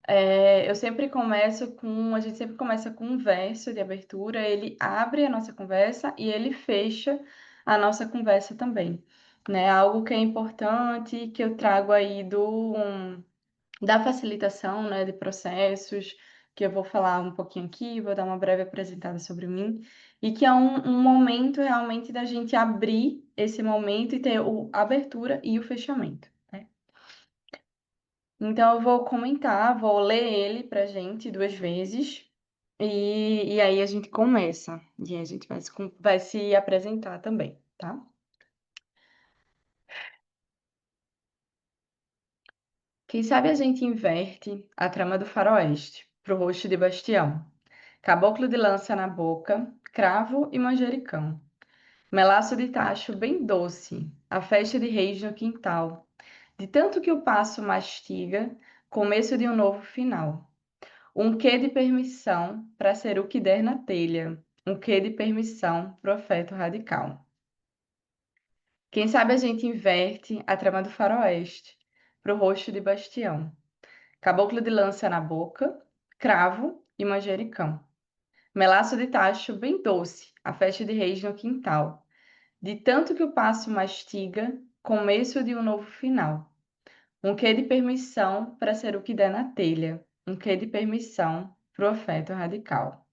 Eu sempre a gente sempre começa com um verso de abertura, ele abre a nossa conversa e ele fecha a nossa conversa também, né? Algo que é importante, que eu trago aí da facilitação, né, de processos, que eu vou falar um pouquinho aqui, vou dar uma breve apresentada sobre mim, e que é um momento realmente da gente abrir esse momento e ter a abertura e o fechamento, né? Então, eu vou comentar, vou ler ele pra gente 2 vezes, e aí a gente começa, e a gente vai se apresentar também, tá? Quem sabe a gente inverte a trama do faroeste pro rosto de Bastião. Caboclo de lança na boca, cravo e manjericão. Melaço de tacho bem doce, a festa de reis no quintal. De tanto que o passo mastiga, começo de um novo final. Um quê de permissão para ser o que der na telha. Um quê de permissão pro afeto radical. Quem sabe a gente inverte a trama do faroeste pro rosto de Bastião. Caboclo de lança na boca, cravo e manjericão. Melaço de tacho bem doce, a festa de reis no quintal. De tanto que o passo mastiga, começo de um novo final. Um quê de permissão para ser o que der na telha. Um quê de permissão pro afeto radical.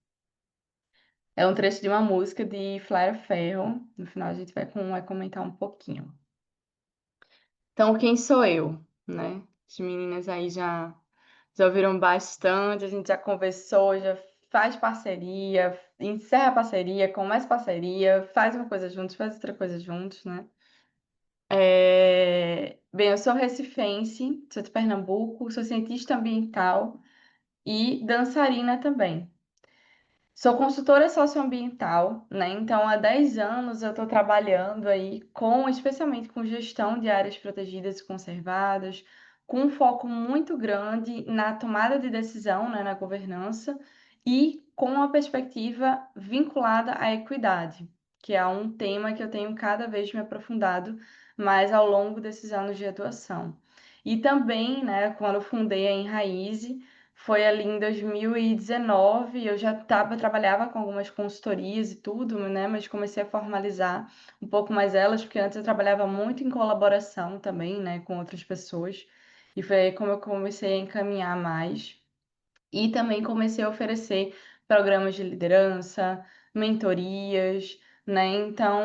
É um trecho de uma música de Flara Ferro. No final a gente vai comentar um pouquinho. Então, quem sou eu, né? As meninas aí já ouviram bastante, a gente já conversou, já faz parceria, encerra parceria, começa parceria, faz uma coisa juntos, faz outra coisa juntos, né? Bem, eu sou recifense, sou de Pernambuco, sou cientista ambiental e dançarina também. Sou consultora socioambiental, né? Então, há 10 anos eu estou trabalhando aí especialmente com gestão de áreas protegidas e conservadas, com um foco muito grande na tomada de decisão, né, na governança, e com uma perspectiva vinculada à equidade, que é um tema que eu tenho cada vez me aprofundado mais ao longo desses anos de atuação. E também, né, quando eu fundei a Enraize, foi ali em 2019, trabalhava com algumas consultorias e tudo, né? Mas comecei a formalizar um pouco mais elas, porque antes eu trabalhava muito em colaboração também, né, com outras pessoas. E foi aí como eu comecei a encaminhar mais. E também comecei a oferecer programas de liderança, mentorias, né? Então,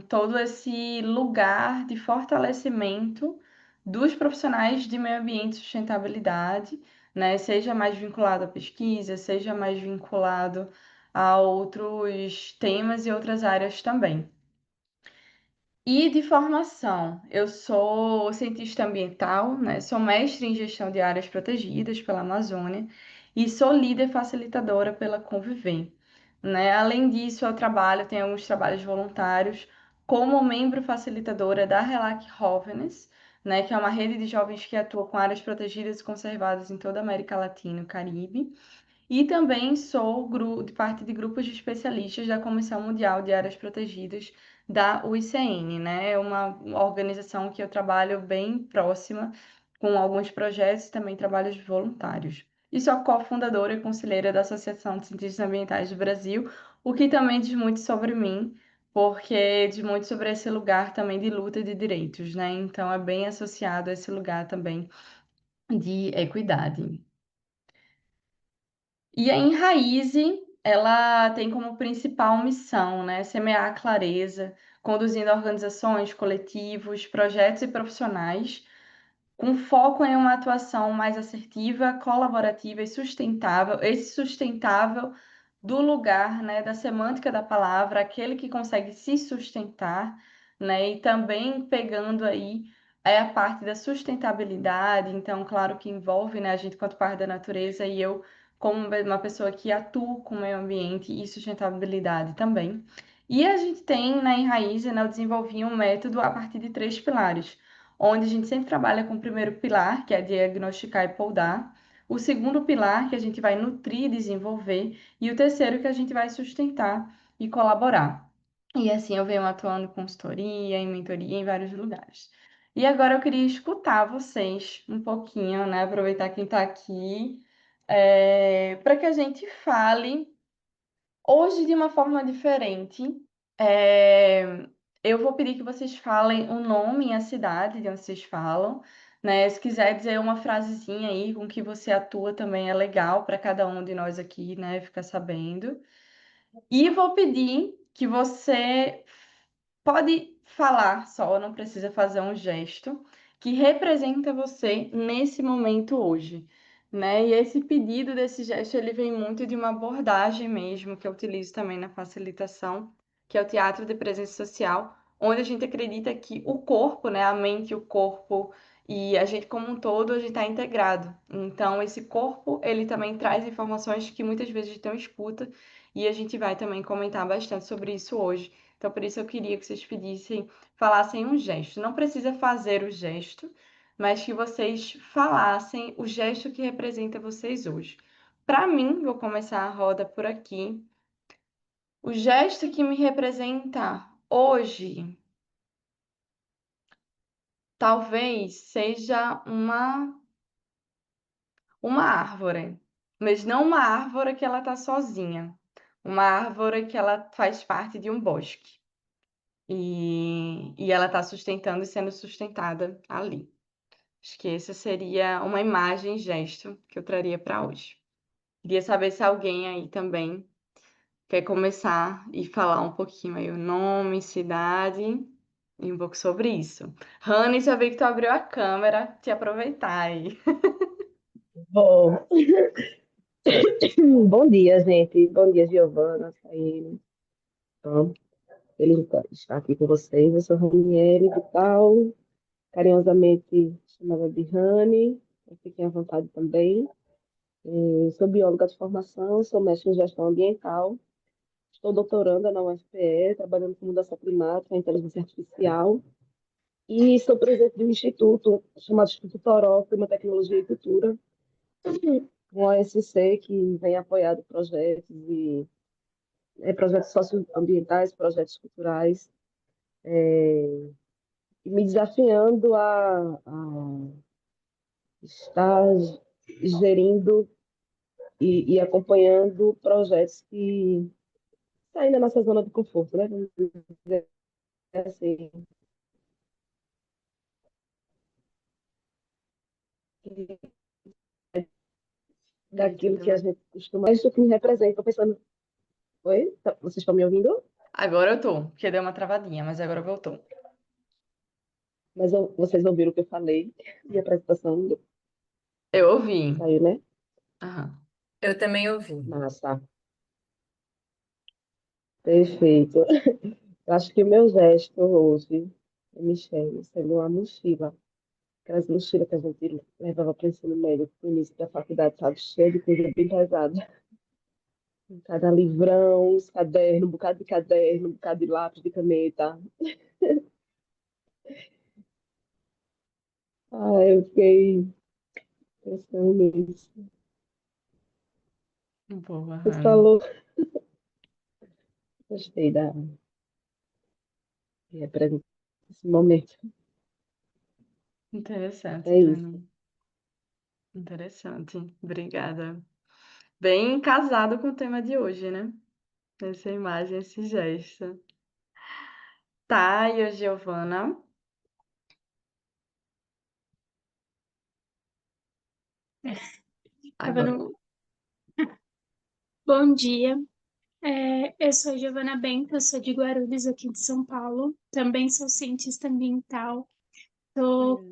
todo esse lugar de fortalecimento dos profissionais de meio ambiente e sustentabilidade, né? Seja mais vinculado à pesquisa, seja mais vinculado a outros temas e outras áreas também. E de formação, eu sou cientista ambiental, né? Sou mestre em gestão de áreas protegidas pela Amazônia e sou líder facilitadora pela Conviver, né? Além disso, tenho alguns trabalhos voluntários como membro facilitadora da Relac Jóvenes, né? Que é uma rede de jovens que atua com áreas protegidas e conservadas em toda a América Latina e o Caribe. E também sou de parte de grupos de especialistas da Comissão Mundial de Áreas Protegidas da UICN, né? É uma organização que eu trabalho bem próxima com alguns projetos e também trabalhos voluntários. E sou cofundadora e conselheira da Associação de Cientistas Ambientais do Brasil, o que também diz muito sobre mim, porque diz muito sobre esse lugar também de luta de direitos, né? Então é bem associado a esse lugar também de equidade. E a Enraize, ela tem como principal missão, né, semear a clareza, conduzindo organizações, coletivos, projetos e profissionais, com foco em uma atuação mais assertiva, colaborativa e sustentável, esse sustentável do lugar, né, da semântica da palavra, aquele que consegue se sustentar, né, e também pegando aí a parte da sustentabilidade, então, claro que envolve, né, a gente quanto parte da natureza e eu como uma pessoa que atua com o meio ambiente e sustentabilidade também. E a gente tem na Enraize, né, eu desenvolvi um método a partir de 3 pilares, onde a gente sempre trabalha com o primeiro pilar, que é diagnosticar e podar, o segundo pilar, que a gente vai nutrir e desenvolver, e o terceiro, que a gente vai sustentar e colaborar. E assim eu venho atuando em consultoria, em mentoria, em vários lugares. E agora eu queria escutar vocês um pouquinho, né? Aproveitar quem está aqui, para que a gente fale hoje de uma forma diferente. É, eu vou pedir que vocês falem o nome e a cidade de onde vocês falam, né? Se quiser dizer uma frasezinha aí com que você atua também é legal para cada um de nós aqui, né? Ficar sabendo. E vou pedir que você pode falar só, não precisa fazer um gesto que representa você nesse momento hoje, né? E esse pedido desse gesto, ele vem muito de uma abordagem mesmo que eu utilizo também na facilitação, que é o teatro de presença social, onde a gente acredita que o corpo, né, a mente e o corpo e a gente como um todo, a gente está integrado. Então, esse corpo, ele também traz informações que muitas vezes estão escuta e a gente vai também comentar bastante sobre isso hoje. Então, por isso eu queria que vocês pedissem, falassem um gesto. Não precisa fazer o gesto, mas que vocês falassem o gesto que representa vocês hoje. Para mim, vou começar a roda por aqui. O gesto que me representa hoje, talvez seja uma árvore, mas não uma árvore que ela está sozinha, uma árvore que ela faz parte de um bosque. E ela está sustentando e sendo sustentada ali. Acho que essa seria uma imagem, gesto que eu traria para hoje. Queria saber se alguém aí também quer começar e falar um pouquinho aí o nome, cidade e um pouco sobre isso. Rani, já vi que tu abriu a câmera, te aproveitar aí. Bom, bom dia, gente. Bom dia, Giovana, Saíne. Então, feliz de estar aqui com vocês. Eu sou Ranieri Vital, carinhosamente chamada de Rani. Fiquem à vontade também. Sou bióloga de formação, sou mestre em gestão ambiental. Estou doutoranda na UFPE, trabalhando com mudança climática, inteligência artificial. E sou presidente de um instituto chamado Instituto Toró, Clima, Tecnologia e Cultura, um OSC que vem apoiado projetos e projetos socioambientais, projetos culturais, e me desafiando a estar gerindo e acompanhando projetos que saem da nossa zona de conforto, né? Vamos dizer assim, Eita, daquilo que a gente costuma, isso que me representa. Estou pensando, oi? Vocês estão me ouvindo? Agora eu tô, porque deu uma travadinha, mas agora voltou. Mas vocês ouviram o que eu falei e a apresentação Eu ouvi. saiu, né? Aham. Eu também ouvi. Massa, perfeito. Eu acho que o meu gesto hoje, Michelle, sendo uma mochila, aquelas mochilas que a gente levava para o ensino médio, para o início da faculdade, sabe, cheia de coisa bem pesada. Cada livrão, uns cadernos, um bocado de caderno, um bocado de lápis, de caneta. Ah, eu fiquei pensando nisso. Boa, Você Rani. falou, gostei da representação desse momento. Interessante, É isso. Rani. Interessante. Obrigada. Bem casado com o tema de hoje, né? Essa imagem, esse gesto. Tá, e a Giovana? Tava Agora. no... Bom dia, eu sou Giovana Bento, eu sou de Guarulhos, aqui de São Paulo. Também sou cientista ambiental. Estou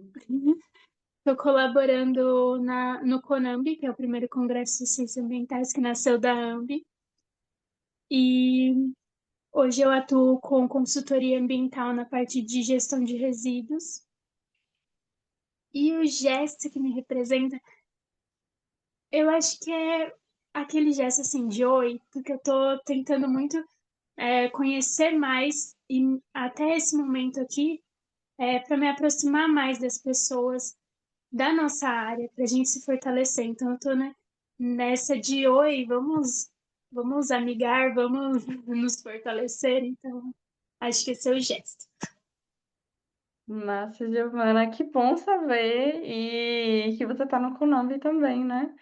tô colaborando no CONAMB, que é o primeiro Congresso de Ciências Ambientais que nasceu da AMB. E hoje eu atuo com consultoria ambiental na parte de gestão de resíduos. E o gesto que me representa, eu acho que é aquele gesto assim de oi, porque eu tô tentando muito conhecer mais e até esse momento aqui para me aproximar mais das pessoas da nossa área, para a gente se fortalecer. Então eu tô, né, nessa de oi, vamos amigar, vamos nos fortalecer. Então acho que esse é o gesto. Massa, Giovana, que bom saber e que você tá no Conambi também, né?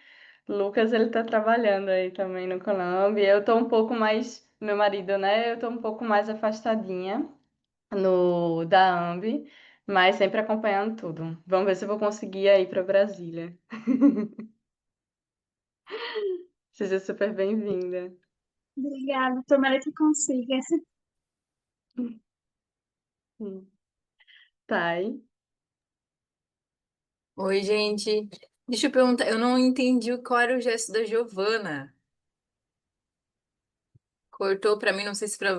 Lucas, ele tá trabalhando aí também no Conambi. Eu tô um pouco mais, meu marido, né? Eu tô um pouco mais afastadinha no da Ambi, mas sempre acompanhando tudo. Vamos ver se eu vou conseguir ir para Brasília. Seja super bem-vinda. Obrigada, tomara que consiga. Hum. Thay. Oi, gente. Deixa eu perguntar, eu não entendi qual era o gesto da Giovana. Cortou pra mim, não sei se pra,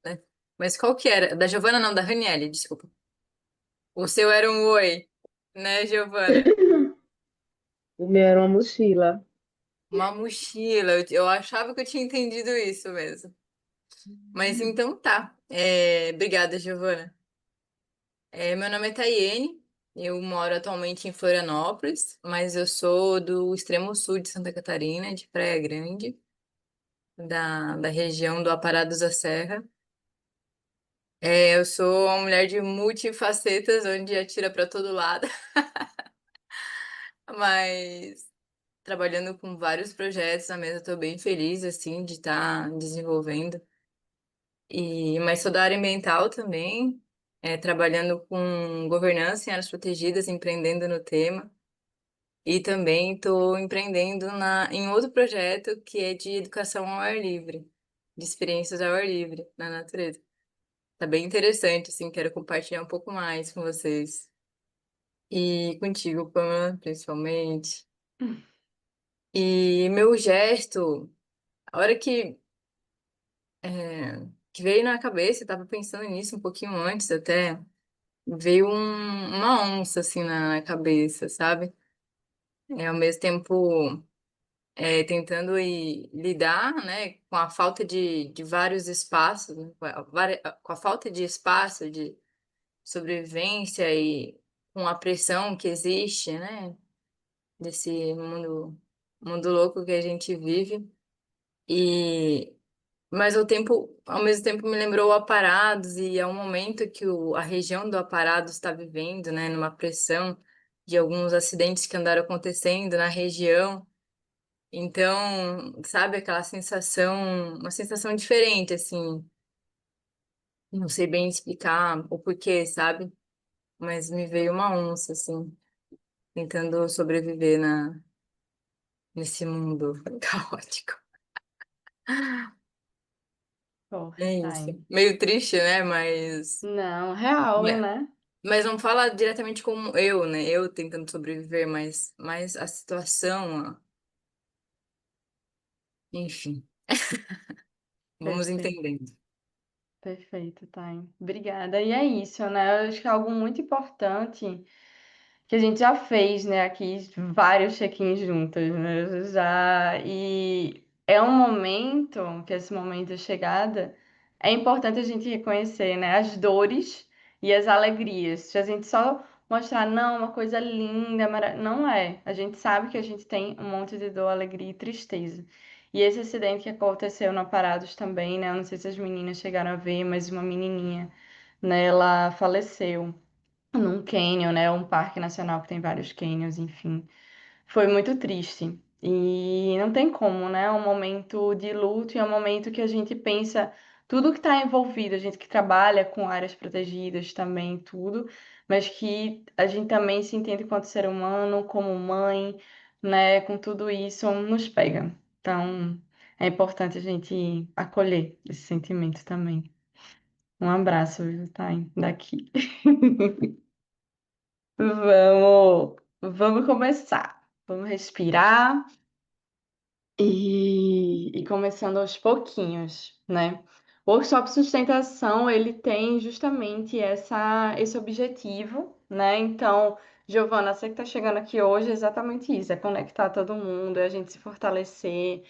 né? Mas qual que era? Da Giovana, não, da Raniele, desculpa. O seu era um oi, né, Giovana? O meu era uma mochila. Uma mochila. Eu achava que eu tinha entendido isso mesmo. Mas então tá. Obrigada, Giovana. Meu nome é Tayene. Eu moro atualmente em Florianópolis, mas eu sou do extremo sul de Santa Catarina, de Praia Grande, da região do Aparados da Serra. Eu sou uma mulher de multifacetas, onde atira para todo lado, mas trabalhando com vários projetos na mesa, estou bem feliz assim de estar desenvolvendo. Mas sou da área ambiental também, trabalhando com governança em áreas protegidas, empreendendo no tema. E também estou empreendendo em outro projeto que é de educação ao ar livre, de experiências ao ar livre na natureza. Tá bem interessante, assim, quero compartilhar um pouco mais com vocês. E contigo, Pamela, principalmente. E meu gesto, a hora que veio na cabeça, eu tava pensando nisso um pouquinho antes até, veio uma onça, assim, na cabeça, sabe? Ao mesmo tempo, tentando lidar, né, com a falta de vários espaços, né, com a falta de espaço, de sobrevivência e com a pressão que existe, né? Desse mundo louco que a gente vive. E mas ao mesmo tempo me lembrou o Aparados e é um momento que a região do Aparados está vivendo, né, numa pressão de alguns acidentes que andaram acontecendo na região. Então, sabe aquela sensação, uma sensação diferente assim, não sei bem explicar o porquê, sabe? Mas me veio uma onça assim, tentando sobreviver nesse mundo caótico. Forte, É isso. Thay. Meio triste, né? Mas, Não, real, mas né? mas não fala diretamente como eu, né? Eu tentando sobreviver, mas a situação, ó, enfim, vamos Perfeito. entendendo. Perfeito, Thay. Obrigada. E é isso, né? Eu acho que é algo muito importante que a gente já fez, né, aqui vários check-ins juntas, né? Já e é um momento que esse momento de chegada é importante a gente reconhecer, né, as dores e as alegrias. Se a gente só mostrar não, uma coisa linda, não é. A gente sabe que a gente tem um monte de dor, alegria e tristeza. E esse acidente que aconteceu na Parados também, né? Eu não sei se as meninas chegaram a ver, mas uma menininha, né, ela faleceu num cânion, né? Um parque nacional que tem vários cânions, enfim. Foi muito triste. E não tem como, né? É um momento de luto e é um momento que a gente pensa tudo que está envolvido, a gente que trabalha com áreas protegidas também, tudo, mas que a gente também se entende enquanto ser humano, como mãe, né? Com tudo isso, nos pega. Então, é importante a gente acolher esse sentimento também. Um abraço, viu, Thay, daqui. Vamos começar. Vamos respirar e começando aos pouquinhos, né? O workshop sustentação, ele tem justamente esse objetivo, né? Então, Giovana, você que está chegando aqui hoje, é exatamente isso, é conectar todo mundo, é a gente se fortalecer,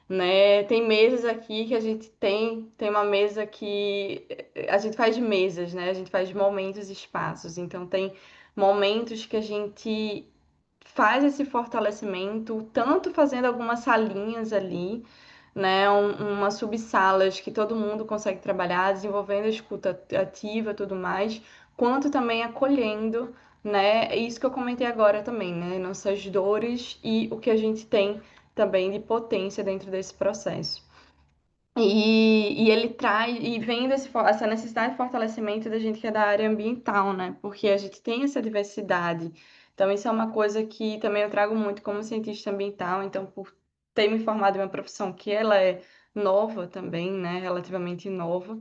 né? Tem mesas aqui que a gente tem uma mesa que a gente faz de mesas, né? A gente faz de momentos e espaços. Então tem momentos que a gente faz esse fortalecimento, tanto fazendo algumas salinhas ali, né? Umas subsalas que todo mundo consegue trabalhar, desenvolvendo a escuta ativa e tudo mais, quanto também acolhendo, né? É isso que eu comentei agora também, né? Nossas dores e o que a gente tem também de potência dentro desse processo. E ele traz, e vem essa necessidade de fortalecimento da gente que é da área ambiental, né? Porque a gente tem essa diversidade. Então, isso é uma coisa que também eu trago muito como cientista ambiental. Então, por ter me formado em uma profissão que ela é nova também, né? Relativamente nova.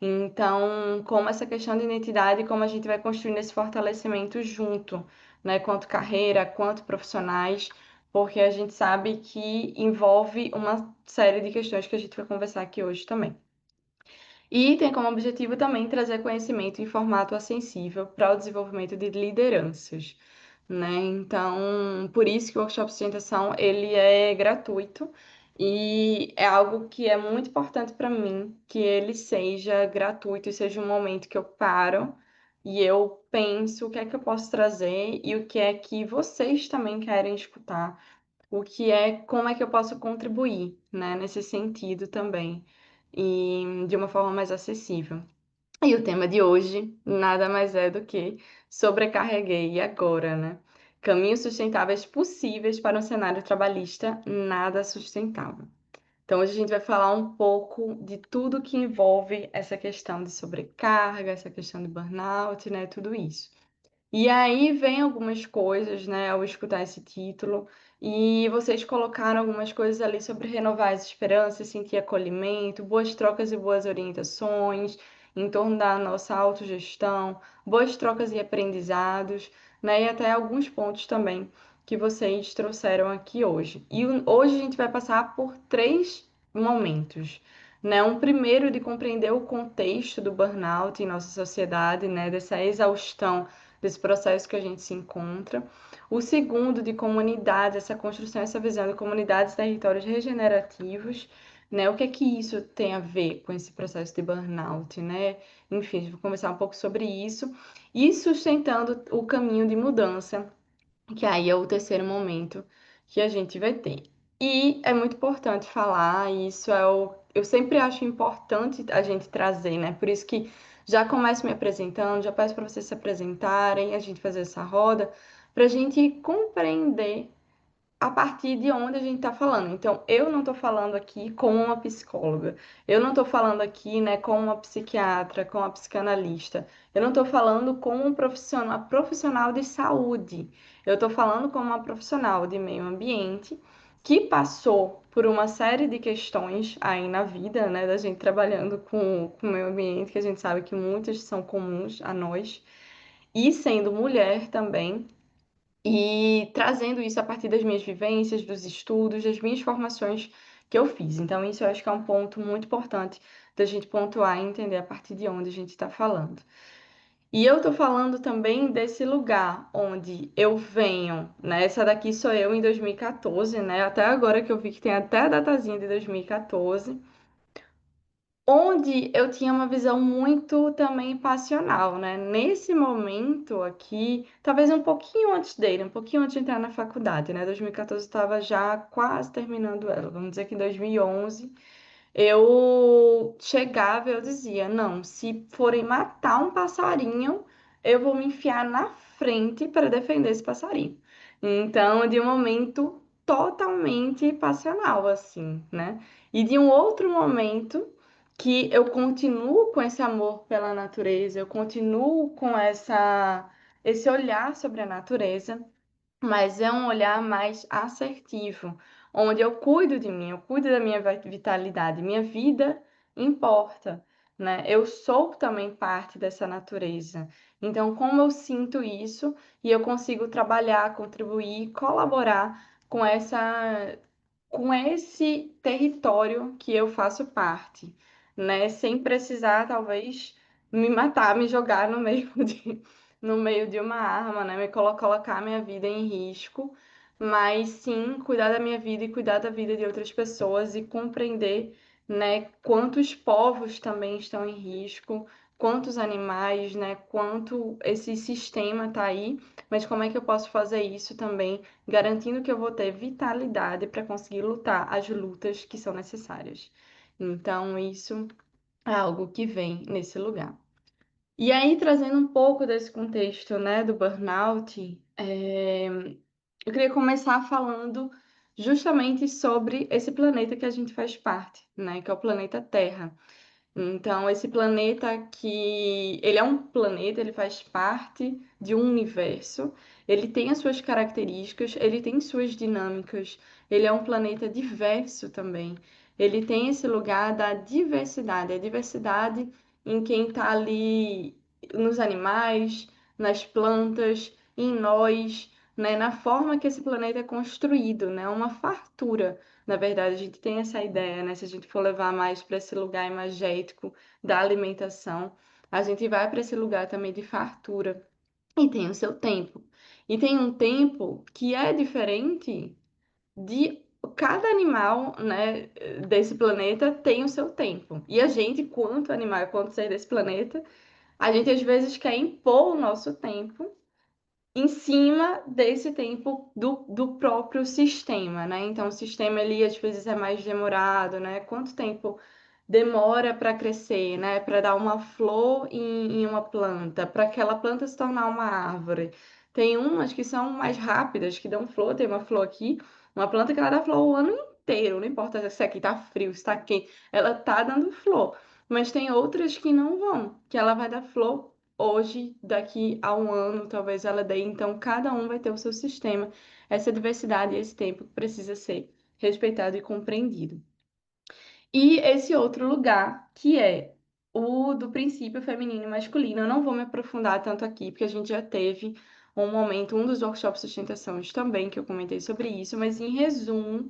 Então, como essa questão de identidade, como a gente vai construindo esse fortalecimento junto, né? Quanto carreira, quanto profissionais, porque a gente sabe que envolve uma série de questões que a gente vai conversar aqui hoje também. E tem como objetivo também trazer conhecimento em formato acessível para o desenvolvimento de lideranças, né? Então, por isso que o workshop de sustentação ele é gratuito e é algo que é muito importante para mim que ele seja gratuito e seja um momento que eu paro e eu penso o que é que eu posso trazer e o que é que vocês também querem escutar, o que é, como é que eu posso contribuir, né, nesse sentido também, e de uma forma mais acessível. E o tema de hoje nada mais é do que sobrecarreguei agora, né? Caminhos sustentáveis possíveis para um cenário trabalhista nada sustentável. Então, hoje a gente vai falar um pouco de tudo que envolve essa questão de sobrecarga, essa questão de burnout, né? Tudo isso. E aí vem algumas coisas, né, ao escutar esse título, e vocês colocaram algumas coisas ali sobre renovar as esperanças, sentir acolhimento, boas trocas e boas orientações, em torno da nossa autogestão, boas trocas e aprendizados, né, e até alguns pontos também que vocês trouxeram aqui hoje. E hoje a gente vai passar por três momentos. Né, um primeiro de compreender o contexto do burnout em nossa sociedade, né, dessa exaustão desse processo que a gente se encontra. O segundo, de comunidades, essa construção, essa visão de comunidades e territórios regenerativos, né? O que é que isso tem a ver com esse processo de burnout, né? Enfim, vou conversar um pouco sobre isso. E sustentando o caminho de mudança, que aí é o terceiro momento que a gente vai ter. E é muito importante falar, isso eu sempre acho importante a gente trazer, né? Por isso que já começo me apresentando, já peço para vocês se apresentarem, a gente fazer essa roda, para a gente compreender a partir de onde a gente está falando. Então, eu não estou falando aqui com uma psicóloga, eu não estou falando aqui, né, com uma psiquiatra, com uma psicanalista, eu não estou falando com um profissional de saúde, eu estou falando com uma profissional de meio ambiente que passou por uma série de questões aí na vida, né, da gente trabalhando com o meio ambiente, que a gente sabe que muitas são comuns a nós, e sendo mulher também, e trazendo isso a partir das minhas vivências, dos estudos, das minhas formações que eu fiz. Então, isso eu acho que é um ponto muito importante da gente pontuar e entender a partir de onde a gente está falando. E eu estou falando também desse lugar onde eu venho, né? Essa daqui sou eu em 2014, né? Até agora que eu vi que tem até a datazinha de 2014, onde eu tinha uma visão muito também passional, né? Nesse momento aqui, talvez um pouquinho antes dele, um pouquinho antes de entrar na faculdade, né? 2014 eu estava já quase terminando ela. Vamos dizer que em 2011 eu chegava e eu dizia, não, se forem matar um passarinho, eu vou me enfiar na frente para defender esse passarinho. Então, de um momento totalmente passional, assim, né? E de um outro momento que eu continuo com esse amor pela natureza, eu continuo com esse olhar sobre a natureza, mas é um olhar mais assertivo, onde eu cuido de mim, eu cuido da minha vitalidade, minha vida importa, né? Eu sou também parte dessa natureza. Então, como eu sinto isso e eu consigo trabalhar, contribuir, colaborar com com esse território que eu faço parte, né? Sem precisar, talvez, me matar, me jogar no meio no meio de uma arma, né? Colocar minha vida em risco, mas sim cuidar da minha vida e cuidar da vida de outras pessoas e compreender, né, quantos povos também estão em risco, quantos animais, né, quanto esse sistema está aí, mas como é que eu posso fazer isso também, garantindo que eu vou ter vitalidade para conseguir lutar as lutas que são necessárias. Então, isso é algo que vem nesse lugar. E aí, trazendo um pouco desse contexto, né, do burnout, eu queria começar falando justamente sobre esse planeta que a gente faz parte, né, que é o planeta Terra. Então, esse planeta que ele é um planeta, ele faz parte de um universo, ele tem as suas características, ele tem suas dinâmicas, ele é um planeta diverso também. Ele tem esse lugar da diversidade, a diversidade em quem está ali nos animais, nas plantas, em nós, né, na forma que esse planeta é construído, né, uma fartura. Na verdade, a gente tem essa ideia, né? Se a gente for levar mais para esse lugar imagético da alimentação, a gente vai para esse lugar também de fartura e tem o seu tempo. E tem um tempo que é diferente de cada animal, né, desse planeta tem o seu tempo. E a gente, quanto animal, quanto ser desse planeta, a gente às vezes quer impor o nosso tempo em cima desse tempo do próprio sistema, né? Então, o sistema ali às vezes é mais demorado, né? Quanto tempo demora para crescer, né? Para dar uma flor em uma planta, para aquela planta se tornar uma árvore. Tem umas que são mais rápidas, que dão flor, tem uma flor aqui, uma planta que ela dá flor o ano inteiro, não importa se aqui tá frio, se tá quente, ela tá dando flor. Mas tem outras que não vão, que ela vai dar flor hoje, daqui a um ano, talvez ela dê. Então, cada um vai ter o seu sistema. Essa diversidade e esse tempo precisa ser respeitado e compreendido. E esse outro lugar, que é o do princípio feminino e masculino, eu não vou me aprofundar tanto aqui, porque a gente já teve um momento, um dos workshops de sustentações também, que eu comentei sobre isso, mas em resumo,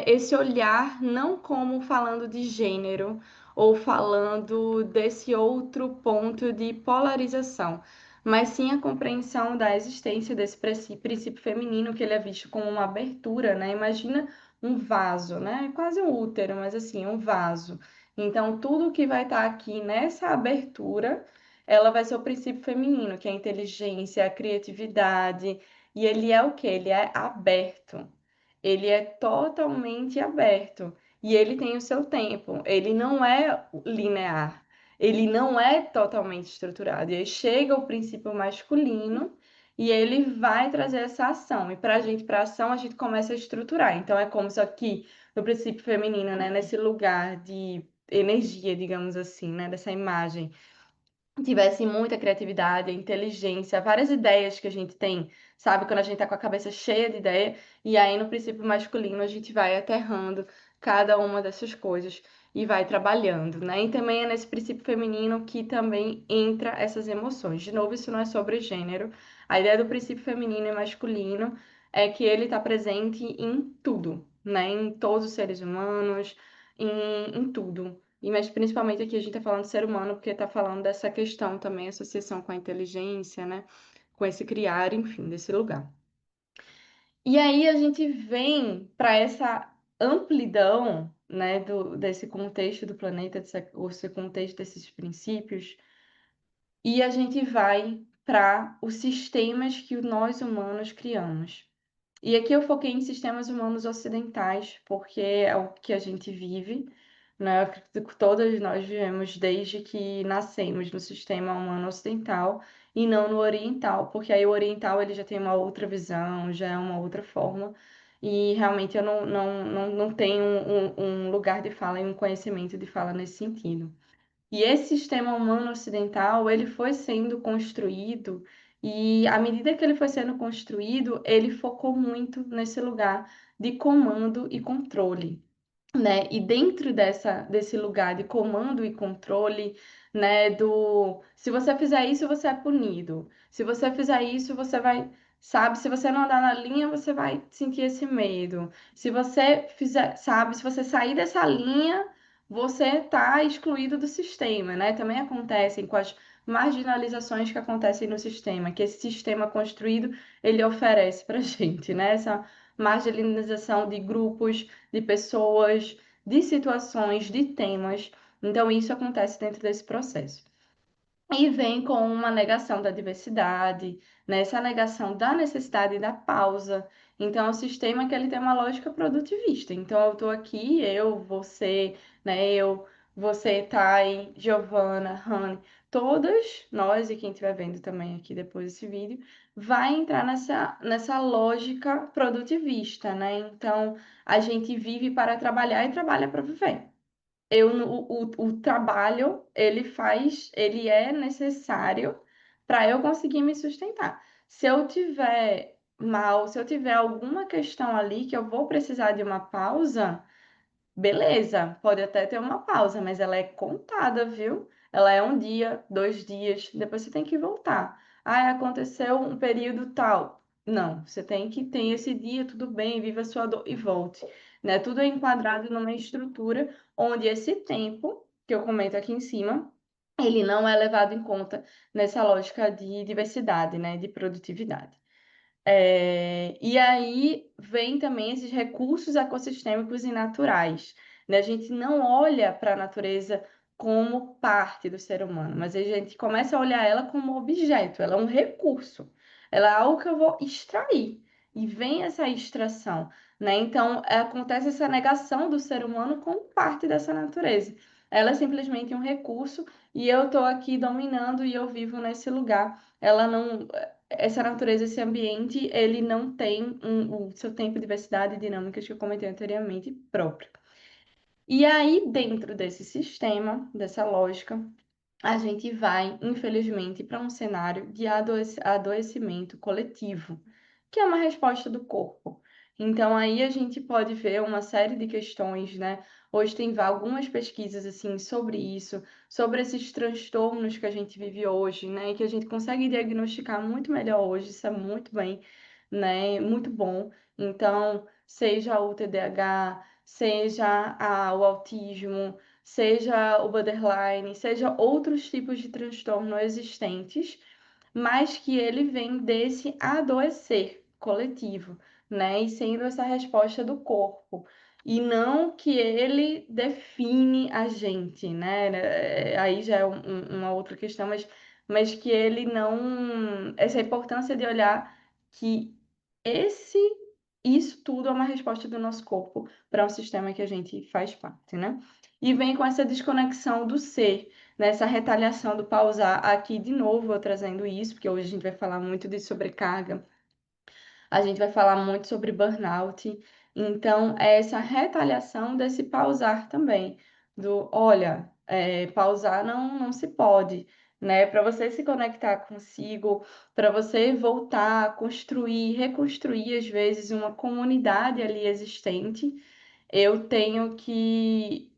esse olhar não como falando de gênero ou falando desse outro ponto de polarização, mas sim a compreensão da existência desse princípio feminino, que ele é visto como uma abertura, né? Imagina um vaso, né? É quase um útero, mas assim, um vaso. Então, tudo que vai estar aqui nessa abertura, ela vai ser o princípio feminino, que é a inteligência, a criatividade, e ele é o quê? Ele é aberto. Ele é totalmente aberto e ele tem o seu tempo. Ele não é linear. Ele não é totalmente estruturado. E aí chega o princípio masculino e ele vai trazer essa ação. E para a gente, para ação, a gente começa a estruturar. Então é como se aqui no princípio feminino, né, nesse lugar de energia, digamos assim, né, dessa imagem tivesse muita criatividade, inteligência, várias ideias que a gente tem, sabe? Quando a gente tá com a cabeça cheia de ideia, e aí no princípio masculino a gente vai aterrando cada uma dessas coisas e vai trabalhando, né? E também é nesse princípio feminino que também entra essas emoções. De novo, isso não é sobre gênero. A ideia do princípio feminino e masculino é que ele está presente em tudo, né? Em todos os seres humanos, em tudo. Mas principalmente aqui a gente está falando de ser humano, porque está falando dessa questão também, associação com a inteligência, né? Com esse criar, enfim, desse lugar. E aí a gente vem para essa amplidão, né, desse contexto do planeta, esse contexto desses princípios, e a gente vai para os sistemas que nós humanos criamos. E aqui eu foquei em sistemas humanos ocidentais, porque é o que a gente vive, né? Eu acredito que todas nós vivemos desde que nascemos no sistema humano ocidental e não no oriental, porque aí o oriental ele já tem uma outra visão, já é uma outra forma, e realmente eu não tenho um lugar de fala e um conhecimento de fala nesse sentido. E esse sistema humano ocidental, ele foi sendo construído e à medida que ele foi sendo construído, ele focou muito nesse lugar de comando e controle, né? E dentro desse lugar de comando e controle, né, se você fizer isso, você é punido. Se você fizer isso, você vai, sabe, se você não andar na linha, você vai sentir esse medo. Se você fizer, sabe, se você sair dessa linha, você tá excluído do sistema, né? Também acontecem com as marginalizações que acontecem no sistema, que esse sistema construído, ele oferece pra gente, né? Essa marginalização de grupos, de pessoas, de situações, de temas. Então, isso acontece dentro desse processo. E vem com uma negação da diversidade, né? Essa negação da necessidade da pausa. Então, é um sistema que ele tem uma lógica produtivista. Então, eu estou aqui, eu, você, né? Eu você, Thay, Giovana, Rani, todas nós e quem estiver vendo também aqui depois desse vídeo, vai entrar nessa lógica produtivista, né? Então, a gente vive para trabalhar e trabalha para viver. O trabalho, ele é necessário para eu conseguir me sustentar. Se eu tiver mal, se eu tiver alguma questão ali que eu vou precisar de uma pausa, beleza, pode até ter uma pausa, mas ela é contada, viu? Ela é um dia, 2 dias, depois você tem que voltar. Ah, aconteceu um período tal. Não, você tem que ter esse dia, tudo bem, viva a sua dor e volte, né? Tudo é enquadrado numa estrutura onde esse tempo, que eu comento aqui em cima, ele não é levado em conta nessa lógica de diversidade, né? De produtividade. E aí vem também esses recursos ecossistêmicos e naturais, né? A gente não olha para a natureza como parte do ser humano, mas a gente começa a olhar ela como objeto, ela é um recurso, ela é algo que eu vou extrair, e vem essa extração, né? Então, acontece essa negação do ser humano como parte dessa natureza. Ela é simplesmente um recurso e eu estou aqui dominando e eu vivo nesse lugar. Ela não, essa natureza, esse ambiente, ele não tem o seu tempo, diversidade e dinâmicas que eu comentei anteriormente próprio. E aí, dentro desse sistema, dessa lógica, a gente vai, infelizmente, para um cenário de adoecimento coletivo, que é uma resposta do corpo. Então, aí a gente pode ver uma série de questões, né? Hoje tem algumas pesquisas, assim, sobre isso, sobre esses transtornos que a gente vive hoje, né? E que a gente consegue diagnosticar muito melhor hoje, isso é muito bem, né? Muito bom. Então, seja o TDAH, seja o autismo, seja o borderline, seja outros tipos de transtorno existentes, mas que ele vem desse adoecer coletivo, né? E sendo essa resposta do corpo. E não que ele define a gente, né? Aí já é uma outra questão, mas que ele não. Essa importância de olhar que esse, isso tudo é uma resposta do nosso corpo para um sistema que a gente faz parte, né? E vem com essa desconexão do ser, nessa retaliação do pausar. Aqui, de novo, eu trazendo isso, porque hoje a gente vai falar muito de sobrecarga, a gente vai falar muito sobre burnout. Então, é essa retaliação desse pausar também, do, olha, pausar não se pode, né? Para você se conectar consigo, para você voltar a construir, reconstruir, às vezes, uma comunidade ali existente, eu tenho que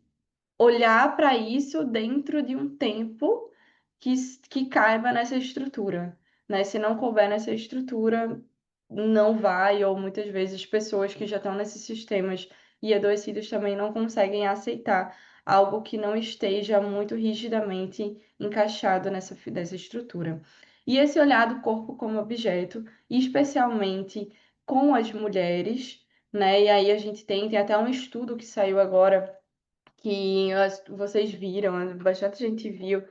olhar para isso dentro de um tempo que, que caiba nessa estrutura, né? Se não couber nessa estrutura, não vai, ou muitas vezes pessoas que já estão nesses sistemas e adoecidos também não conseguem aceitar algo que não esteja muito rigidamente encaixado nessa estrutura. E esse olhar do corpo como objeto, especialmente com as mulheres, né? E aí a gente tem até um estudo que saiu agora que vocês viram, bastante gente viu,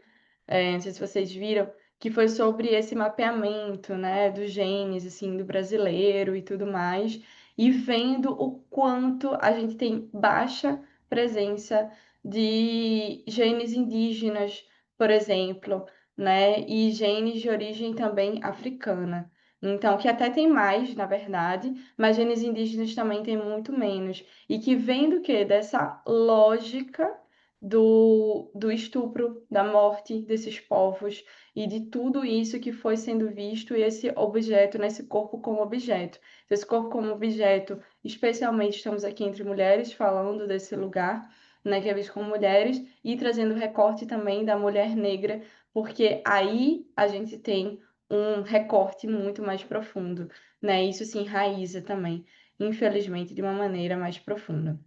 não sei se vocês viram, que foi sobre esse mapeamento, né, dos genes, assim, do brasileiro e tudo mais, e vendo o quanto a gente tem baixa presença de genes indígenas, por exemplo, né, e genes de origem também africana. Então, que até tem mais, na verdade, mas genes indígenas também tem muito menos. E que vem do quê? Dessa lógica do estupro, da morte desses povos e de tudo isso que foi sendo visto e esse objeto, nesse corpo como objeto. Esse corpo como objeto, especialmente estamos aqui entre mulheres falando desse lugar, né, que é visto como mulheres e trazendo recorte também da mulher negra, porque aí a gente tem um recorte muito mais profundo, né? Isso se enraiza também, infelizmente, de uma maneira mais profunda.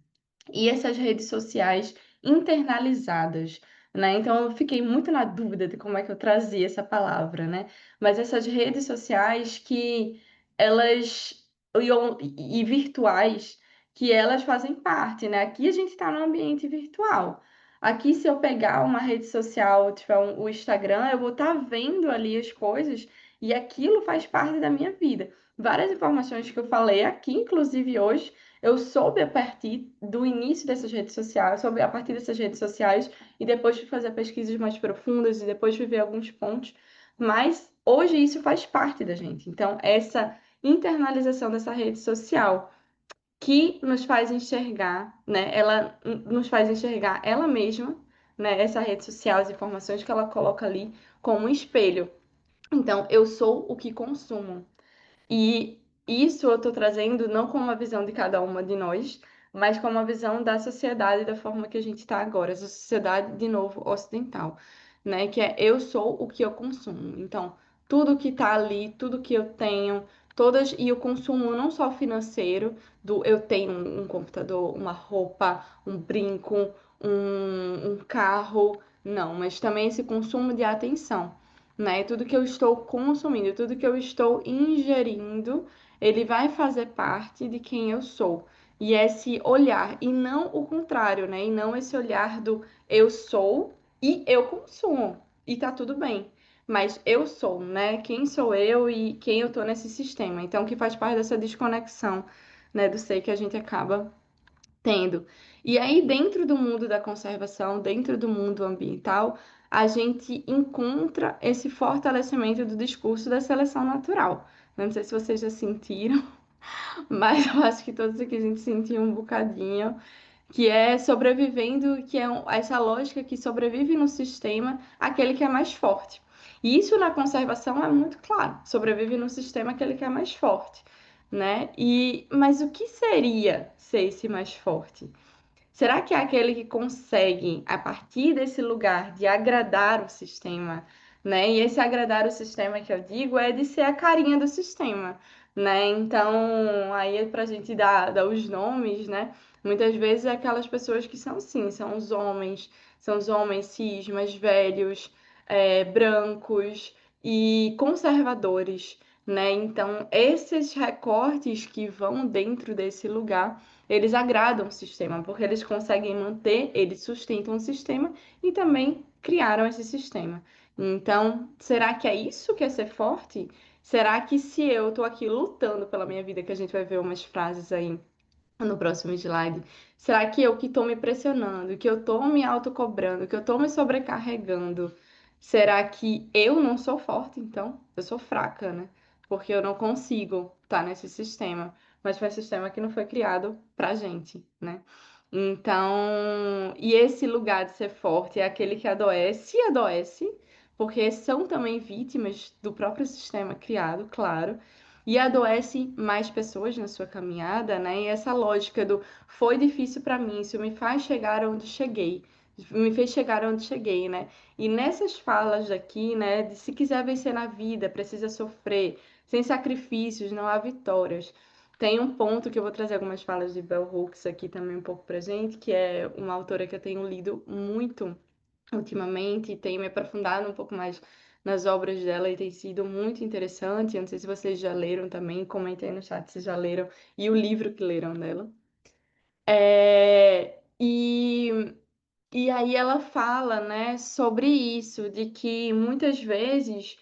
E essas redes sociais internalizadas, né? Então eu fiquei muito na dúvida de como é que eu trazia essa palavra, né? Mas essas redes sociais que elas e virtuais que elas fazem parte, né? Aqui a gente está no ambiente virtual. Aqui, se eu pegar uma rede social, tiver o Instagram, eu vou estar vendo ali as coisas e aquilo faz parte da minha vida. várias informações que eu falei aqui, inclusive hoje, eu soube a partir do início dessas redes sociais, soube a partir dessas redes sociais, e depois de fazer pesquisas mais profundas, e depois de ver alguns pontos, mas hoje isso faz parte da gente. Então, essa internalização dessa rede social que nos faz enxergar, né? Ela nos faz enxergar ela mesma, né? Essa rede social, as informações que ela coloca ali como um espelho. Então, eu sou o que consumo. E isso eu estou trazendo não como uma visão de cada uma de nós, mas como uma visão da sociedade, da forma que a gente está agora, essa sociedade, de novo, ocidental, né? Que é eu sou o que eu consumo. Então, tudo que está ali, tudo que eu tenho, todas, e o consumo não só financeiro, do eu tenho um computador, uma roupa, um brinco, um carro, não, mas também esse consumo de atenção, né? Tudo que eu estou consumindo, tudo que eu estou ingerindo, ele vai fazer parte de quem eu sou. E esse olhar, e não o contrário, né? E não esse olhar do eu sou e eu consumo. E tá tudo bem. Mas eu sou, né? Quem sou eu e quem eu tô nesse sistema. Então, que faz parte dessa desconexão, né? Do ser que a gente acaba tendo. E aí, dentro do mundo da conservação, dentro do mundo ambiental, a gente encontra esse fortalecimento do discurso da seleção natural. Não sei se vocês já sentiram, mas eu acho que todos aqui a gente sentiu um bocadinho, que é sobrevivendo, que é essa lógica que sobrevive no sistema aquele que é mais forte. E isso na conservação é muito claro, sobrevive no sistema aquele que é mais forte, né? Mas o que seria ser esse mais forte? Será que é aquele que consegue, a partir desse lugar de agradar o sistema, né? E esse agradar o sistema que eu digo é de ser a carinha do sistema, né? Então, aí é pra gente dar os nomes, né? Muitas vezes é aquelas pessoas que são sim, são os homens cis, mais velhos, brancos e conservadores, né? Então, esses recortes que vão dentro desse lugar eles agradam o sistema, porque eles conseguem manter, eles sustentam o sistema e também criaram esse sistema. Então, será que é isso que é ser forte? Será que se eu estou aqui lutando pela minha vida, que a gente vai ver umas frases aí no próximo slide, será que eu que estou me pressionando, que eu estou me autocobrando, que eu estou me sobrecarregando, será que eu não sou forte, então? Eu sou fraca, né? Porque eu não consigo estar nesse sistema. Mas foi um sistema que não foi criado pra gente, né? Então, e esse lugar de ser forte é aquele que adoece e adoece, porque são também vítimas do próprio sistema criado, claro, e adoece mais pessoas na sua caminhada, né? E essa lógica do foi difícil para mim, isso me faz chegar onde cheguei, me fez chegar onde cheguei, né? E nessas falas daqui, né, de se quiser vencer na vida, precisa sofrer, sem sacrifícios não há vitórias. Tem um ponto que eu vou trazer algumas falas de Bell Hooks aqui também um pouco pra gente, que é uma autora que eu tenho lido muito ultimamente e tenho me aprofundado um pouco mais nas obras dela e tem sido muito interessante. Eu não sei se vocês já leram também, comentem aí no chat se já leram e o livro que leram dela. É, e aí ela fala, né, sobre isso, de que muitas vezes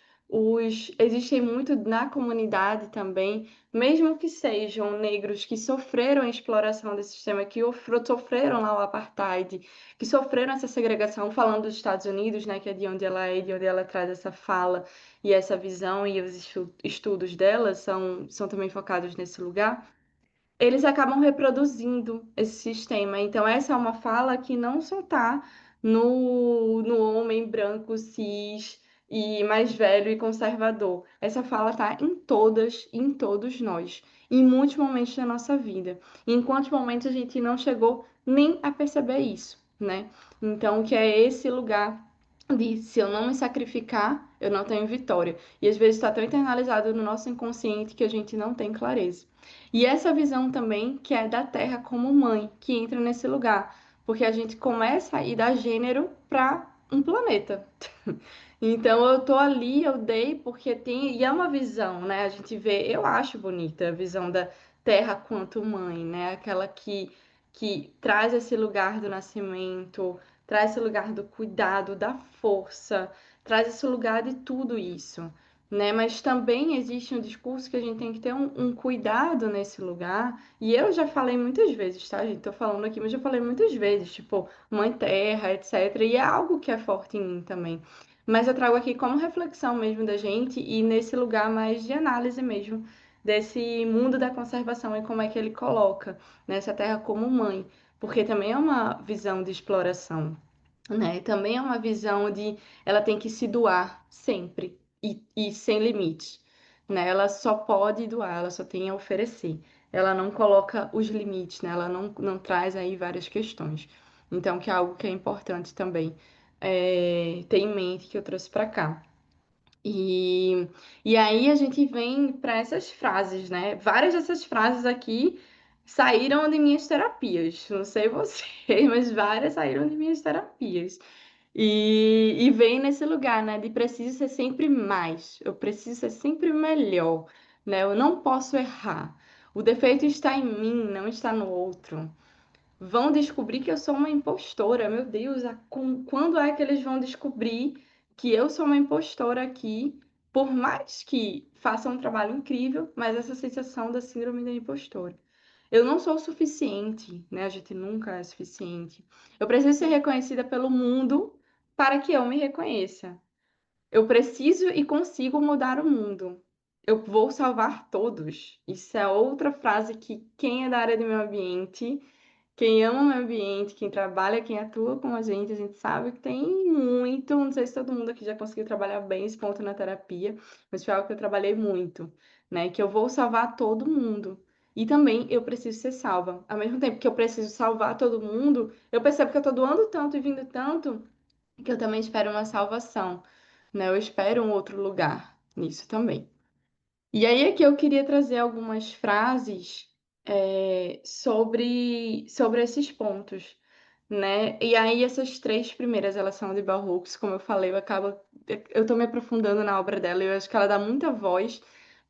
existem muito na comunidade também, mesmo que sejam negros que sofreram a exploração desse sistema, que sofreram lá o apartheid, que sofreram essa segregação, falando dos Estados Unidos, né, que é de onde ela é, de onde ela traz essa fala e essa visão, e os estudos dela são também focados nesse lugar eles acabam reproduzindo esse sistema. Então, essa é uma fala que não só está no homem branco, cis e mais velho e conservador. Essa fala está em todas e em todos nós, em muitos momentos da nossa vida. E em quantos momentos a gente não chegou nem a perceber isso, né? Então, que é esse lugar de se eu não me sacrificar, eu não tenho vitória. E às vezes está tão internalizado no nosso inconsciente que a gente não tem clareza. E essa visão também que é da Terra como mãe, que entra nesse lugar, porque a gente começa a ir dar gênero para um planeta. Então eu tô ali, eu dei porque tem, e é uma visão, né? A gente vê, eu acho bonita a visão da Terra quanto mãe, né? Aquela que traz esse lugar do nascimento, traz esse lugar do cuidado, da força, traz esse lugar de tudo isso. né? Mas também existe um discurso que a gente tem que ter um cuidado nesse lugar. E eu já falei muitas vezes, tá, gente? Tô falando aqui, mas já falei muitas vezes, tipo, Mãe Terra, etc. E é algo que é forte em mim também. Mas eu trago aqui como reflexão mesmo da gente e nesse lugar mais de análise mesmo desse mundo da conservação e como é que ele coloca nessa terra como mãe, porque também é uma visão de exploração, né? Também é uma visão de ela tem que se doar sempre e sem limites, né? Ela só pode doar, ela só tem a oferecer. Ela não coloca os limites, né? Ela não traz aí várias questões. Então, que é algo que é importante também ter em mente que eu trouxe para cá. E, e aí a gente vem para essas frases, né? Várias dessas frases aqui saíram de minhas terapias. Não sei vocês, mas várias saíram de minhas terapias. E vem nesse lugar, né? De preciso ser sempre mais, eu preciso ser sempre melhor, né? Eu não posso errar. O defeito está em mim, não está no outro. Vão descobrir que eu sou uma impostora. Meu Deus, quando é que eles vão descobrir que eu sou uma impostora aqui? Por mais que façam um trabalho incrível, mas essa sensação da síndrome da impostora. Eu não sou o suficiente, né? A gente nunca é suficiente. Eu preciso ser reconhecida pelo mundo para que eu me reconheça. Eu preciso e consigo mudar o mundo. Eu vou salvar todos. Isso é outra frase que quem é da área do meio ambiente, quem ama o meio ambiente, quem trabalha, quem atua com a gente sabe que tem muito. Não sei se todo mundo aqui já conseguiu trabalhar bem esse ponto na terapia, mas foi algo que eu trabalhei muito, né? Que eu vou salvar todo mundo. E também eu preciso ser salva. Ao mesmo tempo que eu preciso salvar todo mundo, eu percebo que eu tô doando tanto e vindo tanto que eu também espero uma salvação, né? Eu espero um outro lugar nisso também. E aí aqui eu queria trazer algumas frases sobre esses pontos, né? E aí essas três primeiras, elas são de Bell Hooks, como eu falei, eu tô me aprofundando na obra dela e eu acho que ela dá muita voz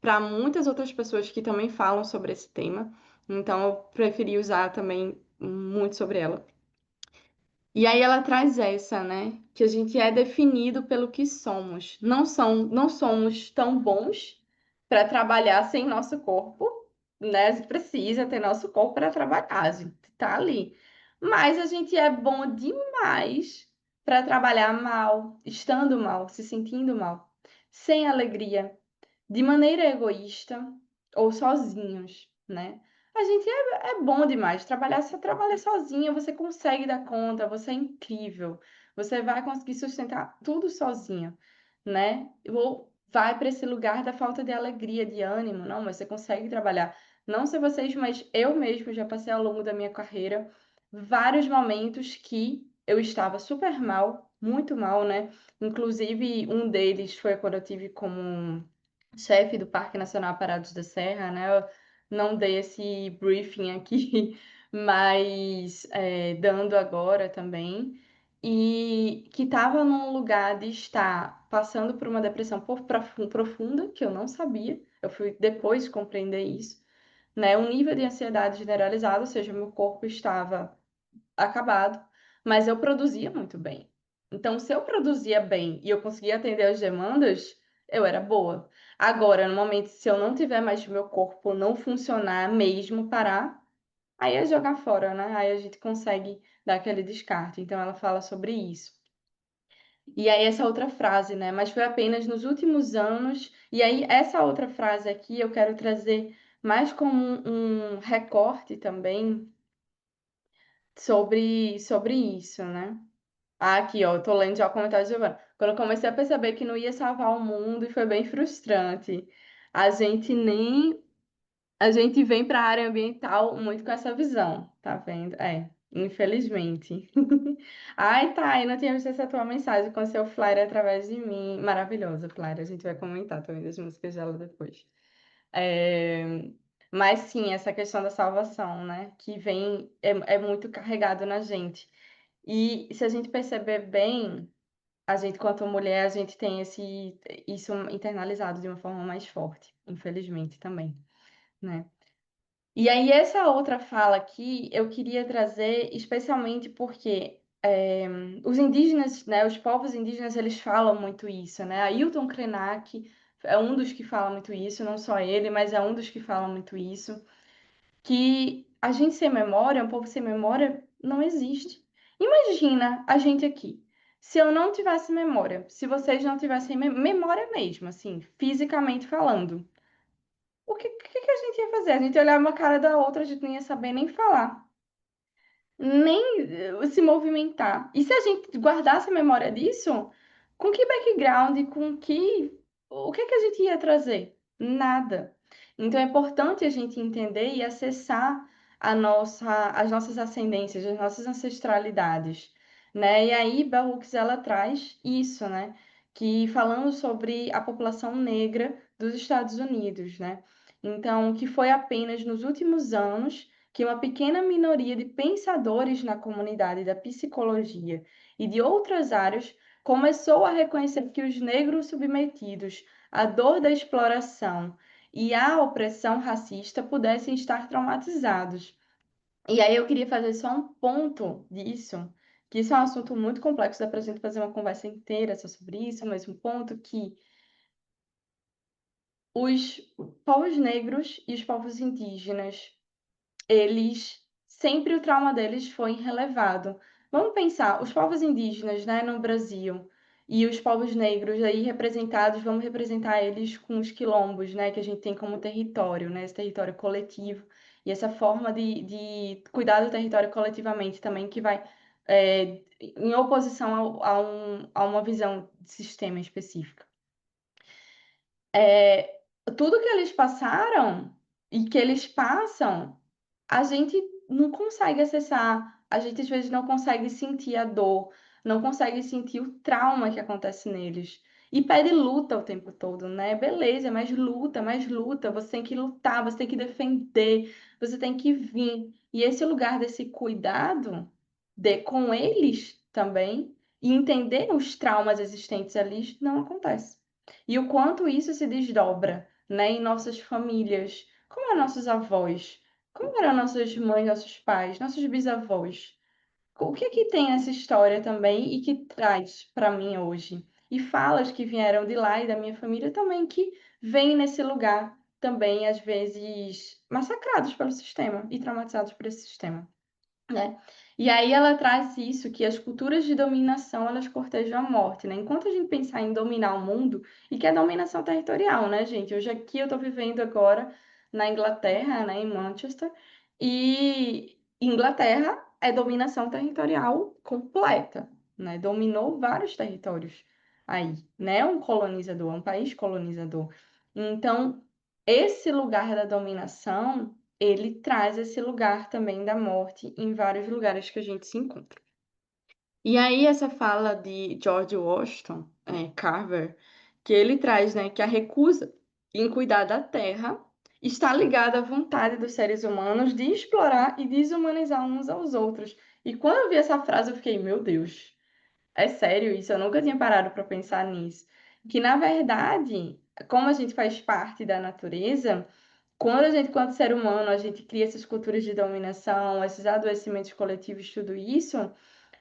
para muitas outras pessoas que também falam sobre esse tema. Então eu preferi usar também muito sobre ela. E aí ela traz essa, né? Que a gente é definido pelo que somos. Não somos tão bons para trabalhar sem nosso corpo, né? A gente precisa ter nosso corpo para trabalhar, a gente tá ali. Mas a gente é bom demais para trabalhar mal, estando mal, se sentindo mal, sem alegria, de maneira egoísta ou sozinhos, né? A gente é bom demais. Trabalhar, se você trabalha sozinha, você consegue dar conta, você é incrível. Você vai conseguir sustentar tudo sozinha, né? Ou vai para esse lugar da falta de alegria, de ânimo. Não, mas você consegue trabalhar. Não sei vocês, mas eu mesmo já passei ao longo da minha carreira vários momentos que eu estava super mal, muito mal, né? Inclusive, um deles foi quando eu tive como chefe do Parque Nacional Parados da Serra, né? Eu não dei esse briefing aqui, mas dando agora também. E que estava num lugar de estar passando por uma depressão profunda, que eu não sabia, eu fui depois compreender isso, né? Um nível de ansiedade generalizado, ou seja, meu corpo estava acabado, mas eu produzia muito bem. Então, se eu produzia bem e eu conseguia atender as demandas, eu era boa. Agora, no momento, se eu não tiver mais meu corpo não funcionar mesmo, parar, aí é jogar fora, né? Aí a gente consegue dar aquele descarte. Então, ela fala sobre isso. E aí, essa outra frase, né? Mas foi apenas nos últimos anos. E aí, essa outra frase aqui eu quero trazer mais como um recorte também sobre isso, né? Ah, aqui, ó, eu tô lendo já o comentário de Giovana. Quando eu comecei a perceber que não ia salvar o mundo, e foi bem frustrante. A gente nem. A gente vem para a área ambiental muito com essa visão, tá vendo? Infelizmente. Ai, tá, eu não tinha visto essa tua mensagem com seu flyer através de mim. Maravilhoso, flyer. A gente vai comentar também das músicas dela depois. É, Mas sim, essa questão da salvação, né? Que vem, é muito carregado na gente. E se a gente perceber bem, a gente, quanto mulher, a gente tem isso internalizado de uma forma mais forte, infelizmente também, né? E aí, essa outra fala aqui, eu queria trazer especialmente porque os indígenas, né, os povos indígenas, eles falam muito isso, né? Ailton Krenak é um dos que fala muito isso, não só ele, mas é um dos que fala muito isso, que a gente sem memória, um povo sem memória, não existe. Imagina a gente aqui. Se eu não tivesse memória, se vocês não tivessem memória mesmo, assim, fisicamente falando, o que a gente ia fazer? A gente ia olhar uma cara da outra, a gente não ia saber nem falar, nem se movimentar. E se a gente guardasse a memória disso, com que background, o que que a gente ia trazer? Nada. Então é importante a gente entender e acessar as nossas ascendências, as nossas ancestralidades, né? E aí Bell Hooks ela traz isso, né? Que falando sobre a população negra dos Estados Unidos, né? Então, que foi apenas nos últimos anos que uma pequena minoria de pensadores na comunidade da psicologia e de outras áreas começou a reconhecer que os negros submetidos à dor da exploração e à opressão racista pudessem estar traumatizados. E aí eu queria fazer só um ponto disso, que isso é um assunto muito complexo, dá para a gente fazer uma conversa inteira só sobre isso, mas um ponto que os povos negros e os povos indígenas eles sempre o trauma deles foi relevado. Vamos pensar, os povos indígenas, né, no Brasil e os povos negros aí representados, vamos representar eles com os quilombos, né, que a gente tem como território, né, esse território coletivo e essa forma de cuidar do território coletivamente também que vai em oposição a uma visão de sistema específica. Tudo que eles passaram e que eles passam a gente não consegue acessar, a gente às vezes não consegue sentir a dor, não consegue sentir o trauma que acontece neles. E pede luta o tempo todo, né? Beleza, mais luta, você tem que lutar, você tem que defender, você tem que vir. E esse lugar desse cuidado com eles também, e entender os traumas existentes ali, não acontece. E o quanto isso se desdobra, né, em nossas famílias, como eram nossos avós, como eram nossas mães, nossos pais, nossos bisavós? O que é que tem essa história também e que traz para mim hoje? E falas que vieram de lá e da minha família também que vêm nesse lugar também, às vezes, massacrados pelo sistema e traumatizados por esse sistema, né? E aí ela traz isso, que as culturas de dominação, elas cortejam a morte, né? Enquanto a gente pensar em dominar o mundo, e que é dominação territorial, né, gente? Hoje aqui eu tô vivendo agora na Inglaterra, né, em Manchester, e Inglaterra é dominação territorial completa, né? Dominou vários territórios aí, né? Um colonizador, um país colonizador. Então, esse lugar da dominação ele traz esse lugar também da morte em vários lugares que a gente se encontra. E aí essa fala de George Washington, Carver, que ele traz, né, que a recusa em cuidar da terra está ligada à vontade dos seres humanos de explorar e desumanizar uns aos outros. E quando eu vi essa frase, eu fiquei, meu Deus, é sério isso? Eu nunca tinha parado para pensar nisso. Que, na verdade, como a gente faz parte da natureza, quando a gente, enquanto ser humano, a gente cria essas culturas de dominação, esses adoecimentos coletivos, tudo isso,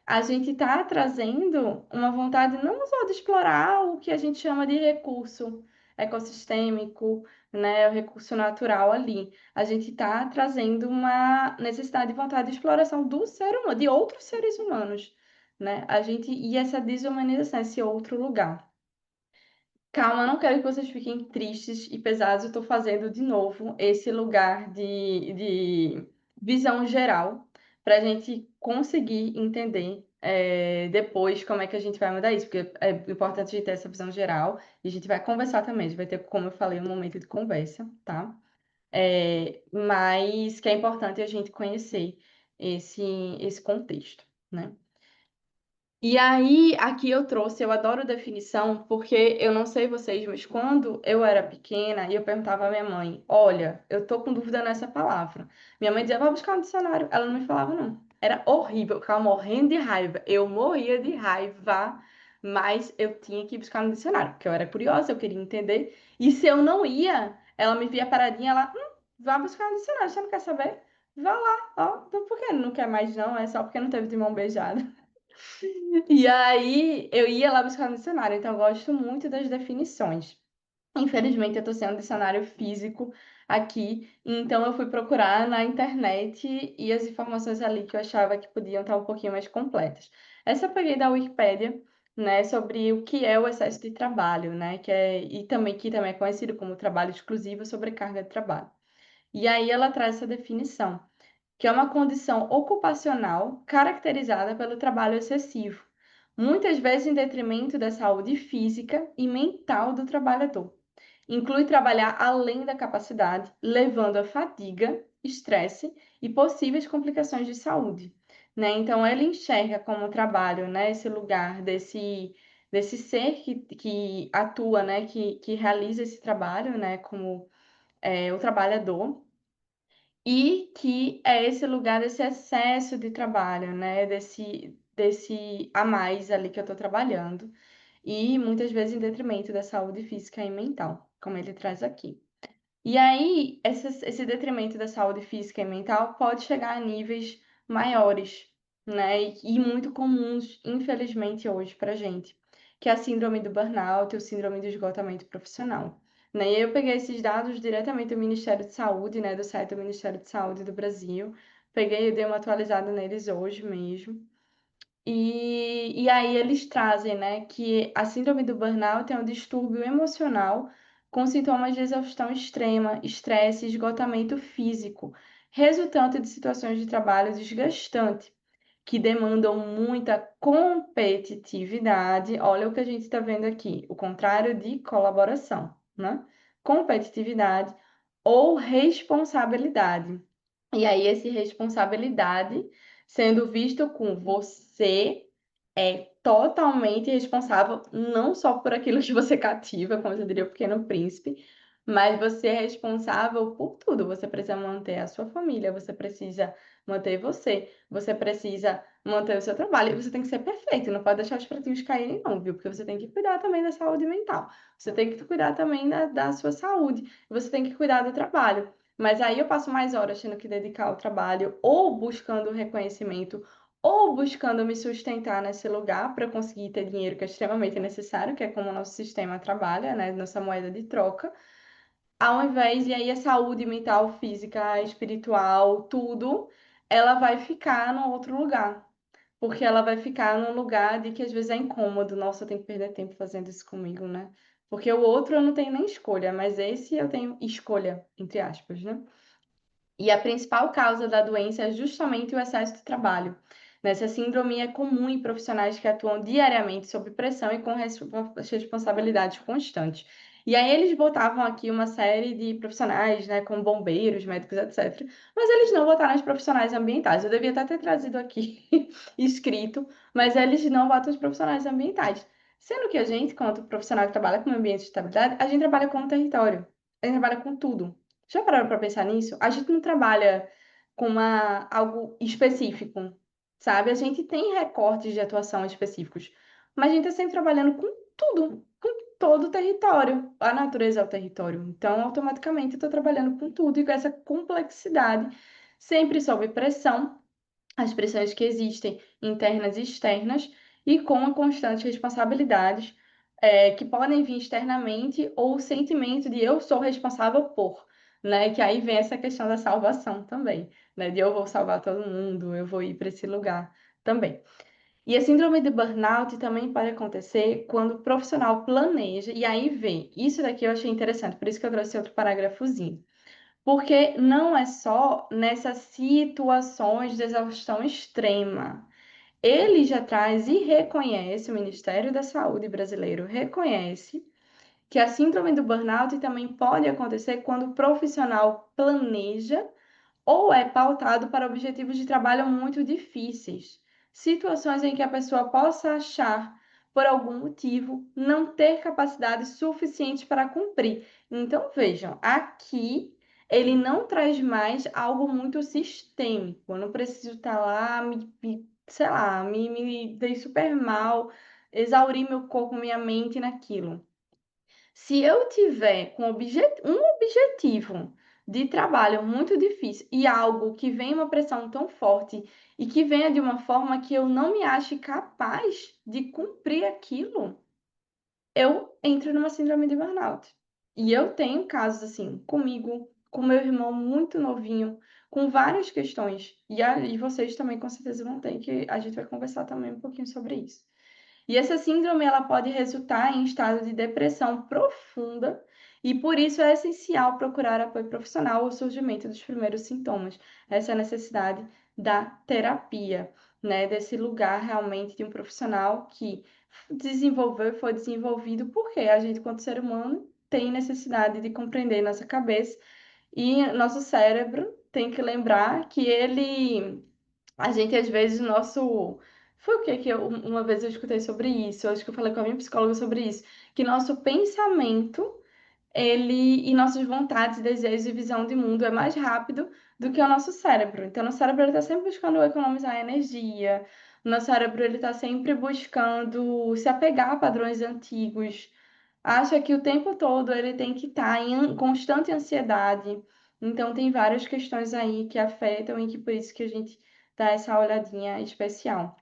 a gente está trazendo uma vontade não só de explorar o que a gente chama de recurso ecossistêmico, né, o recurso natural ali. A gente está trazendo uma necessidade e vontade de exploração do ser humano, de outros seres humanos, né? E essa desumanização, esse outro lugar. Calma, não quero que vocês fiquem tristes e pesados. Eu estou fazendo de novo esse lugar de visão geral para a gente conseguir entender depois como é que a gente vai mudar isso, porque é importante a gente ter essa visão geral e a gente vai conversar também. A gente vai ter, como eu falei, um momento de conversa, tá? Mas que é importante a gente conhecer esse contexto, né? E aí, aqui eu trouxe, eu adoro definição, porque eu não sei vocês, mas quando eu era pequena e eu perguntava à minha mãe, olha, eu tô com dúvida nessa palavra. Minha mãe dizia, vai buscar um dicionário. Ela não me falava, não. Era horrível, eu ficava morrendo de raiva. Eu morria de raiva, mas eu tinha que buscar no dicionário, porque eu era curiosa, eu queria entender. E se eu não ia, ela me via paradinha, ela, vá buscar no dicionário, você não quer saber? Vá lá, ó, então por que não quer mais não? É só porque não teve de mão beijada. E aí eu ia lá buscar no dicionário, então eu gosto muito das definições. Infelizmente, eu estou sem um dicionário físico aqui, então eu fui procurar na internet e as informações ali que eu achava que podiam estar um pouquinho mais completas. Essa eu peguei da Wikipédia, né, sobre o que é o excesso de trabalho, né, que também é conhecido como trabalho exclusivo, sobrecarga de trabalho. E aí ela traz essa definição, que é uma condição ocupacional caracterizada pelo trabalho excessivo, muitas vezes em detrimento da saúde física e mental do trabalhador. Inclui trabalhar além da capacidade, levando a fadiga, estresse e possíveis complicações de saúde, né? Então, ele enxerga como trabalho, né, esse lugar desse ser que atua, né, que realiza esse trabalho, né, como o trabalhador, e que é esse lugar desse excesso de trabalho, né, desse a mais ali que eu estou trabalhando, e muitas vezes em detrimento da saúde física e mental, como ele traz aqui. E aí, esse detrimento da saúde física e mental pode chegar a níveis maiores, né? E muito comuns, infelizmente, hoje para gente, que é a síndrome do burnout e o síndrome do esgotamento profissional. Né? E eu peguei esses dados diretamente do Ministério de Saúde, né? Do site do Ministério de Saúde do Brasil. Peguei e dei uma atualizada neles hoje mesmo. E aí eles trazem, né, que a síndrome do burnout é um distúrbio emocional com sintomas de exaustão extrema, estresse e esgotamento físico, resultante de situações de trabalho desgastante, que demandam muita competitividade. Olha o que a gente está vendo aqui, o contrário de colaboração, né? Competitividade ou responsabilidade. E aí, esse responsabilidade sendo visto com você é totalmente responsável, não só por aquilo que você cativa, como eu diria o Pequeno Príncipe, mas você é responsável por tudo. Você precisa manter a sua família, você precisa manter você precisa manter o seu trabalho, e você tem que ser perfeito, não pode deixar os pratinhos caírem, não, viu? Porque você tem que cuidar também da saúde mental, você tem que cuidar também da sua saúde, você tem que cuidar do trabalho. Mas aí eu passo mais horas tendo que dedicar ao trabalho, ou buscando reconhecimento, ou buscando me sustentar nesse lugar para conseguir ter dinheiro que é extremamente necessário, que é como o nosso sistema trabalha, né? Nossa moeda de troca. Ao invés, e aí a saúde mental, física, espiritual, tudo, ela vai ficar no outro lugar. Porque ela vai ficar num lugar de que às vezes é incômodo. Nossa, eu tenho que perder tempo fazendo isso comigo, né? Porque o outro eu não tenho nem escolha, mas esse eu tenho escolha, entre aspas, né? E a principal causa da doença é justamente o excesso de trabalho. Nessa síndrome é comum em profissionais que atuam diariamente sob pressão e com responsabilidades constantes. E aí eles botavam aqui uma série de profissionais, né, como bombeiros, médicos, etc. Mas eles não botaram os profissionais ambientais. Eu devia até ter trazido aqui escrito, mas eles não botam os profissionais ambientais. Sendo que a gente, quanto profissional que trabalha com ambiente de estabilidade, a gente trabalha com o território. A gente trabalha com tudo. Já pararam para pensar nisso? A gente não trabalha com algo específico, sabe? A gente tem recortes de atuação específicos, mas a gente está sempre trabalhando com tudo, com todo o território. A natureza é o território. Então, automaticamente, eu estou trabalhando com tudo e com essa complexidade, sempre sob pressão, as pressões que existem, internas e externas, e com constantes responsabilidades, que podem vir externamente, ou o sentimento de eu sou responsável por, né? Que aí vem essa questão da salvação também, né? De eu vou salvar todo mundo, eu vou ir para esse lugar também. E a síndrome de burnout também pode acontecer quando o profissional planeja, e aí vem, isso daqui eu achei interessante, por isso que eu trouxe outro parágrafozinho. Porque não é só nessas situações de exaustão extrema. Ele já traz e reconhece, o Ministério da Saúde brasileiro reconhece que a síndrome do burnout também pode acontecer quando o profissional planeja ou é pautado para objetivos de trabalho muito difíceis. Situações em que a pessoa possa achar, por algum motivo, não ter capacidade suficiente para cumprir. Então, vejam, aqui ele não traz mais algo muito sistêmico. Eu não preciso estar lá, sei lá, me dei super mal, exaurir meu corpo, minha mente naquilo. Se eu tiver com um objetivo de trabalho muito difícil e algo que vem uma pressão tão forte e que venha de uma forma que eu não me ache capaz de cumprir aquilo, eu entro numa síndrome de burnout. E eu tenho casos assim, comigo, com meu irmão muito novinho, com várias questões. E vocês também com certeza vão ter, que a gente vai conversar também um pouquinho sobre isso. E essa síndrome ela pode resultar em estado de depressão profunda e por isso é essencial procurar apoio profissional ao surgimento dos primeiros sintomas. Essa é a necessidade da terapia, né? Desse lugar realmente de um profissional que desenvolveu e foi desenvolvido porque a gente, enquanto ser humano, tem necessidade de compreender nossa cabeça e nosso cérebro tem que lembrar que a gente, às vezes, o nosso. Foi o que uma vez eu escutei sobre isso? Eu acho que eu falei com a minha psicóloga sobre isso. Que nosso pensamento, ele, e nossas vontades, desejos e visão de mundo é mais rápido do que o nosso cérebro. Então, o cérebro ele está sempre buscando economizar energia. O nosso cérebro ele está sempre buscando se apegar a padrões antigos. Acha que o tempo todo ele tem que estar em constante ansiedade. Então, tem várias questões aí que afetam e que por isso que a gente dá essa olhadinha especial.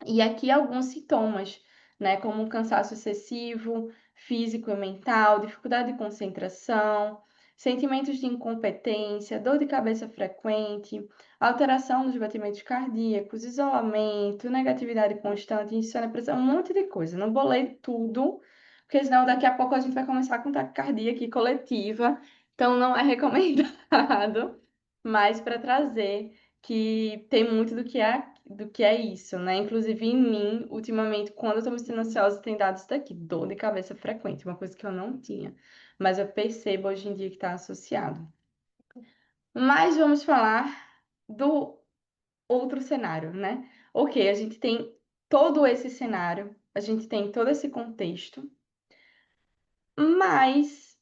E aqui alguns sintomas, né, como um cansaço excessivo, físico e mental, dificuldade de concentração, sentimentos de incompetência, dor de cabeça frequente, alteração nos batimentos cardíacos, isolamento, negatividade constante, insônia, pressão, um monte de coisa. Não vou ler tudo, porque senão daqui a pouco a gente vai começar com taquicardia aqui coletiva, então não é recomendado, mas para trazer que tem muito do que é isso, né? Inclusive em mim, ultimamente, quando eu tô me sentindo ansiosa, tem dado isso daqui, dor de cabeça frequente, uma coisa que eu não tinha, mas eu percebo hoje em dia que está associado. Mas vamos falar do outro cenário, né? Ok, a gente tem todo esse cenário, a gente tem todo esse contexto, mas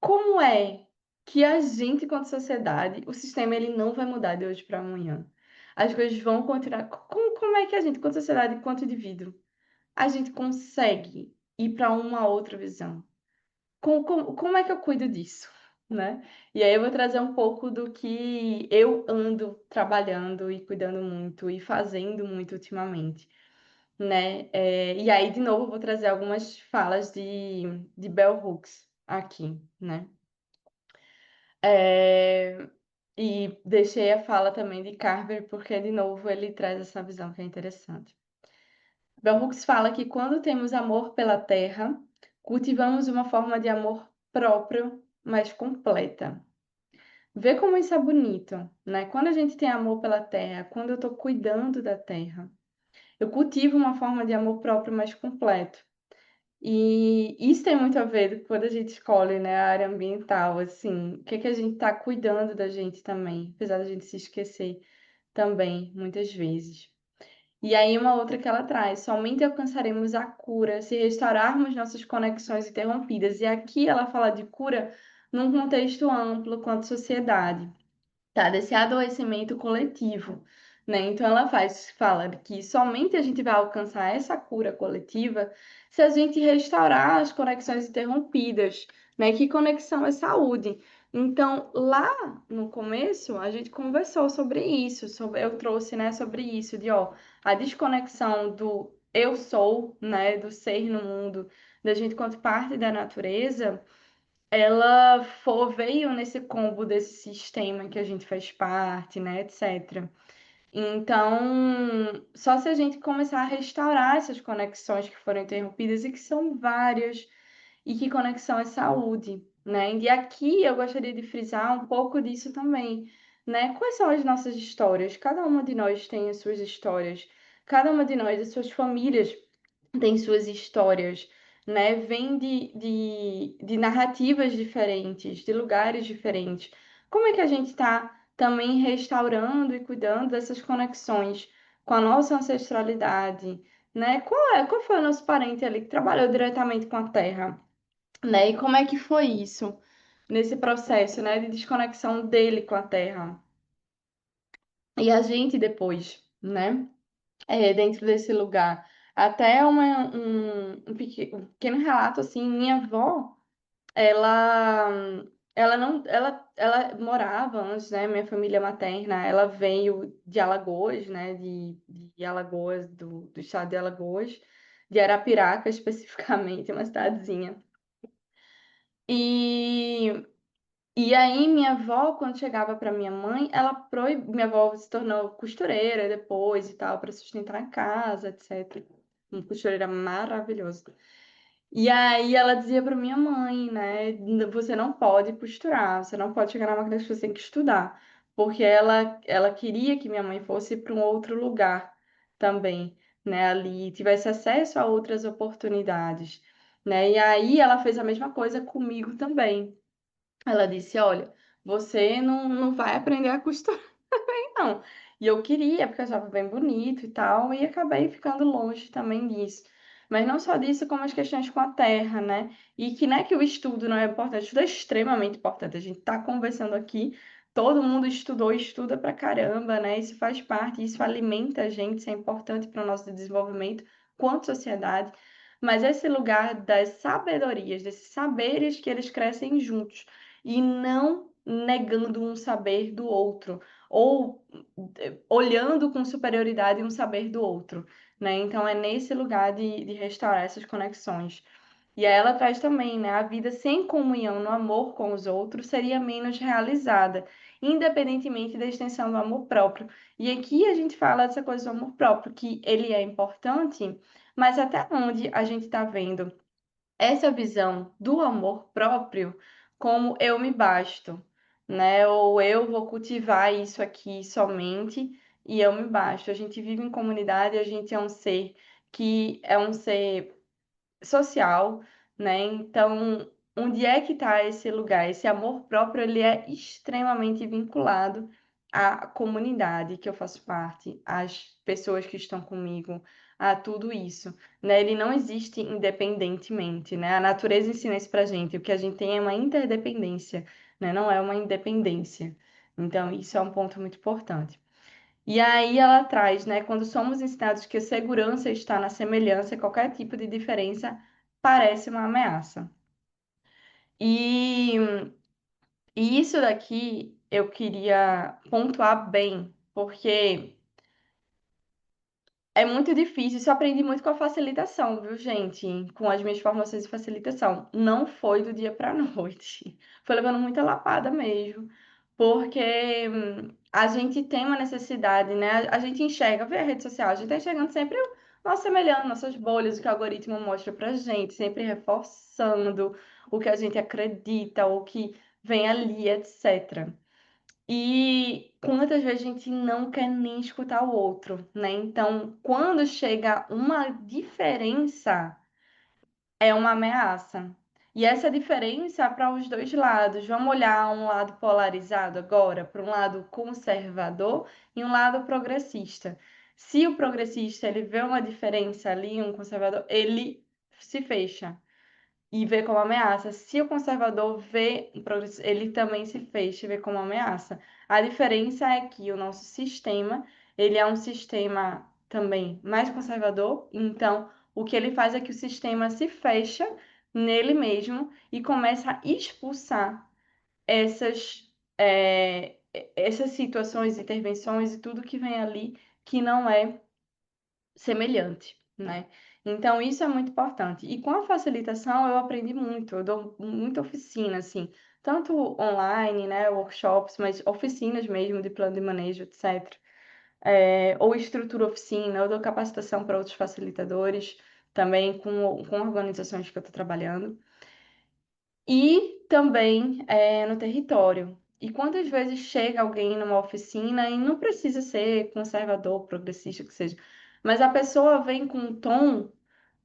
como é que a gente, enquanto sociedade, o sistema ele não vai mudar de hoje para amanhã? As coisas vão continuar. Como é que a gente, enquanto sociedade, enquanto indivíduo, a gente consegue ir para uma outra visão? Como é que eu cuido disso, né? E aí eu vou trazer um pouco do que eu ando trabalhando e cuidando muito e fazendo muito ultimamente, né? E aí, de novo, eu vou trazer algumas falas de Bell Hooks aqui, né? É, e deixei a fala também de Carver, porque, de novo, ele traz essa visão que é interessante. Bell Hooks fala que quando temos amor pela terra, cultivamos uma forma de amor próprio, mas completa. Vê como isso é bonito, né? Quando a gente tem amor pela terra, quando eu estou cuidando da terra, eu cultivo uma forma de amor próprio mais completo. E isso tem muito a ver quando a gente escolhe, né, a área ambiental, assim, o que é que a gente está cuidando da gente também, apesar da gente se esquecer também, muitas vezes. E aí uma outra que ela traz, somente alcançaremos a cura se restaurarmos nossas conexões interrompidas. E aqui ela fala de cura num contexto amplo quanto sociedade, tá? Desse adoecimento coletivo, né? Então ela fala que somente a gente vai alcançar essa cura coletiva se a gente restaurar as conexões interrompidas, né? Que conexão é saúde. Então, lá no começo, a gente conversou sobre isso, eu trouxe, né, sobre isso, de, ó, a desconexão do eu sou, né, do ser no mundo, da gente quanto parte da natureza, ela veio nesse combo desse sistema que a gente faz parte, né, etc. Então, só se a gente começar a restaurar essas conexões que foram interrompidas e que são várias, e que conexão é saúde, né? E aqui eu gostaria de frisar um pouco disso também, né? Quais são as nossas histórias? Cada uma de nós tem as suas histórias, cada uma de nós, as suas famílias tem suas histórias, né? Vem de narrativas diferentes, de lugares diferentes. Como é que a gente está também restaurando e cuidando dessas conexões com a nossa ancestralidade, né? Qual foi o nosso parente ali que trabalhou diretamente com a terra, né? E como é que foi isso nesse processo, né, de desconexão dele com a terra? E a gente depois, né? Dentro desse lugar. Até um pequeno relato, assim, minha avó, ela, ela não, ela morava antes, né, minha família materna, ela veio de Alagoas, né, de Alagoas, do estado de Alagoas, de Arapiraca, especificamente, uma cidadezinha. E, e aí, minha avó, quando chegava para minha mãe, minha avó se tornou costureira depois e tal, para sustentar a casa, etc. Uma costureira maravilhosa. E aí ela dizia para minha mãe, né? Você não pode costurar, você não pode chegar na máquina, você tem que estudar. Porque ela queria que minha mãe fosse para um outro lugar também, né? Ali, tivesse acesso a outras oportunidades, né? E aí ela fez a mesma coisa comigo também. Ela disse: Olha, você não vai aprender a costurar não. E eu queria, porque eu achava bem bonito e tal, e acabei ficando longe também disso. Mas não só disso, como as questões com a terra, né? E que não é que o estudo não é importante, o estudo é extremamente importante. A gente está conversando aqui, todo mundo estudou, estuda pra caramba, né? Isso faz parte, isso alimenta a gente, isso é importante para o nosso desenvolvimento quanto sociedade. Mas esse lugar das sabedorias, desses saberes que eles crescem juntos, e não negando um saber do outro ou olhando com superioridade um saber do outro, né? Então é nesse lugar de restaurar essas conexões. E aí ela traz também, né? A vida sem comunhão no amor com os outros seria menos realizada, independentemente da extensão do amor próprio. E aqui a gente fala dessa coisa do amor próprio, que ele é importante, mas até onde a gente está vendo essa visão do amor próprio como eu me basto, né? Ou eu vou cultivar isso aqui somente e eu me basto. A gente vive em comunidade, a gente é um ser que é um ser social, né? Então, onde é que está esse lugar? Esse amor próprio, ele é extremamente vinculado à comunidade que eu faço parte, às pessoas que estão comigo, a tudo isso, né? Ele não existe independentemente, né? A natureza ensina isso pra gente. O que a gente tem é uma interdependência, né? Não é uma independência. Então, isso é um ponto muito importante. E aí ela traz, né, quando somos ensinados que a segurança está na semelhança, qualquer tipo de diferença parece uma ameaça. E, e isso daqui eu queria pontuar bem, porque é muito difícil. Isso eu aprendi muito com a facilitação, viu, gente? Com as minhas formações de facilitação. Não foi do dia para a noite. Foi levando muita lapada mesmo. Porque a gente tem uma necessidade, né? A gente enxerga, vê a rede social, a gente está enxergando sempre o nosso semelhante, nossas bolhas, o que o algoritmo mostra pra gente, sempre reforçando o que a gente acredita, o que vem ali, etc. E quantas vezes a gente não quer nem escutar o outro, né? Então, quando chega uma diferença, é uma ameaça. E essa diferença é para os dois lados. Vamos olhar um lado polarizado agora, para um lado conservador e um lado progressista. Se o progressista ele vê uma diferença ali, um conservador, ele se fecha e vê como ameaça. Se o conservador vê, ele também se fecha e vê como ameaça. A diferença é que o nosso sistema, ele é um sistema também mais conservador, então o que ele faz é que o sistema se fecha nele mesmo e começa a expulsar essas, essas situações, intervenções e tudo que vem ali que não é semelhante, né? Então, isso é muito importante. E com a facilitação, eu aprendi muito, eu dou muita oficina, assim, tanto online, né, workshops, mas oficinas mesmo de plano de manejo, etc. Ou estrutura oficina, eu dou capacitação para outros facilitadores, também com organizações que eu estou trabalhando e também no território. E quantas vezes chega alguém numa oficina e não precisa ser conservador, progressista, que seja, mas a pessoa vem com um tom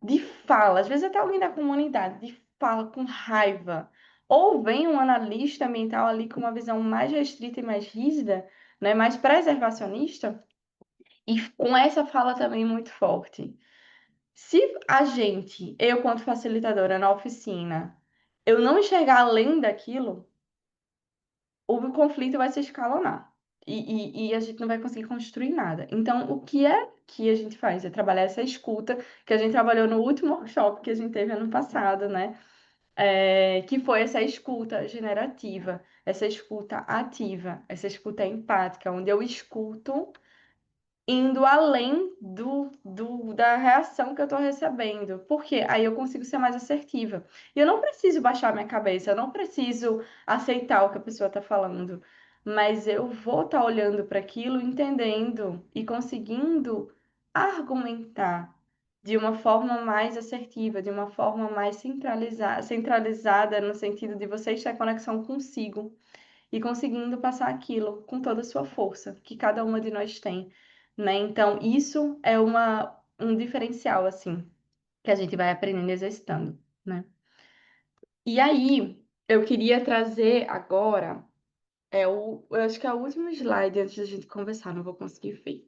de fala, às vezes até alguém da comunidade, de fala com raiva, ou vem um analista ambiental ali com uma visão mais restrita e mais rígida, né, mais preservacionista, e com essa fala também muito forte. Se a gente, eu quanto facilitadora na oficina, eu não enxergar além daquilo, o conflito vai se escalonar. E a gente não vai conseguir construir nada. Então, o que é que a gente faz? É trabalhar essa escuta que a gente trabalhou no último workshop que a gente teve ano passado, né? Que foi essa escuta generativa, essa escuta ativa, essa escuta empática, onde eu escuto indo além da reação que eu estou recebendo. Porque aí eu consigo ser mais assertiva. E eu não preciso baixar minha cabeça, eu não preciso aceitar o que a pessoa está falando. Mas eu vou estar olhando para aquilo, entendendo e conseguindo argumentar de uma forma mais assertiva, de uma forma mais centralizada no sentido de você estar em conexão consigo e conseguindo passar aquilo com toda a sua força que cada uma de nós tem, né? Então, isso é um diferencial, assim, que a gente vai aprendendo e exercitando, né? E aí, eu queria trazer agora, eu acho que é o último slide antes da gente conversar, não vou conseguir ver.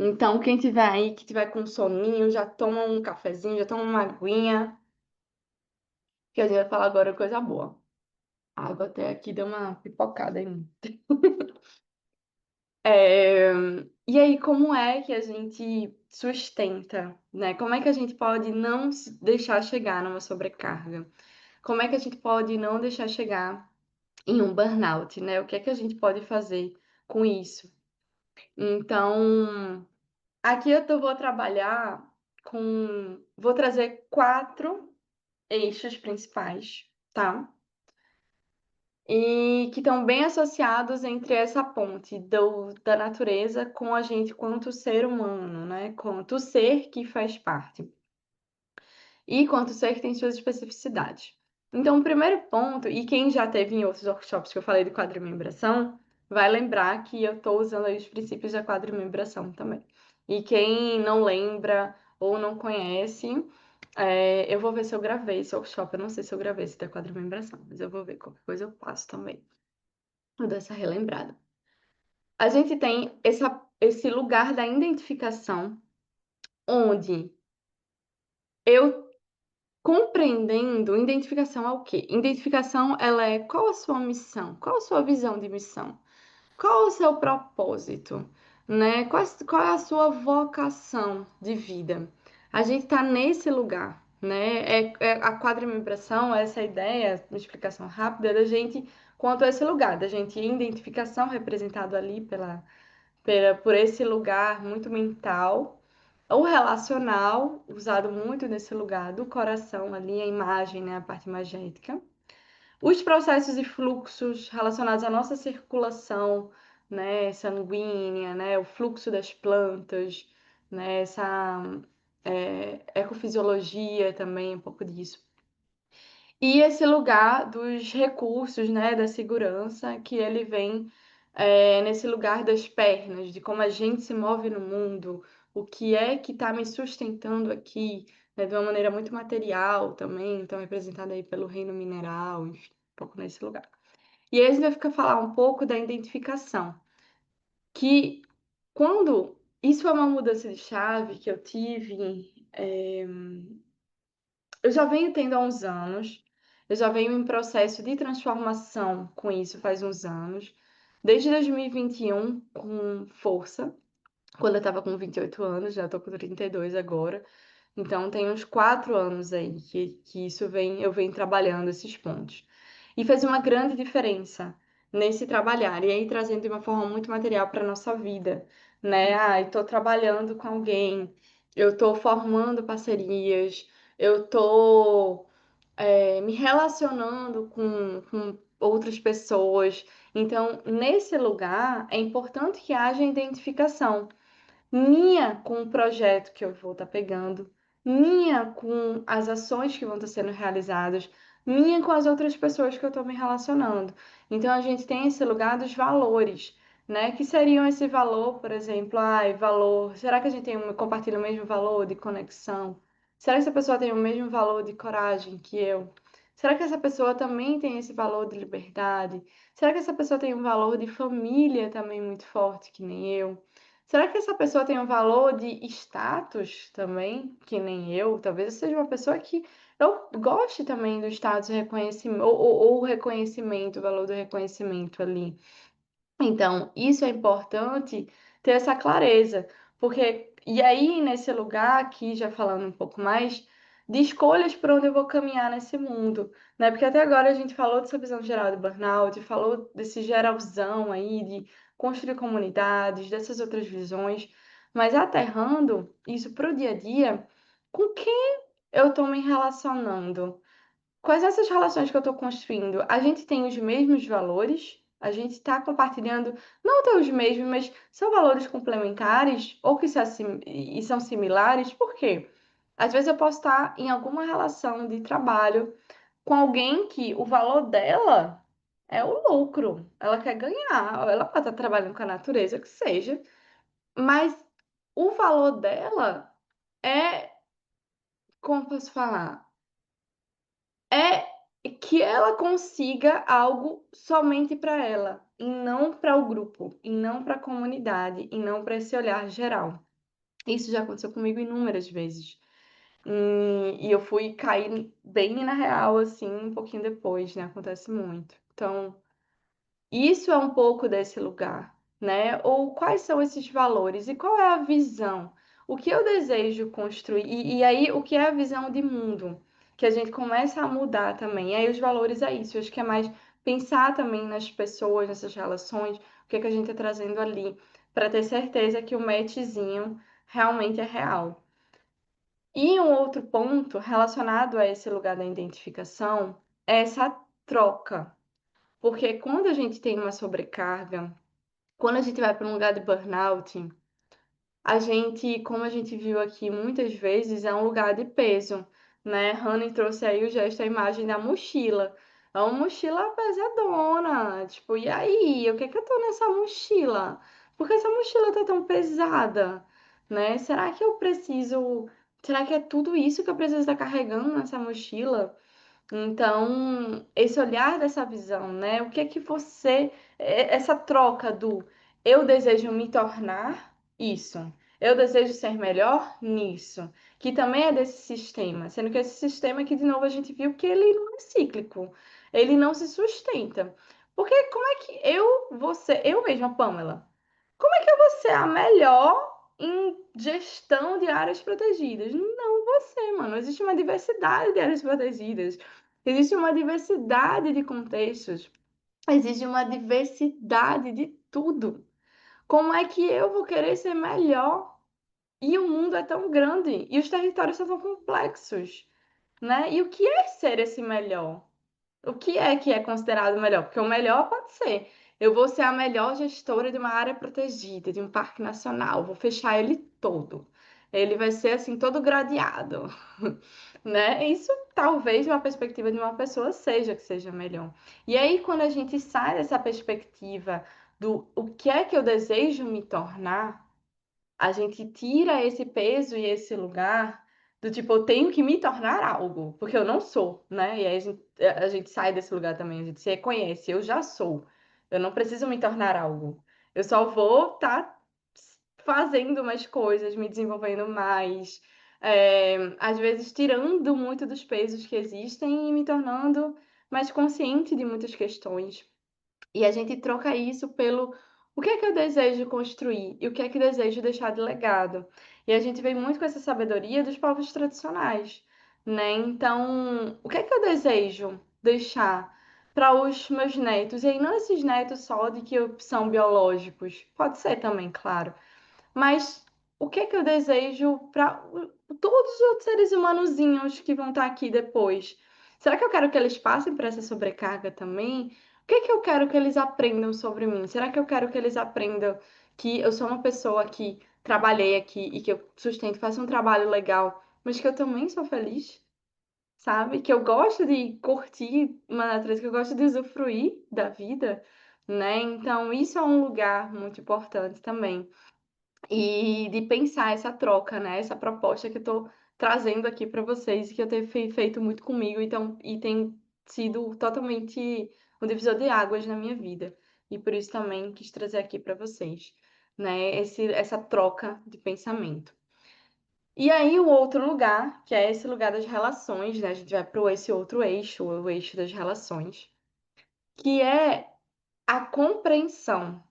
Então, quem tiver aí, que tiver com soninho, já toma um cafezinho, já toma uma aguinha, que a gente vai falar agora coisa boa. A água até aqui deu uma pipocada em mim. É, E aí, como é que a gente sustenta, né? Como é que a gente pode não se deixar chegar numa sobrecarga? Como é que a gente pode não deixar chegar em um burnout, né? O que é que a gente pode fazer com isso? Então, aqui vou trabalhar vou trazer 4 eixos principais, tá? E que estão bem associados entre essa ponte da natureza com a gente quanto ser humano, né? Quanto ser que faz parte e quanto ser que tem suas especificidades. Então, o primeiro ponto, e quem já teve em outros workshops que eu falei de quadrimembração, vai lembrar que eu estou usando aí os princípios da quadrimembração também. E quem não lembra ou não conhece, eu vou ver se eu gravei esse workshop. Eu não sei se eu gravei esse da quadrimembração, mas eu vou ver, qualquer coisa eu passo também. Vou dar essa relembrada. A gente tem esse lugar da identificação, onde eu compreendendo, identificação é o quê? Identificação, ela é qual a sua missão? Qual a sua visão de missão? Qual o seu propósito? Né? Qual é a sua vocação de vida? A gente está nesse lugar, né? A quadrimembração, essa ideia, uma explicação rápida da gente quanto a esse lugar, da gente identificação representado ali por esse lugar muito mental, ou relacional, usado muito nesse lugar do coração ali, a imagem, né, a parte imagética. Os processos e fluxos relacionados à nossa circulação, né, sanguínea, né, o fluxo das plantas, né, essa ecofisiologia também, um pouco disso. E esse lugar dos recursos, né, da segurança, que ele vem nesse lugar das pernas, de como a gente se move no mundo, o que é que está me sustentando aqui, né, de uma maneira muito material também, então representada aí pelo reino mineral, enfim, um pouco nesse lugar. E aí a gente vai ficar falar um pouco da identificação, que quando isso é uma mudança de chave que eu tive, eu já venho tendo há uns anos, eu já venho em processo de transformação com isso faz uns anos, desde 2021, com força, quando eu estava com 28 anos, já estou com 32 agora, então tem uns 4 anos aí que eu venho trabalhando esses pontos. E fez uma grande diferença nesse trabalhar, e aí trazendo de uma forma muito material para a nossa vida, né? Ah, estou trabalhando com alguém, eu estou formando parcerias, eu estou me relacionando com outras pessoas. Então, nesse lugar, é importante que haja identificação minha com o projeto que eu vou estar pegando, minha com as ações que vão estar sendo realizadas, minha com as outras pessoas que eu estou me relacionando. Então a gente tem esse lugar dos valores, né? Que seriam esse valor, por exemplo, valor. Será que a gente compartilha o mesmo valor de conexão? Será que essa pessoa tem o mesmo valor de coragem que eu? Será que essa pessoa também tem esse valor de liberdade? Será que essa pessoa tem um valor de família também muito forte que nem eu? Será que essa pessoa tem um valor de status também, que nem eu? Talvez eu seja uma pessoa que eu goste também do status, reconhecimento, ou o reconhecimento, o valor do reconhecimento ali. Então, isso é importante ter essa clareza, porque, e aí, nesse lugar aqui, já falando um pouco mais, de escolhas por onde eu vou caminhar nesse mundo, né? Porque até agora a gente falou dessa visão geral de burnout, falou desse geralzão aí de construir comunidades, dessas outras visões, mas aterrando isso para o dia a dia, com quem eu estou me relacionando? Quais essas relações que eu estou construindo? A gente tem os mesmos valores? A gente está compartilhando, não tem os mesmos, mas são valores complementares ou que e são similares? Por quê? Às vezes eu posso estar em alguma relação de trabalho com alguém que o valor dela é o lucro. Ela quer ganhar, ela pode estar trabalhando com a natureza, que seja, mas o valor dela é, como posso falar? É que ela consiga algo somente para ela, e não para o grupo, e não para a comunidade, e não para esse olhar geral. Isso já aconteceu comigo inúmeras vezes. E eu fui cair bem na real, assim, um pouquinho depois, né? Acontece muito. Então, isso é um pouco desse lugar, né? Ou quais são esses valores e qual é a visão? O que eu desejo construir? E aí, o que é a visão de mundo? Que a gente começa a mudar também. E aí, os valores é isso. Eu acho que é mais pensar também nas pessoas, nessas relações, o que é que a gente está trazendo ali, para ter certeza que o matchzinho realmente é real. E um outro ponto relacionado a esse lugar da identificação é essa troca. Porque quando a gente tem uma sobrecarga, quando a gente vai para um lugar de burnout, a gente, como a gente viu aqui muitas vezes, é um lugar de peso, né? Honey trouxe aí o gesto, a imagem da mochila. É uma mochila pesadona, tipo, e aí? O que é que eu tô nessa mochila? Por que essa mochila tá tão pesada, né? Será que eu preciso... Será que é tudo isso que eu preciso estar carregando nessa mochila? Então, esse olhar dessa visão, né? O que é que você, essa troca do eu desejo me tornar isso, eu desejo ser melhor nisso, que também é desse sistema, sendo que esse sistema aqui, de novo, a gente viu que ele não é cíclico, ele não se sustenta. Porque como é que eu mesma, Pamela, como é que eu vou ser a melhor em gestão de áreas protegidas? Não você, mano. Existe uma diversidade de áreas protegidas. Existe uma diversidade de contextos, existe uma diversidade de tudo. Como é que eu vou querer ser melhor? E o mundo é tão grande e os territórios são tão complexos, né? E o que é ser esse melhor? O que é considerado melhor? Porque o melhor pode ser. Eu vou ser a melhor gestora de uma área protegida, de um parque nacional. Vou fechar ele todo. Ele vai ser assim todo gradeado, né? Isso talvez uma perspectiva de uma pessoa seja que seja melhor. E aí quando a gente sai dessa perspectiva do o que é que eu desejo me tornar, a gente tira esse peso e esse lugar do tipo, eu tenho que me tornar algo, porque eu não sou, né? E aí a gente sai desse lugar também, a gente se reconhece, eu já sou. Eu não preciso me tornar algo. Eu só vou estar fazendo mais coisas, me desenvolvendo mais, às vezes tirando muito dos pesos que existem e me tornando mais consciente de muitas questões. E a gente troca isso pelo o que é que eu desejo construir e o que é que desejo deixar de legado. E a gente vem muito com essa sabedoria dos povos tradicionais, né? Então, o que é que eu desejo deixar para os meus netos? E aí, não esses netos só de que são biológicos, pode ser também, claro. Mas o que é que eu desejo para todos os outros seres humanozinhos que vão estar aqui depois? Será que eu quero que eles passem por essa sobrecarga também? O que é que eu quero que eles aprendam sobre mim? Será que eu quero que eles aprendam que eu sou uma pessoa que trabalhei aqui e que eu sustento, faço um trabalho legal, mas que eu também sou feliz, sabe? Que eu gosto de curtir uma natureza, que eu gosto de usufruir da vida, né? Então, isso é um lugar muito importante também e de pensar essa troca, né? Essa proposta que eu estou trazendo aqui para vocês e que eu tenho feito muito comigo, então, e tem sido totalmente um divisor de águas na minha vida. E por isso também quis trazer aqui para vocês, né? Essa troca de pensamento. E aí, o outro lugar, que é esse lugar das relações, né? A gente vai para esse outro eixo, o eixo das relações, que é a compreensão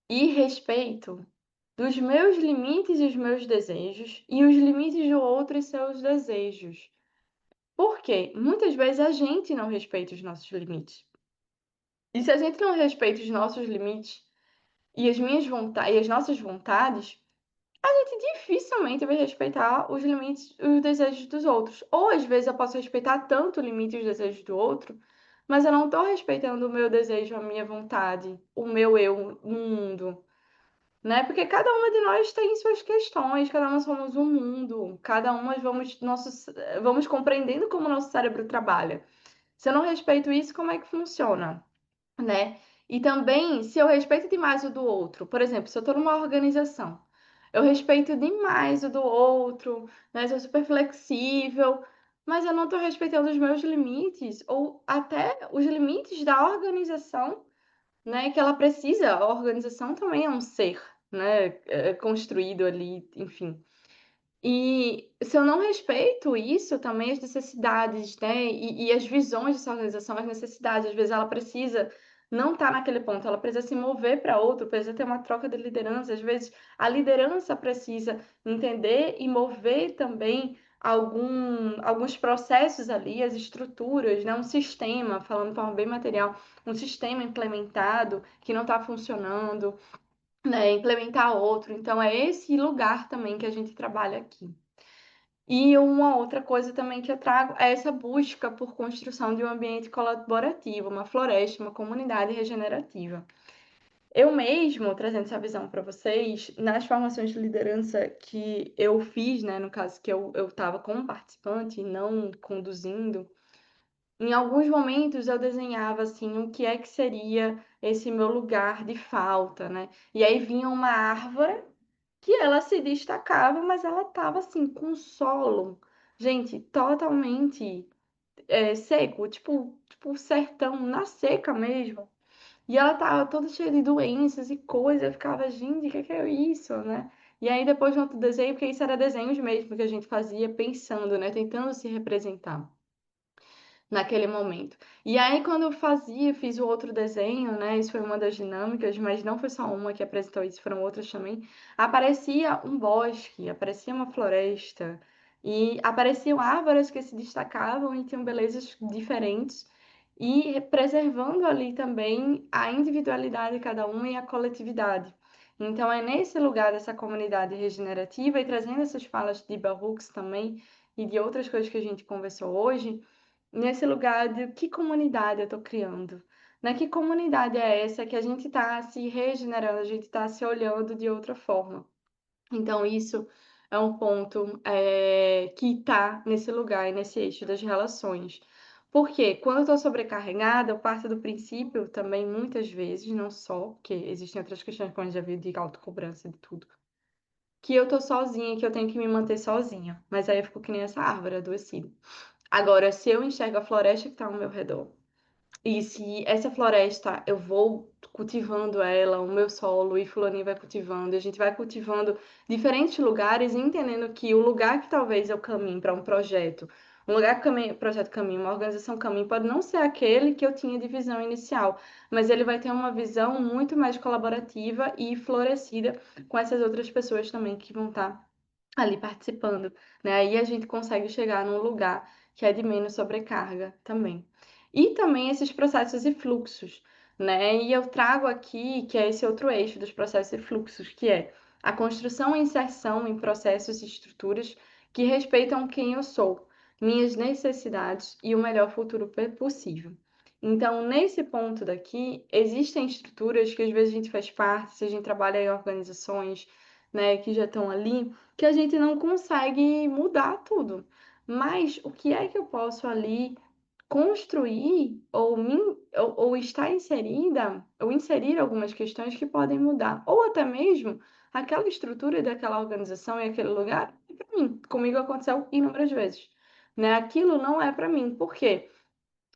e respeito dos meus limites e os meus desejos e os limites do outro e seus desejos. Por quê? Muitas vezes a gente não respeita os nossos limites. E se a gente não respeita os nossos limites e as minhas vontades, e as nossas vontades, a gente dificilmente vai respeitar os limites e os desejos dos outros. Ou às vezes eu posso respeitar tanto o limite e os desejos do outro, mas eu não estou respeitando o meu desejo, a minha vontade, o meu eu no mundo, né? Porque cada uma de nós tem suas questões, cada uma somos um mundo, cada uma vamos compreendendo como o nosso cérebro trabalha. Se eu não respeito isso, como é que funciona, né? E também, se eu respeito demais o do outro, por exemplo, se eu estou numa organização, eu respeito demais o do outro, né? Sou super flexível, mas eu não estou respeitando os meus limites, ou até os limites da organização, né? Que ela precisa, a organização também é um ser, né? Construído ali, enfim. E se eu não respeito isso, também as necessidades, né? E as visões dessa organização, as necessidades, às vezes ela precisa não estar naquele ponto, ela precisa se mover para outro, precisa ter uma troca de liderança. Às vezes a liderança precisa entender e mover também alguns processos ali, as estruturas, né? Um sistema, falando de forma bem material, um sistema implementado que não está funcionando, né? Implementar outro. Então, é esse lugar também que a gente trabalha aqui. E uma outra coisa também que eu trago é essa busca por construção de um ambiente colaborativo, uma floresta, uma comunidade regenerativa. Eu mesmo, trazendo essa visão para vocês, nas formações de liderança que eu fiz, né, no caso que eu estava como participante e não conduzindo, em alguns momentos eu desenhava assim o que é que seria esse meu lugar de falta, né? E aí vinha uma árvore que ela se destacava, mas ela tava assim com o solo, gente, totalmente seco, tipo sertão, na seca mesmo. E ela tava toda cheia de doenças e coisas. Eu ficava, gente, o que é isso, né? E aí depois no outro desenho, porque isso era desenhos mesmo que a gente fazia pensando, né? Tentando se representar naquele momento. E aí, quando eu fiz o outro desenho, né? Isso foi uma das dinâmicas, mas não foi só uma que apresentou isso, foram outras também. Aparecia um bosque, aparecia uma floresta, e apareciam árvores que se destacavam e tinham belezas diferentes, e preservando ali também a individualidade de cada um e a coletividade. Então, é nesse lugar dessa comunidade regenerativa e trazendo essas falas de Bell Hooks também e de outras coisas que a gente conversou hoje, nesse lugar de que comunidade eu estou criando, né? Que comunidade é essa que a gente está se regenerando, a gente está se olhando de outra forma. Então, isso é um ponto que está nesse lugar e nesse eixo das relações. Porque quando eu estou sobrecarregada, eu parto do princípio também, muitas vezes, não só, porque existem outras questões, como a gente já viu, de autocobrança de tudo, que eu tô sozinha, que eu tenho que me manter sozinha. Mas aí eu fico que nem essa árvore adoecida. Agora, se eu enxergo a floresta que está ao meu redor, e se essa floresta eu vou cultivando ela, o meu solo, e fulaninho vai cultivando, e a gente vai cultivando diferentes lugares e entendendo que o lugar que talvez eu caminhe para um projeto, um lugar que o projeto caminho, uma organização caminho, pode não ser aquele que eu tinha de visão inicial, mas ele vai ter uma visão muito mais colaborativa e florescida com essas outras pessoas também que vão estar ali participando, né? Aí a gente consegue chegar num lugar que é de menos sobrecarga também. E também esses processos e fluxos, né? E eu trago aqui que é esse outro eixo dos processos e fluxos, que é a construção e inserção em processos e estruturas que respeitam quem eu sou, minhas necessidades e o melhor futuro possível. Então, nesse ponto daqui, existem estruturas que às vezes a gente faz parte, se a gente trabalha em organizações, né, que já estão ali, que a gente não consegue mudar tudo. Mas o que é que eu posso ali construir ou estar inserida, ou inserir algumas questões que podem mudar, ou até mesmo aquela estrutura daquela organização e aquele lugar é para mim. Comigo aconteceu inúmeras vezes, né? Aquilo não é para mim. Por quê?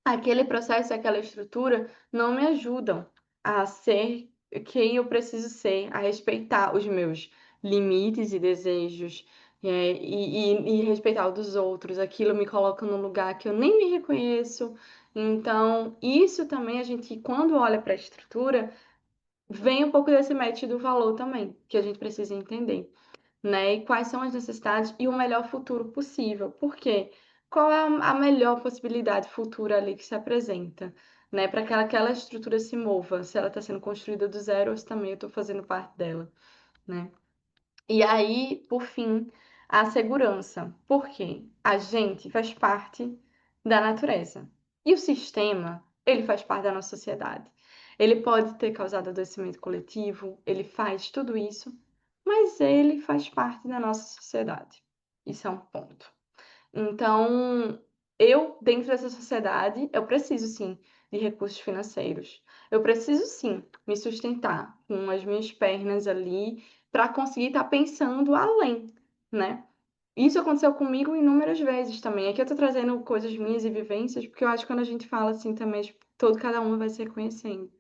Aquele processo, aquela estrutura não me ajudam a ser quem eu preciso ser, a respeitar os meus limites e desejos, e respeitar o dos outros. Aquilo me coloca num lugar que eu nem me reconheço. Então, isso também a gente, quando olha para a estrutura, vem um pouco desse match do valor também, que a gente precisa entender, né? E quais são as necessidades e o melhor futuro possível. Por quê? Qual é a melhor possibilidade futura ali que se apresenta, né? Para que aquela estrutura se mova, se ela está sendo construída do zero ou se também eu estou fazendo parte dela, né? E aí, por fim, a segurança. Por quê? A gente faz parte da natureza. E o sistema, ele faz parte da nossa sociedade. Ele pode ter causado adoecimento coletivo, ele faz tudo isso, mas ele faz parte da nossa sociedade. Isso é um ponto. Então, eu, dentro dessa sociedade, eu preciso sim de recursos financeiros. Eu preciso sim me sustentar com as minhas pernas ali para conseguir estar pensando além, né? Isso aconteceu comigo inúmeras vezes também. Aqui eu tô trazendo coisas minhas e vivências, porque eu acho que quando a gente fala assim também, tipo, cada um vai se reconhecendo.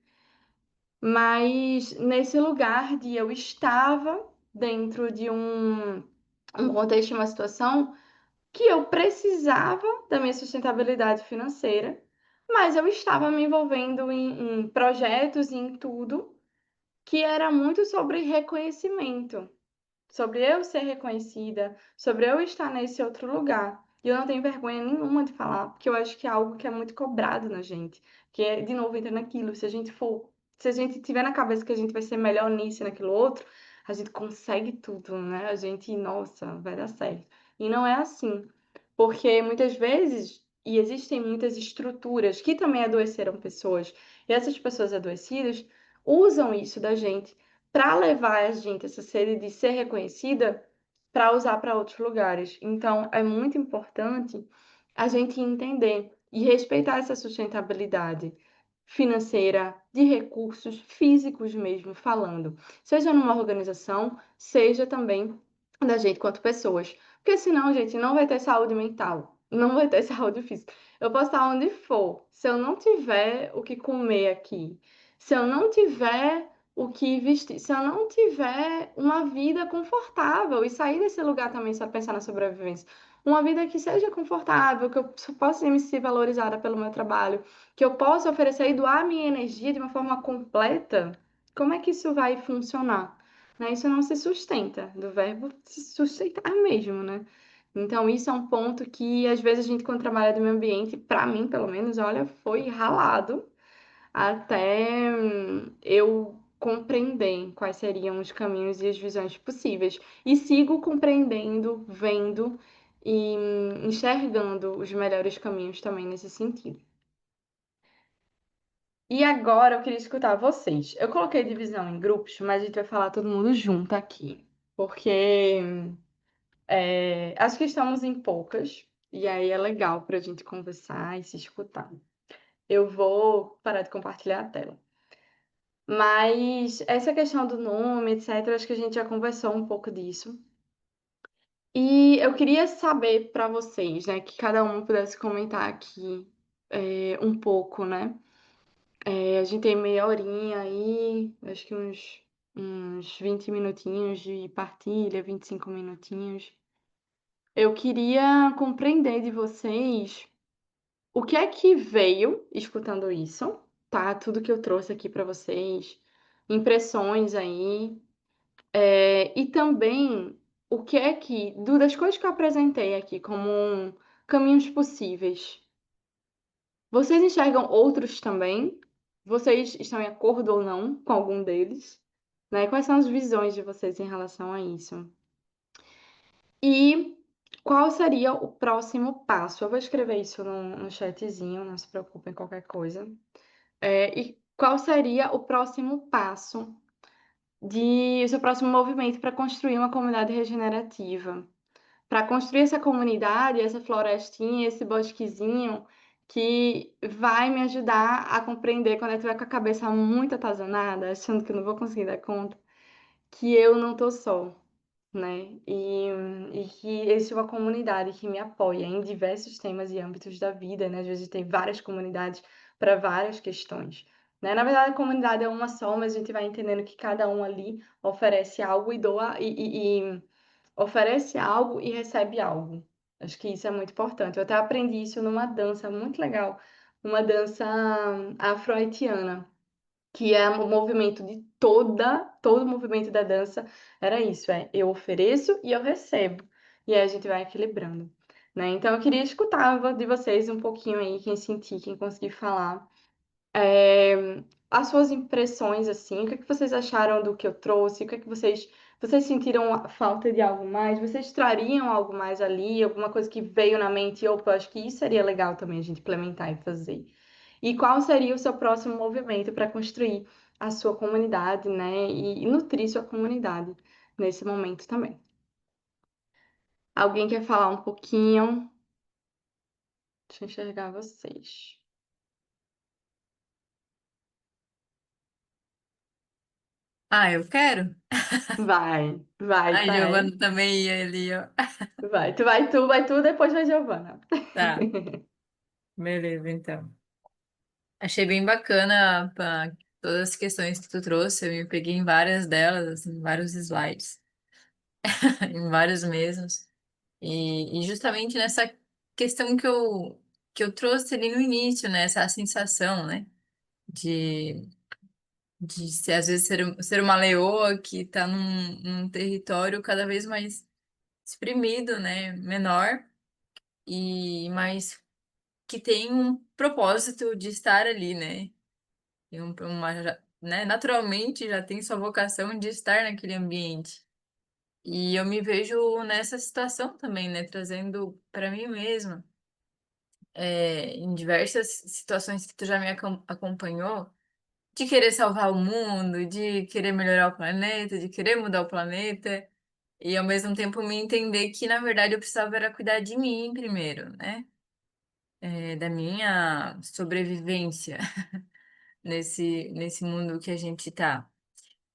Mas nesse lugar de eu estava dentro de um contexto, uma situação que eu precisava da minha sustentabilidade financeira, mas eu estava me envolvendo em projetos e em tudo que era muito sobre reconhecimento, sobre eu ser reconhecida, sobre eu estar nesse outro lugar. E eu não tenho vergonha nenhuma de falar, porque eu acho que é algo que é muito cobrado na gente. Que é, de novo, entra naquilo, se a gente tiver na cabeça que a gente vai ser melhor nisso e naquilo outro, a gente consegue tudo, né? A gente, nossa, vai dar certo. E não é assim. Porque muitas vezes, e existem muitas estruturas que também adoeceram pessoas, e essas pessoas adoecidas usam isso da gente para levar a gente essa sede de ser reconhecida para usar para outros lugares. Então, é muito importante a gente entender e respeitar essa sustentabilidade financeira, de recursos físicos mesmo falando, seja numa organização, seja também da gente quanto pessoas. Porque senão, gente, não vai ter saúde mental, não vai ter saúde física. Eu posso estar onde for, se eu não tiver o que comer aqui, se eu não tiver o que vestir, se eu não tiver uma vida confortável e sair desse lugar também só pensar na sobrevivência, uma vida que seja confortável, que eu possa me ser valorizada pelo meu trabalho, que eu possa oferecer e doar minha energia de uma forma completa, como é que isso vai funcionar? Né? Isso não se sustenta, do verbo se sustentar mesmo, né? Então, isso é um ponto que, às vezes, a gente, quando trabalha no meio ambiente, para mim, pelo menos, olha, foi ralado até eu compreender quais seriam os caminhos e as visões possíveis. E sigo compreendendo, vendo e enxergando os melhores caminhos também nesse sentido. E agora eu queria escutar vocês. Eu coloquei divisão em grupos, mas a gente vai falar todo mundo junto aqui. Porque acho que estamos em poucas, e aí é legal para a gente conversar e se escutar. Eu vou parar de compartilhar a tela. Mas essa questão do nome, etc., acho que a gente já conversou um pouco disso. E eu queria saber para vocês, né, que cada um pudesse comentar aqui um pouco, né? A gente tem meia horinha aí, acho que uns 20 minutinhos de partilha, 25 minutinhos. Eu queria compreender de vocês o que é que veio escutando isso, tá? Tudo que eu trouxe aqui para vocês, impressões aí, e também o que é que, das coisas que eu apresentei aqui como caminhos possíveis, vocês enxergam outros também? Vocês estão em acordo ou não com algum deles? Né? Quais são as visões de vocês em relação a isso? E qual seria o próximo passo? Eu vou escrever isso no chatzinho, não se preocupem com qualquer coisa. E qual seria o próximo passo o seu próximo movimento para construir uma comunidade regenerativa? Para construir essa comunidade, essa florestinha, esse bosquezinho que vai me ajudar a compreender quando eu estiver com a cabeça muito atazanada, achando que eu não vou conseguir dar conta, que eu não tô só, né? E que existe uma comunidade que me apoia em diversos temas e âmbitos da vida, né? Às vezes tem várias comunidades para várias questões. Né? Na verdade, a comunidade é uma só, mas a gente vai entendendo que cada um ali oferece algo e doa e oferece algo e recebe algo. Acho que isso é muito importante. Eu até aprendi isso numa dança muito legal, uma dança afro-haitiana, que é o movimento de todo o movimento da dança, era isso, eu ofereço e eu recebo. E aí a gente vai equilibrando, né? Então eu queria escutar de vocês um pouquinho aí, quem sentir, quem conseguir falar, as suas impressões, assim, o que é que vocês acharam do que eu trouxe, o que é que vocês sentiram a falta de algo mais, vocês trariam algo mais ali, alguma coisa que veio na mente, e, opa, eu acho que isso seria legal também a gente implementar e fazer. E qual seria o seu próximo movimento para construir a sua comunidade, né? E nutrir sua comunidade nesse momento também. Alguém quer falar um pouquinho? Deixa eu enxergar vocês. Ah, eu quero? Vai, A vai. Giovana também ia ali, ó. Vai tu, depois vai Giovana. Tá, beleza, então. Achei bem bacana todas as questões que tu trouxe. Eu me peguei em várias delas, assim, vários slides, em vários mesmos. E justamente nessa questão que eu trouxe ali no início, né? Essa sensação, né? De, de ser, às vezes, ser uma leoa que está num território cada vez mais exprimido, né? Menor, mas que tem um propósito de estar ali, né? E né? Naturalmente já tem sua vocação de estar naquele ambiente. E eu me vejo nessa situação também, né? Trazendo para mim mesma, em diversas situações que tu já me acompanhou, de querer salvar o mundo, de querer melhorar o planeta, de querer mudar o planeta, e ao mesmo tempo me entender que, na verdade, eu precisava era cuidar de mim primeiro, né? Da minha sobrevivência nesse mundo que a gente tá.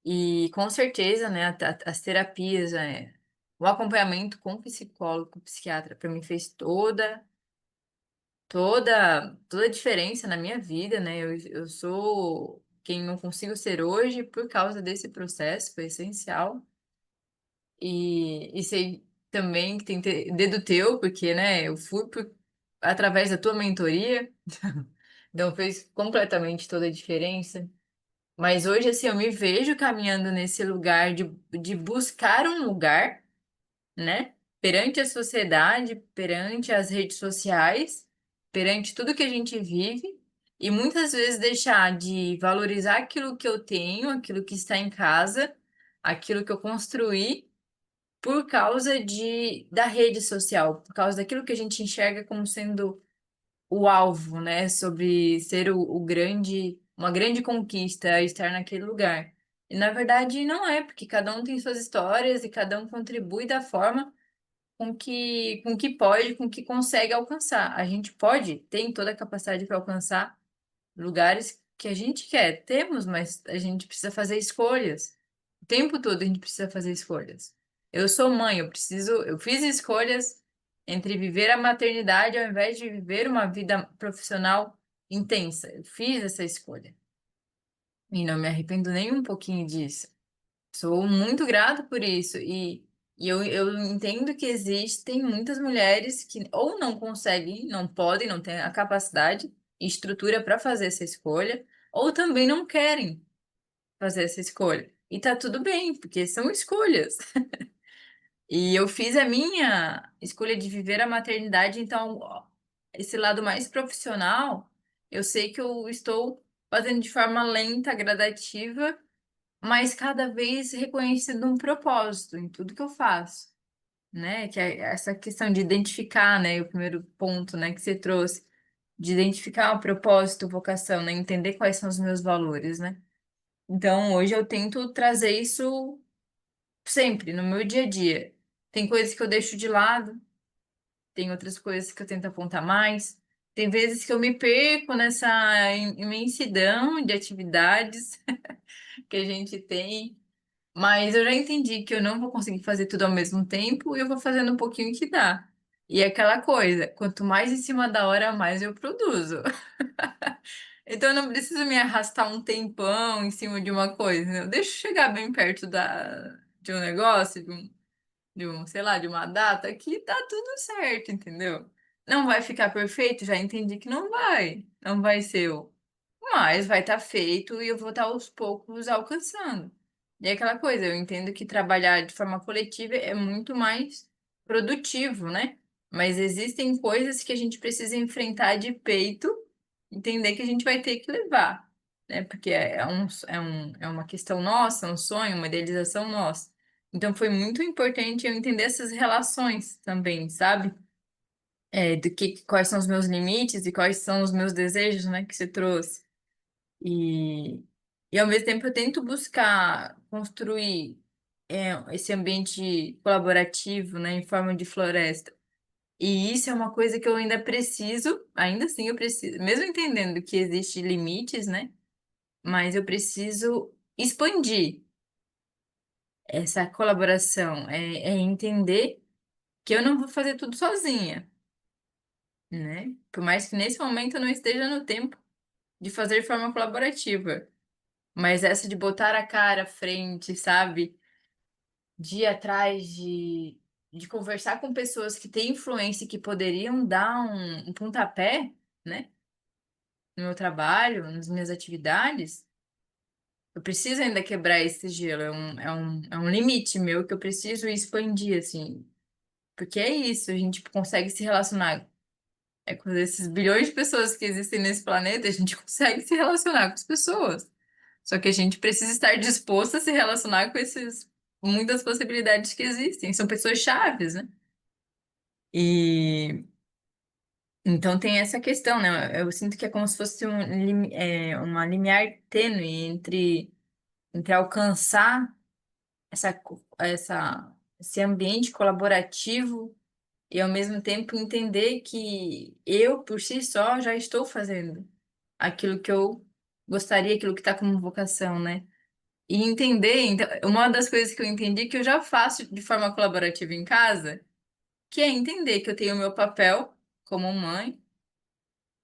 E com certeza, né, as terapias, o acompanhamento com psicólogo, psiquiatra, para mim fez toda a diferença na minha vida, né? Eu sou quem não consigo ser hoje por causa desse processo, foi essencial. E sei também que tem dedo teu, porque, né, eu fui através da tua mentoria, então fez completamente toda a diferença. Mas hoje, assim, eu me vejo caminhando nesse lugar de buscar um lugar, né? Perante a sociedade, perante as redes sociais, perante tudo que a gente vive, e muitas vezes deixar de valorizar aquilo que eu tenho, aquilo que está em casa, aquilo que eu construí, por causa da rede social, por causa daquilo que a gente enxerga como sendo o alvo, né? Sobre ser uma grande conquista estar naquele lugar. E na verdade não é, porque cada um tem suas histórias e cada um contribui da forma com que pode, com que consegue alcançar. A gente pode, tem toda a capacidade para alcançar lugares que a gente quer. Temos, mas a gente precisa fazer escolhas. O tempo todo a gente precisa fazer escolhas. Eu sou mãe, eu fiz escolhas entre viver a maternidade ao invés de viver uma vida profissional intensa. Eu fiz essa escolha. E não me arrependo nem um pouquinho disso. Sou muito grata por isso. E eu entendo que existem muitas mulheres que ou não conseguem, não podem, não têm a capacidade e estrutura para fazer essa escolha, ou também não querem fazer essa escolha. E tá tudo bem, porque são escolhas. E eu fiz a minha escolha de viver a maternidade, então, ó, esse lado mais profissional, eu sei que eu estou fazendo de forma lenta, gradativa, mas cada vez reconhecendo um propósito em tudo que eu faço, né? Que é essa questão de identificar, né? O primeiro ponto, né, que você trouxe, de identificar o propósito, vocação, né? Entender quais são os meus valores, né? Então, hoje eu tento trazer isso sempre no meu dia a dia. Tem coisas que eu deixo de lado, tem outras coisas que eu tento apontar mais. Tem vezes que eu me perco nessa imensidão de atividades que a gente tem. Mas eu já entendi que eu não vou conseguir fazer tudo ao mesmo tempo e eu vou fazendo um pouquinho que dá. E é aquela coisa, quanto mais em cima da hora, mais eu produzo. Então eu não preciso me arrastar um tempão em cima de uma coisa, né? Deixa eu chegar bem perto de um negócio, sei lá, de uma data que tá tudo certo, entendeu? Não vai ficar perfeito? Já entendi que não vai. Não vai ser mas vai estar feito e eu vou estar aos poucos alcançando. E é aquela coisa, eu entendo que trabalhar de forma coletiva é muito mais produtivo, né? Mas existem coisas que a gente precisa enfrentar de peito, entender que a gente vai ter que levar, né? Porque é uma questão nossa, um sonho, uma idealização nossa. Então foi muito importante eu entender essas relações também, sabe? Quais são os meus limites e quais são os meus desejos, né, que você trouxe. E, e ao mesmo tempo eu tento buscar construir esse ambiente colaborativo, né, em forma de floresta. E isso é uma coisa que eu ainda preciso, ainda assim eu preciso, mesmo entendendo que existem limites, né, mas eu preciso expandir essa colaboração, é entender que eu não vou fazer tudo sozinha, né? Por mais que nesse momento eu não esteja no tempo de fazer de forma colaborativa. Mas essa de botar a cara à frente, sabe? De ir atrás de conversar com pessoas que têm influência e que poderiam dar um pontapé, né? No meu trabalho, nas minhas atividades, eu preciso ainda quebrar esse gelo. É um limite meu que eu preciso expandir, assim. Porque é isso, a gente consegue se relacionar com esses bilhões de pessoas que existem nesse planeta, a gente consegue se relacionar com as pessoas. Só que a gente precisa estar disposto a se relacionar com esses muitas possibilidades que existem. São pessoas chaves, né? E então tem essa questão, né? Eu sinto que é como se fosse uma limiar tênue entre alcançar esse ambiente colaborativo e ao mesmo tempo entender que eu, por si só, já estou fazendo aquilo que eu gostaria, aquilo que está como vocação, né? E entender, então, uma das coisas que eu entendi que eu já faço de forma colaborativa em casa, que é entender que eu tenho o meu papel como mãe,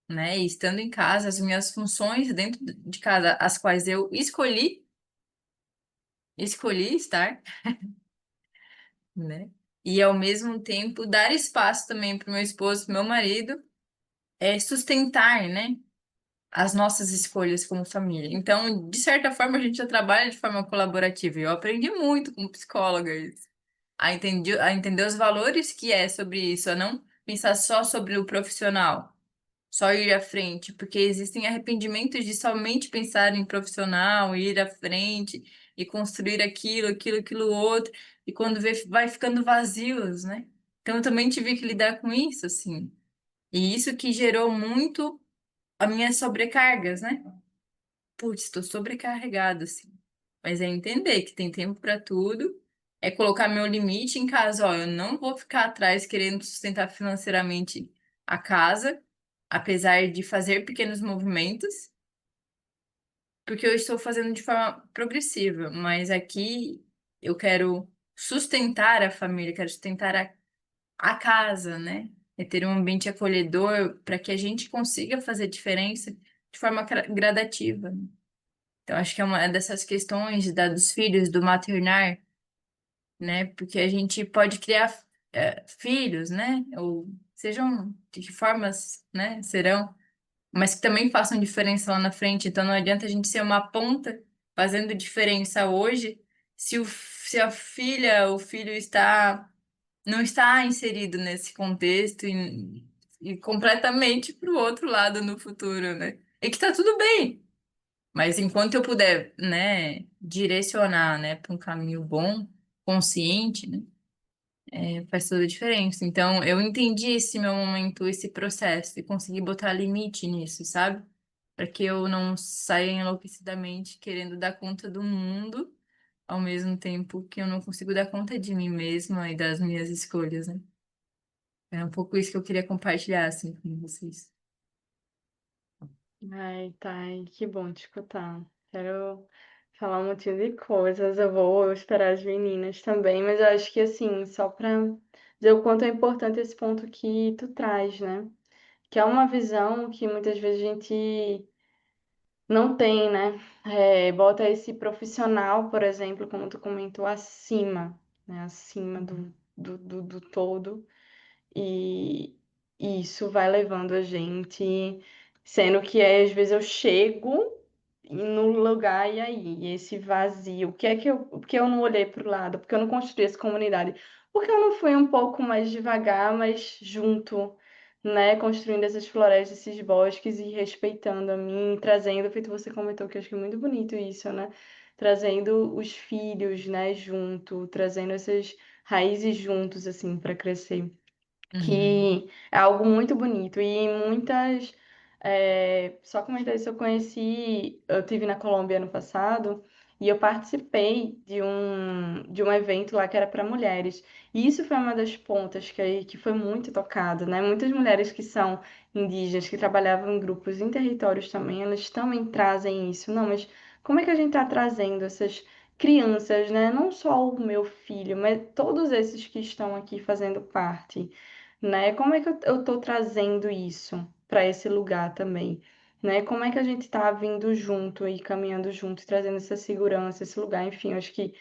né? E estando em casa, as minhas funções dentro de casa, as quais eu escolhi estar, né? E ao mesmo tempo dar espaço também para o meu esposo, para o meu marido, sustentar, né? As nossas escolhas como família. Então, de certa forma, a gente já trabalha de forma colaborativa. Eu aprendi muito como psicóloga isso. A entender os valores que é sobre isso, a não pensar só sobre o profissional, só ir à frente, porque existem arrependimentos de somente pensar em profissional, ir à frente e construir aquilo outro, e quando vê, vai ficando vazios, né? Então, eu também tive que lidar com isso, assim. E isso que gerou muito as minhas sobrecargas, né? Putz, estou sobrecarregada, assim. Mas é entender que tem tempo para tudo, é colocar meu limite em casa, ó, eu não vou ficar atrás querendo sustentar financeiramente a casa, apesar de fazer pequenos movimentos, porque eu estou fazendo de forma progressiva, mas aqui eu quero sustentar a família, quero sustentar a casa, né? É ter um ambiente acolhedor para que a gente consiga fazer diferença de forma gradativa. Então, acho que é uma dessas questões dos filhos, do maternar, né? Porque a gente pode criar filhos, né? Ou sejam de que formas, né? Serão, mas que também façam diferença lá na frente. Então, não adianta a gente ser uma ponta fazendo diferença hoje se a filha, o filho não está inserido nesse contexto e completamente para o outro lado no futuro, né? E que tá tudo bem. Mas enquanto eu puder, né, direcionar, né, para um caminho bom, consciente, né, faz toda a diferença. Então, eu entendi esse meu momento, esse processo, e consegui botar limite nisso, sabe? Para que eu não saia enlouquecidamente querendo dar conta do mundo, ao mesmo tempo que eu não consigo dar conta de mim mesma e das minhas escolhas, né? É um pouco isso que eu queria compartilhar, assim, com vocês. Ai, Thay, que bom te escutar. Quero falar um monte de coisas. Eu vou esperar as meninas também, mas eu acho que assim, só para dizer o quanto é importante esse ponto que tu traz, né? Que é uma visão que muitas vezes a gente não tem, né? Bota esse profissional, por exemplo, como tu comentou, acima, né? Acima do todo. E isso vai levando a gente, Sendo que às vezes eu chego no lugar e aí, e esse vazio, o que é que porque eu não olhei para o lado, porque eu não construí essa comunidade, porque eu não fui um pouco mais devagar, mas junto, né, construindo essas florestas, esses bosques e respeitando a mim, trazendo, feito você comentou, que eu acho que é muito bonito isso, né? Trazendo os filhos, né, junto, trazendo essas raízes juntos, assim, para crescer Uhum. que é algo muito bonito. E muitas. Só comentar isso, eu tive na Colômbia ano passado e eu participei de um evento lá que era para mulheres. E isso foi uma das pontas que foi muito tocado, né? Muitas mulheres que são indígenas, que trabalhavam em grupos em territórios também, elas também trazem isso. Não, mas como é que a gente está trazendo essas crianças, né? Não só o meu filho, mas todos esses que estão aqui fazendo parte, né? Como é que eu tô trazendo isso para esse lugar também, né? Como é que a gente está vindo junto e caminhando junto, e trazendo essa segurança, esse lugar, enfim, eu acho que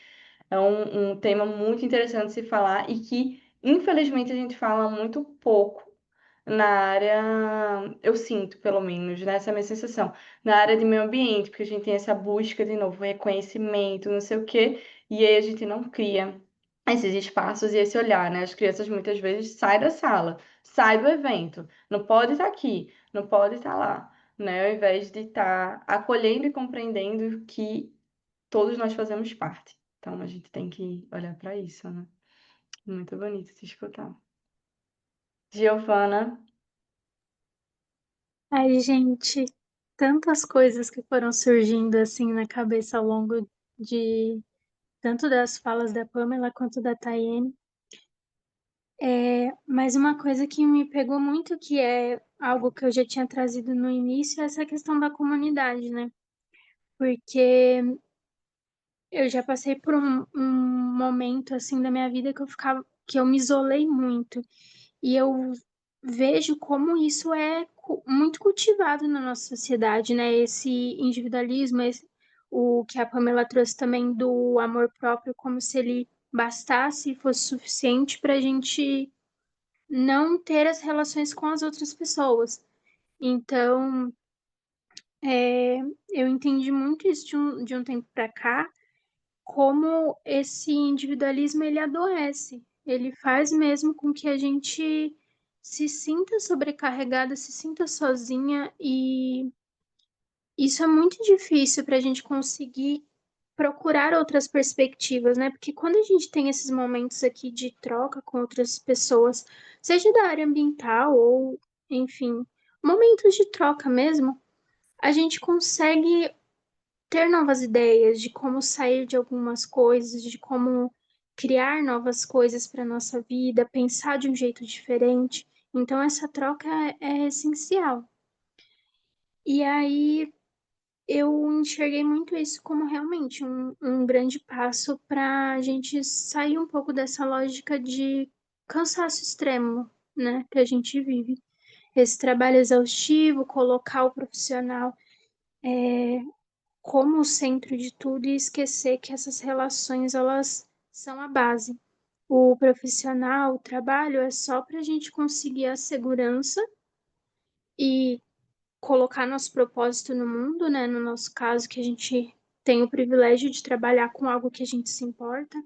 é um tema muito interessante de se falar e que, infelizmente, a gente fala muito pouco na área, eu sinto, pelo menos, né? Essa é a minha sensação, na área de meio ambiente, porque a gente tem essa busca de novo, reconhecimento, não sei o quê, e aí a gente não cria esses espaços e esse olhar, né? As crianças muitas vezes saem da sala, saem do evento, não pode estar aqui, não pode estar lá, né? Ao invés de estar acolhendo e compreendendo que todos nós fazemos parte. Então a gente tem que olhar para isso, né? Muito bonito te escutar. Giovana, Ai, gente, tantas coisas que foram surgindo assim na cabeça ao longo de tanto das falas da Pamela quanto da Tayene. Mas uma coisa que me pegou muito, que é algo que eu já tinha trazido no início, é essa questão da comunidade, né? Porque eu já passei por um momento assim da minha vida que eu me isolei muito. E eu vejo como isso é muito cultivado na nossa sociedade, né? Esse individualismo, o que a Pamela trouxe também do amor próprio, como se ele bastasse e fosse suficiente para a gente não ter as relações com as outras pessoas. Então, é, eu entendi muito isso de um tempo para cá, como esse individualismo ele adoece. Ele faz mesmo com que a gente se sinta sobrecarregada, se sinta sozinha, e isso é muito difícil para a gente conseguir procurar outras perspectivas, né? Porque quando a gente tem esses momentos aqui de troca com outras pessoas, seja da área ambiental ou, enfim, momentos de troca mesmo, a gente consegue ter novas ideias de como sair de algumas coisas, de como criar novas coisas para nossa vida, pensar de um jeito diferente. Então, essa troca é essencial. E aí, eu enxerguei muito isso como realmente um grande passo para a gente sair um pouco dessa lógica de cansaço extremo, né, que a gente vive. Esse trabalho exaustivo, colocar o profissional como o centro de tudo e esquecer que essas relações elas são a base. O profissional, o trabalho é só para a gente conseguir a segurança e colocar nosso propósito no mundo, né? No nosso caso, que a gente tem o privilégio de trabalhar com algo que a gente se importa,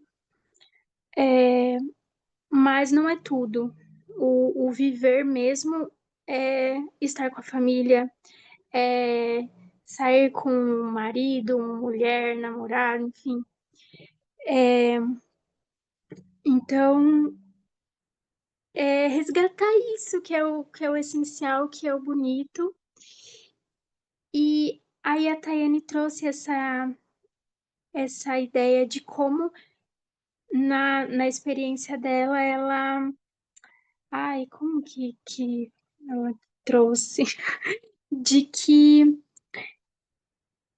mas não é tudo. O viver mesmo é estar com a família, é sair com o marido, mulher, namorado, enfim. Então, resgatar isso que é o essencial, que é o bonito. E aí a Tayane trouxe essa ideia de como na experiência dela, ela. Ai, como que ela trouxe? De que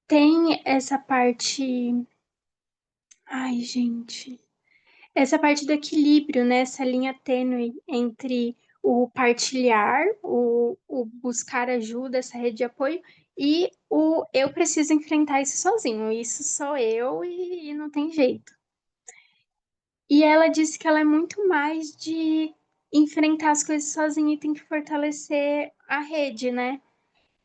tem essa parte. Ai, gente. Essa parte do equilíbrio, né? Essa linha tênue entre o partilhar, o buscar ajuda, essa rede de apoio, e o eu preciso enfrentar isso sozinho. Isso sou eu e não tem jeito. E ela disse que ela é muito mais de enfrentar as coisas sozinha e tem que fortalecer a rede, né?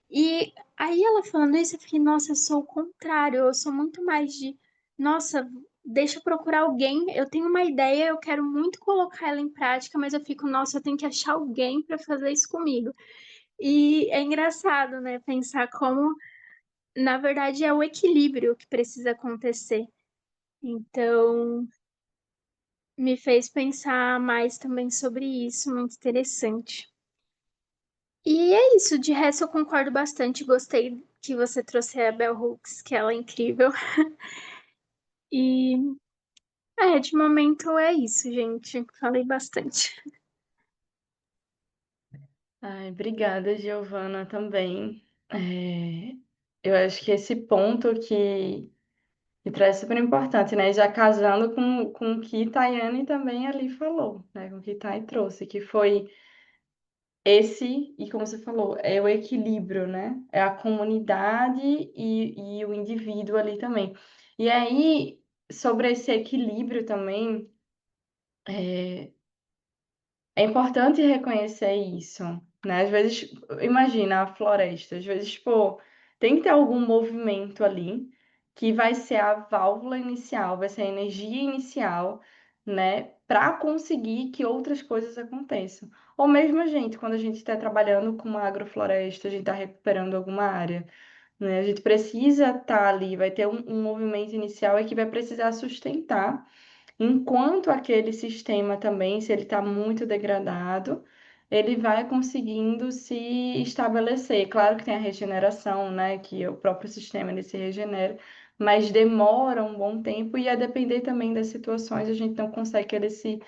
E aí ela falando isso, eu fiquei, nossa, eu sou o contrário, eu sou muito mais de, nossa, deixa eu procurar alguém, eu tenho uma ideia, eu quero muito colocar ela em prática, mas eu fico, nossa, eu tenho que achar alguém para fazer isso comigo. E é engraçado, né, pensar como, na verdade, é o equilíbrio que precisa acontecer. Então, me fez pensar mais também sobre isso, muito interessante. E é isso, de resto eu concordo bastante, gostei que você trouxe a Bell Hooks, que ela é incrível. E de momento é isso, gente. Falei bastante. Ai, obrigada, Giovana, também. É, eu acho que esse ponto que traz super importante, né? Já casando com o que Tayane também ali falou, né? Com o que Thay trouxe, que foi esse, e como você falou, é o equilíbrio, né? É a comunidade e o indivíduo ali também. E aí, sobre esse equilíbrio também, é importante reconhecer isso, né? Às vezes, imagina a floresta, às vezes, pô, tem que ter algum movimento ali que vai ser a válvula inicial, vai ser a energia inicial, né? Para conseguir que outras coisas aconteçam. Ou mesmo a gente, quando a gente está trabalhando com uma agrofloresta, a gente está recuperando alguma área, né? A gente precisa estar ali, vai ter um movimento inicial e que vai precisar sustentar. Enquanto aquele sistema também, se ele está muito degradado, ele vai conseguindo se estabelecer. Claro que tem a regeneração, né? Que o próprio sistema ele se regenera, mas demora um bom tempo e a depender também das situações, a gente não consegue que ele se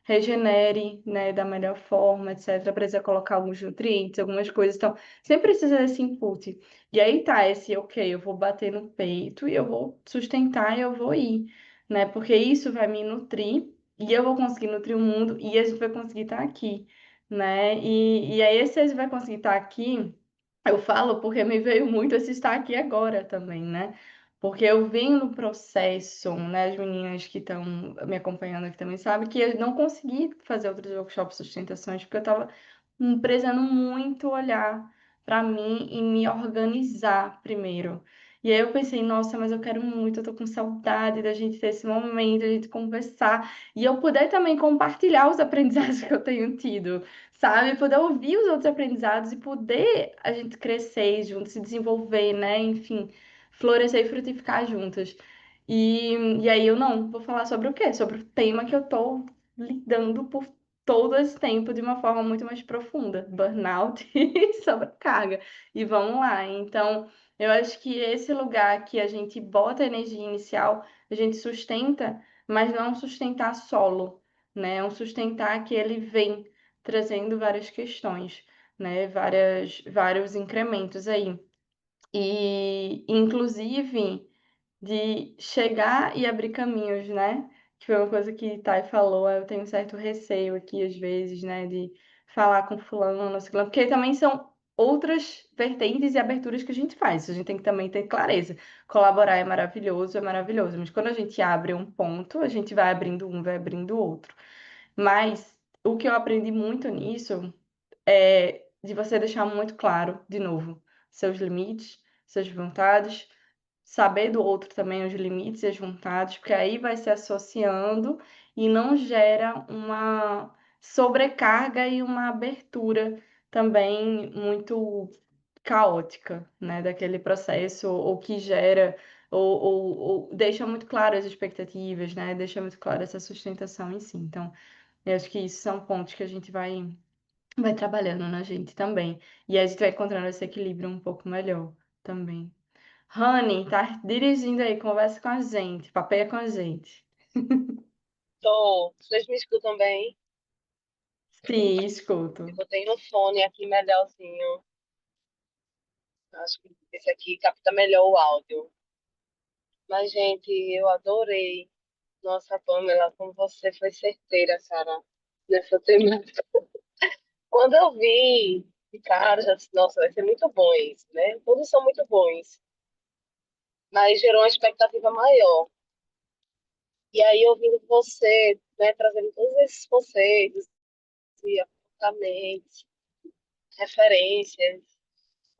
regenere, né, da melhor forma, etc. Precisa colocar alguns nutrientes, algumas coisas, então sempre precisa desse input. E aí tá esse, ok, eu vou bater no peito e eu vou sustentar e eu vou ir, né? Porque isso vai me nutrir e eu vou conseguir nutrir o mundo e a gente vai conseguir estar aqui, né? E aí esse a gente vai conseguir estar aqui, eu falo porque me veio muito esse estar aqui agora também, né? Porque eu venho no processo, né? As meninas que estão me acompanhando aqui também sabem que eu não consegui fazer outros workshops de sustentações porque eu estava precisando muito olhar para mim e me organizar primeiro. E aí eu pensei, nossa, mas eu quero muito, eu tô com saudade da gente ter esse momento, a gente conversar, e eu puder também compartilhar os aprendizados que eu tenho tido, sabe? Poder ouvir os outros aprendizados e poder a gente crescer juntos, se desenvolver, né? Enfim, florescer e frutificar juntas. E aí eu não, vou falar sobre o quê? Sobre o tema que eu tô lidando por todo esse tempo de uma forma muito mais profunda, burnout e sobrecarga. E vamos lá. Então, eu acho que esse lugar que a gente bota a energia inicial, a gente sustenta, mas não é um sustentar solo, né? É um sustentar que ele vem trazendo várias questões, né? Vários incrementos aí. E, inclusive, de chegar e abrir caminhos, né? Que foi uma coisa que Thay falou, eu tenho um certo receio aqui, às vezes, né? De falar com fulano, ciclano, porque também são outras vertentes e aberturas que a gente faz. A gente tem que também ter clareza. Colaborar é maravilhoso, mas quando a gente abre um ponto, a gente vai abrindo um, vai abrindo outro. Mas o que eu aprendi muito nisso é de você deixar muito claro, de novo, seus limites, suas vontades, saber do outro também os limites e as vontades, porque aí vai se associando e não gera uma sobrecarga e uma abertura também muito caótica, né, daquele processo, ou que gera, ou deixa muito claro as expectativas, né, deixa muito claro essa sustentação em si. Então, eu acho que isso são pontos que a gente vai trabalhando na gente também. E aí a gente vai encontrando esse equilíbrio um pouco melhor também. Rani, tá dirigindo aí, conversa com a gente, papeia com a gente. Tô. Vocês me escutam bem? Sim, Eu escuto. botei no fone aqui melhorzinho. Acho que esse aqui capta melhor o áudio. Mas, gente, eu adorei. Nossa, Pamela, como você foi certeira, cara, nessa temática. Quando eu vi, cara, já disse, nossa, vai ser muito bom isso, né? Todos são muito bons. Mas gerou uma expectativa maior. E aí, ouvindo você, né, trazendo todos esses conceitos e apontamentos, referências,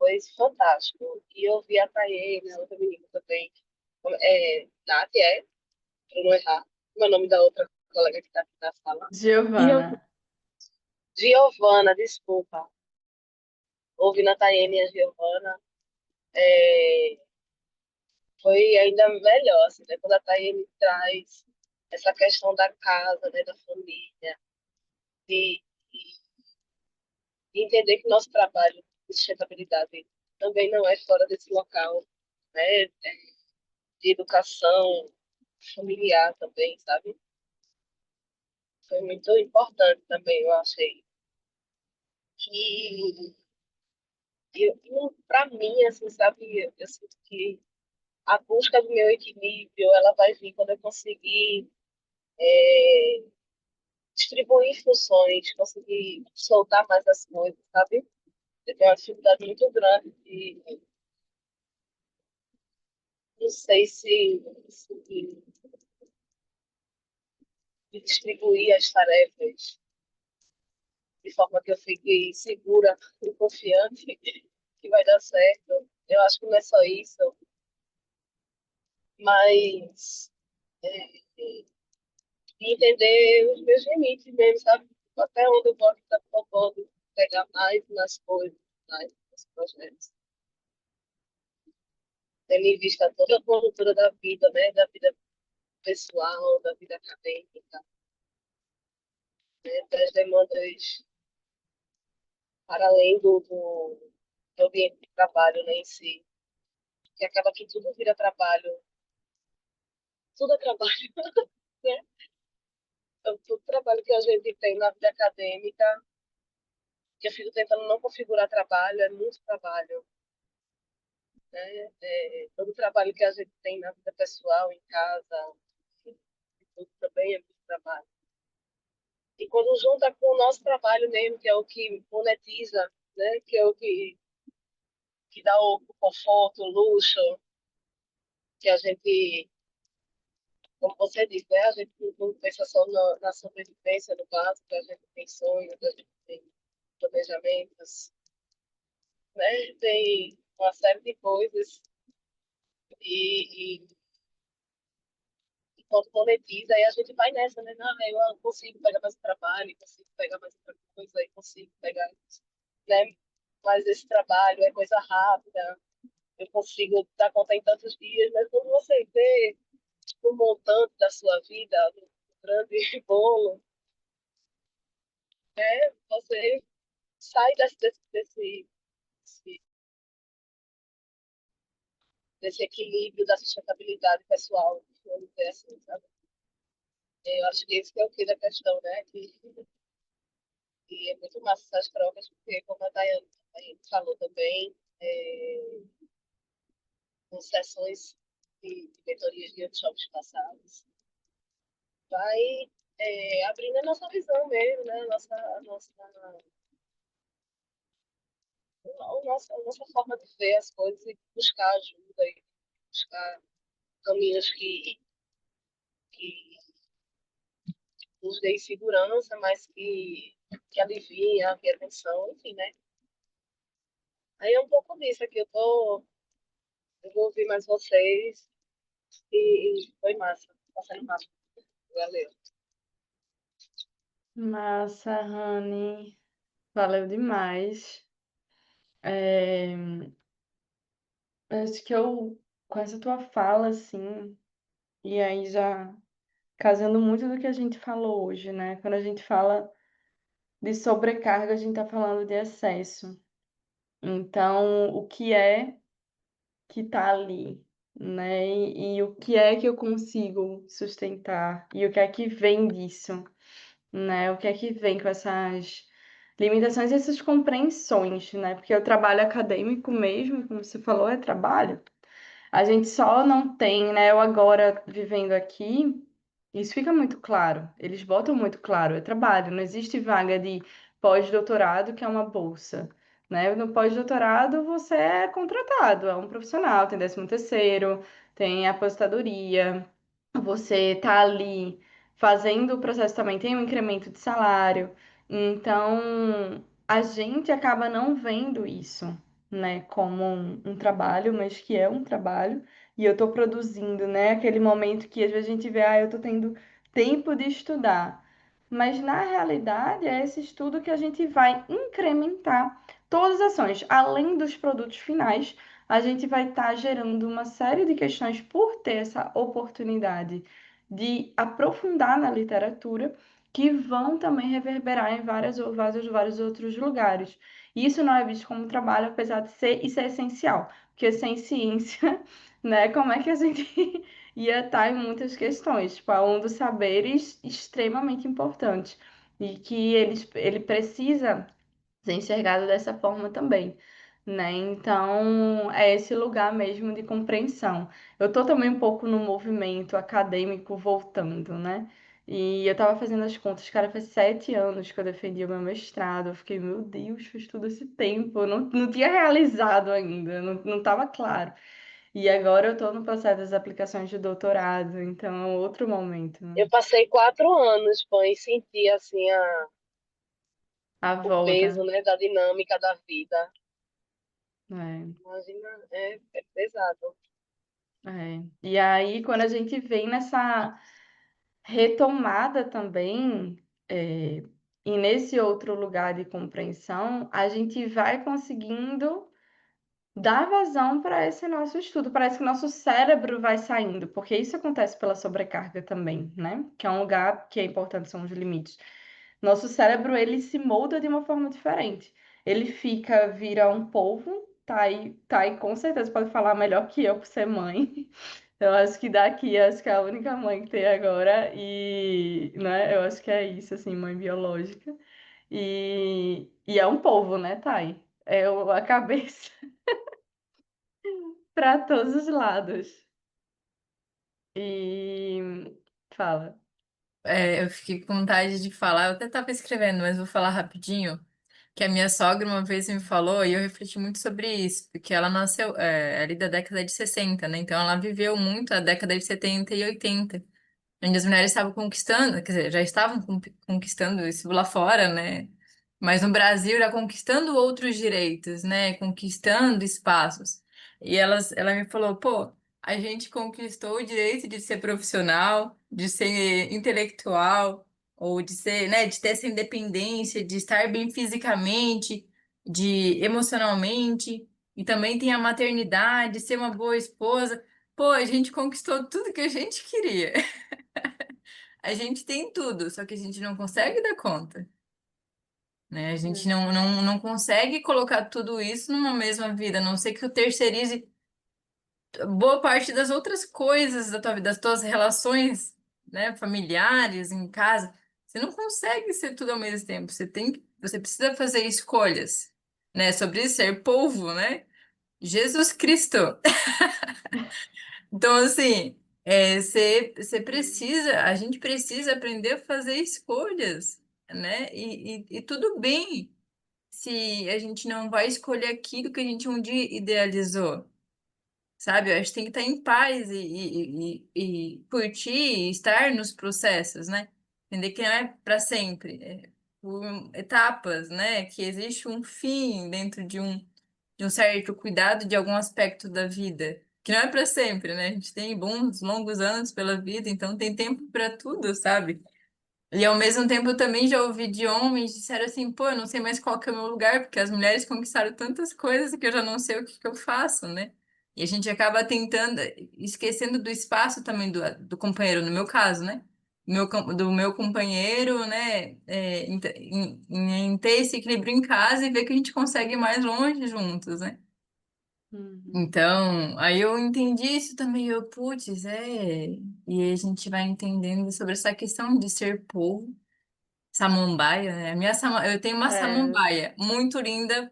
foi fantástico. E eu vi a Tayene, a outra menina também, Nath, para não errar, como é o nome da outra colega que está aqui na sala? E eu, Giovana. Giovana, desculpa. Ouvindo a Tayene e a Giovana, é, foi ainda melhor, assim, né? Quando a Tayene traz essa questão da casa, né, da família, de, de entender que nosso trabalho de sustentabilidade também não é fora desse local, né, de educação familiar também, sabe? Foi muito importante também, eu achei. E, para mim, assim, sabe, eu sinto que a busca do meu equilíbrio, ela vai vir quando eu conseguir distribuir funções, conseguir soltar mais as coisas, sabe? Eu tenho uma dificuldade muito grande de, não sei de distribuir as tarefas de forma que eu fique segura e confiante que vai dar certo. Eu acho que não é só isso, mas entender os meus limites mesmo, sabe? Até onde eu posso estar propondo pegar mais nas coisas, mais nos projetos. Tendo em vista toda a conjuntura da vida, né? Da vida pessoal, da vida acadêmica, né? Das demandas para além do ambiente de trabalho, né, em si. Que acaba que tudo vira trabalho, tudo é trabalho, né? Então, todo trabalho que a gente tem na vida acadêmica, que eu fico tentando não configurar trabalho, é muito trabalho, né? Todo trabalho que a gente tem na vida pessoal, em casa, tudo também é muito trabalho. E quando junta com o nosso trabalho mesmo, que é o que monetiza, né? Que é o que dá o conforto, o luxo, que a gente, como você disse, né? A gente não pensa só na sobrevivência do básico, a gente tem sonhos, a gente tem planejamentos, né? Tem uma série de coisas e quando monetiza, aí a gente vai nessa, né? Não, eu consigo pegar mais trabalho, consigo pegar mais outra coisa, aí consigo pegar, né? Mas esse trabalho é coisa rápida, eu consigo dar conta em tantos dias, mas quando você vê o montante da sua vida, o grande bolo, né? Você sai desse equilíbrio da sustentabilidade pessoal, vamos dizer assim, sabe? Eu acho que esse que é o que da questão, né? Que é muito massa essas trocas, porque, como a Dayane falou também, com sessões de mentorias de workshops passados, vai abrindo a nossa visão mesmo, né? A nossa forma de ver as coisas e buscar ajuda e buscar caminhos que nos deem segurança, mas que aliviem a minha atenção, enfim, né? Aí é um pouco disso aqui. Eu vou ouvir mais vocês e foi massa. Tá sendo massa. Valeu. Massa, Rani. Valeu demais. É, acho que com essa tua fala, assim, e aí já casando muito do que a gente falou hoje, né? Quando a gente fala de sobrecarga, a gente tá falando de excesso. Então, o que é que tá ali, né? E o que é que eu consigo sustentar? E o que é que vem disso, né? O que é que vem com essas limitações e essas compreensões, né? Porque o trabalho acadêmico mesmo, como você falou, é trabalho. A gente só não tem, né? Eu agora vivendo aqui, isso fica muito claro. Eles botam muito claro, é trabalho. Não existe vaga de pós-doutorado que é uma bolsa, né? No pós-doutorado você é contratado, é um profissional, tem 13º, tem aposentadoria. Você tá ali fazendo o processo também, tem um incremento de salário. Então, a gente acaba não vendo isso, né, como um trabalho, mas que é um trabalho, e eu estou produzindo, né, aquele momento que às vezes a gente vê, eu estou tendo tempo de estudar, mas na realidade é esse estudo que a gente vai incrementar todas as ações, além dos produtos finais, a gente vai estar gerando uma série de questões por ter essa oportunidade de aprofundar na literatura, que vão também reverberar em vários outros lugares. E isso não é visto como trabalho, apesar de ser, isso é essencial, porque sem ciência, né, como é que a gente ia estar em muitas questões? Tipo, é um dos saberes extremamente importantes e que ele precisa ser enxergado dessa forma também, né? Então, é esse lugar mesmo de compreensão. Eu tô também um pouco no movimento acadêmico voltando, né? E eu tava fazendo as contas, cara, faz 7 anos que eu defendi o meu mestrado. Eu fiquei, meu Deus, faz todo esse tempo. Eu não tinha realizado ainda, não tava claro. E agora eu tô no processo das aplicações de doutorado, então é um outro momento, né? Eu passei 4 anos, pô, e senti assim A o volta. peso, né, da dinâmica da vida. É. Imagina, é pesado. É. E aí, quando a gente vem nessa retomada também, e nesse outro lugar de compreensão, a gente vai conseguindo dar vazão para esse nosso estudo. Parece que nosso cérebro vai saindo, porque isso acontece pela sobrecarga também, né? Que é um lugar que é importante, são os limites. Nosso cérebro, ele se molda de uma forma diferente. Ele vira um polvo, tá aí com certeza pode falar melhor que eu por ser mãe. Eu acho que daqui, acho que é a única mãe que tem agora, e, né, eu acho que é isso, assim, mãe biológica. E é um polvo, né, Thay? A cabeça para todos os lados. E fala. Eu fiquei com vontade de falar, eu até estava escrevendo, mas vou falar rapidinho, que a minha sogra uma vez me falou, e eu refleti muito sobre isso, porque ela nasceu ali da década de 60, né? Então ela viveu muito a década de 70 e 80, onde as mulheres estavam conquistando, quer dizer, já estavam conquistando isso lá fora, né? Mas no Brasil já conquistando outros direitos, né? Conquistando espaços. E ela me falou, pô, a gente conquistou o direito de ser profissional, de ser intelectual, ou de ser, né, de ter essa independência, de estar bem fisicamente, de emocionalmente, e também tem a maternidade, ser uma boa esposa. Pô, a gente conquistou tudo que a gente queria. A gente tem tudo, só que a gente não consegue dar conta, né? A gente não consegue colocar tudo isso numa mesma vida, a não ser que eu terceirize boa parte das outras coisas da tua vida, das tuas relações, né, familiares, em casa. Você não consegue ser tudo ao mesmo tempo. Você precisa fazer escolhas, né, sobre ser polvo, né? Jesus Cristo. Então, assim, você precisa, a gente precisa aprender a fazer escolhas, né? E tudo bem se a gente não vai escolher aquilo que a gente um dia idealizou, sabe? Eu acho que tem que estar em paz e curtir e estar nos processos, né? Entender que não é para sempre, é por etapas, né? Que existe um fim dentro de um certo cuidado de algum aspecto da vida, que não é para sempre, né? A gente tem bons, longos anos pela vida, então tem tempo para tudo, sabe? E ao mesmo tempo eu também já ouvi de homens que disseram assim, pô, eu não sei mais qual que é o meu lugar, porque as mulheres conquistaram tantas coisas que eu já não sei o que que eu faço, né? E a gente acaba tentando, esquecendo do espaço também do companheiro, no meu caso, né? Do meu companheiro, né? Em ter esse equilíbrio em casa e ver que a gente consegue ir mais longe juntos, né? Uhum. Então, aí eu entendi isso também, eu, putz, e a gente vai entendendo sobre essa questão de ser povo. Samambaia, né? Eu tenho uma É, samambaia muito linda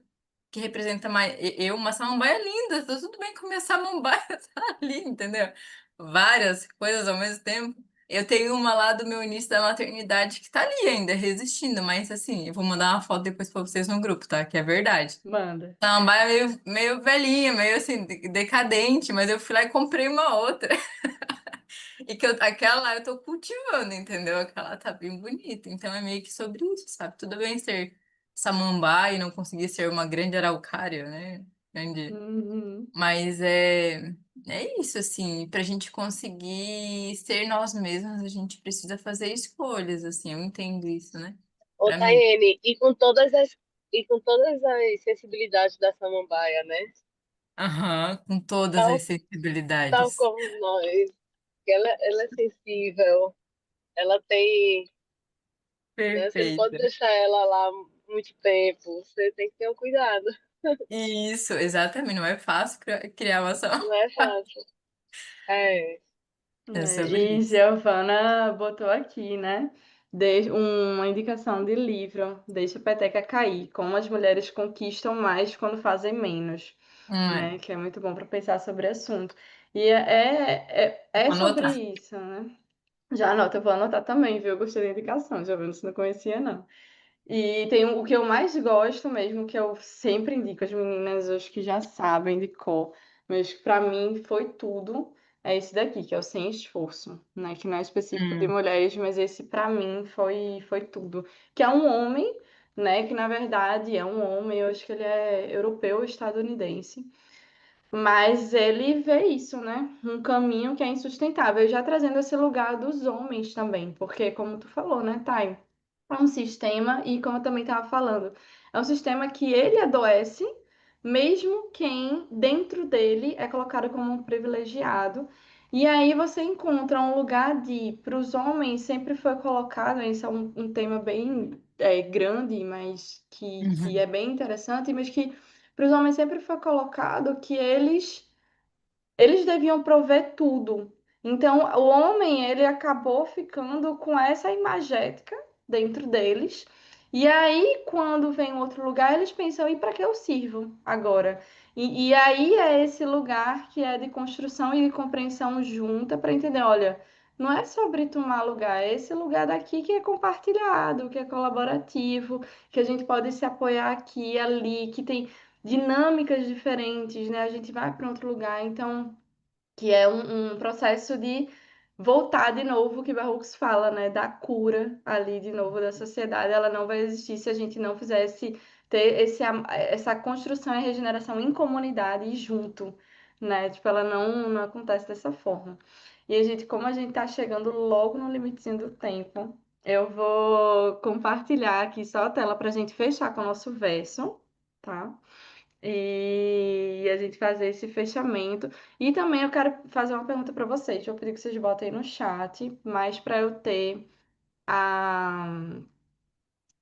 que representa mais uma samambaia linda. Tá tudo bem com minha samambaia tá ali, entendeu? Várias coisas ao mesmo tempo. Eu tenho uma lá do meu início da maternidade que tá ali ainda, resistindo, mas assim, eu vou mandar uma foto depois pra vocês no grupo, tá? Que é verdade. manda. Samambaia meio velhinha, meio assim, decadente, mas eu fui lá e comprei uma outra. E aquela lá eu tô cultivando, entendeu? Aquela tá bem bonita. Então é meio que sobre isso, sabe? Tudo bem ser samambaia e não conseguir ser uma grande araucária, né? Entendi. Uhum. Mas é isso, assim, para a gente conseguir ser nós mesmos, a gente precisa fazer escolhas, assim, eu entendo isso, né? Ô, Para mim, Taiane, e com todas as sensibilidades da samambaia, né? aham, com todas as Tal, tal sensibilidades. como nós. Ela é sensível, ela tem, né? Você não pode Perfeita. deixar ela lá muito tempo. Você tem que ter um cuidado. Isso, exatamente, não é fácil criar uma ação. Não é fácil. É. É É, sobre e isso. Giovana botou aqui, né? Uma indicação de livro, Deixa a Peteca Cair, Como as Mulheres Conquistam Mais Quando Fazem Menos, É, né? Que é muito bom para pensar sobre o assunto. E é vou sobre anotar. isso, né? Já anota, eu vou anotar também, viu? Eu gostei da indicação, Giovana, você não conhecia, não. E tem o que eu mais gosto mesmo, que eu sempre indico, as meninas acho que já sabem de cor, mas para mim foi tudo, é esse daqui, que é o Sem Esforço, né? Que não é específico de Hum, mulheres, mas esse para mim foi tudo. Que é um homem, né? Que na verdade é um homem, eu acho que ele é europeu, estadunidense. Mas ele vê isso, né? Um caminho que é insustentável, já trazendo esse lugar dos homens também, porque como tu falou, né, Thay? É um sistema, e como eu também estava falando, é um sistema que ele adoece, mesmo quem dentro dele é colocado como um privilegiado. E aí você encontra um lugar de, para os homens, sempre foi colocado, isso é um tema bem grande, mas que é uhum, bem interessante, mas que para os homens sempre foi colocado que eles deviam prover tudo. Então, o homem, ele acabou ficando com essa imagética dentro deles. E aí, quando vem outro lugar, eles pensam, e para que eu sirvo agora? E aí é esse lugar que é de construção e de compreensão junta para entender, olha, não é sobre tomar lugar, é esse lugar daqui que é compartilhado, que é colaborativo, que a gente pode se apoiar aqui e ali, que tem dinâmicas diferentes, né? A gente vai para outro lugar, então que é um processo de voltar de novo, que Barrocs fala, né, da cura ali de novo da sociedade, ela não vai existir se a gente não fizesse ter essa construção e regeneração em comunidade e junto, né? Tipo, ela não acontece dessa forma. E a gente, como a gente tá chegando logo no limitezinho do tempo, eu vou compartilhar aqui só a tela para a gente fechar com o nosso verso, tá? E a gente fazer esse fechamento. E também eu quero fazer uma pergunta para vocês. Eu pedi que vocês botem no chat, mas para eu ter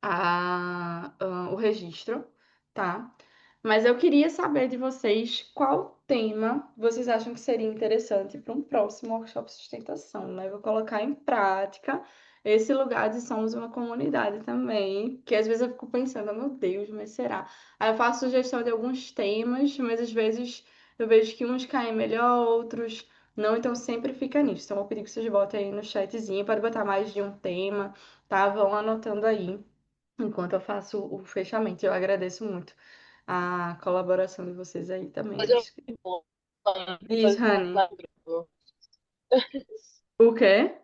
a, o registro, tá? Mas eu queria saber de vocês qual tema vocês acham que seria interessante para um próximo workshop de sustentação, né? Eu vou colocar em prática esse lugar de somos uma comunidade também, que às vezes eu fico pensando, meu Deus, mas será? Aí eu faço sugestão de alguns temas, mas às vezes eu vejo que uns caem melhor, outros não, então sempre fica nisso. Então eu vou pedir que vocês botem aí no chatzinho, pode botar mais de um tema, tá? Vão anotando aí enquanto eu faço o fechamento. Eu agradeço muito a colaboração de vocês aí também. Depois eu vou Diz, fazer Rani. lá no grupo. O quê?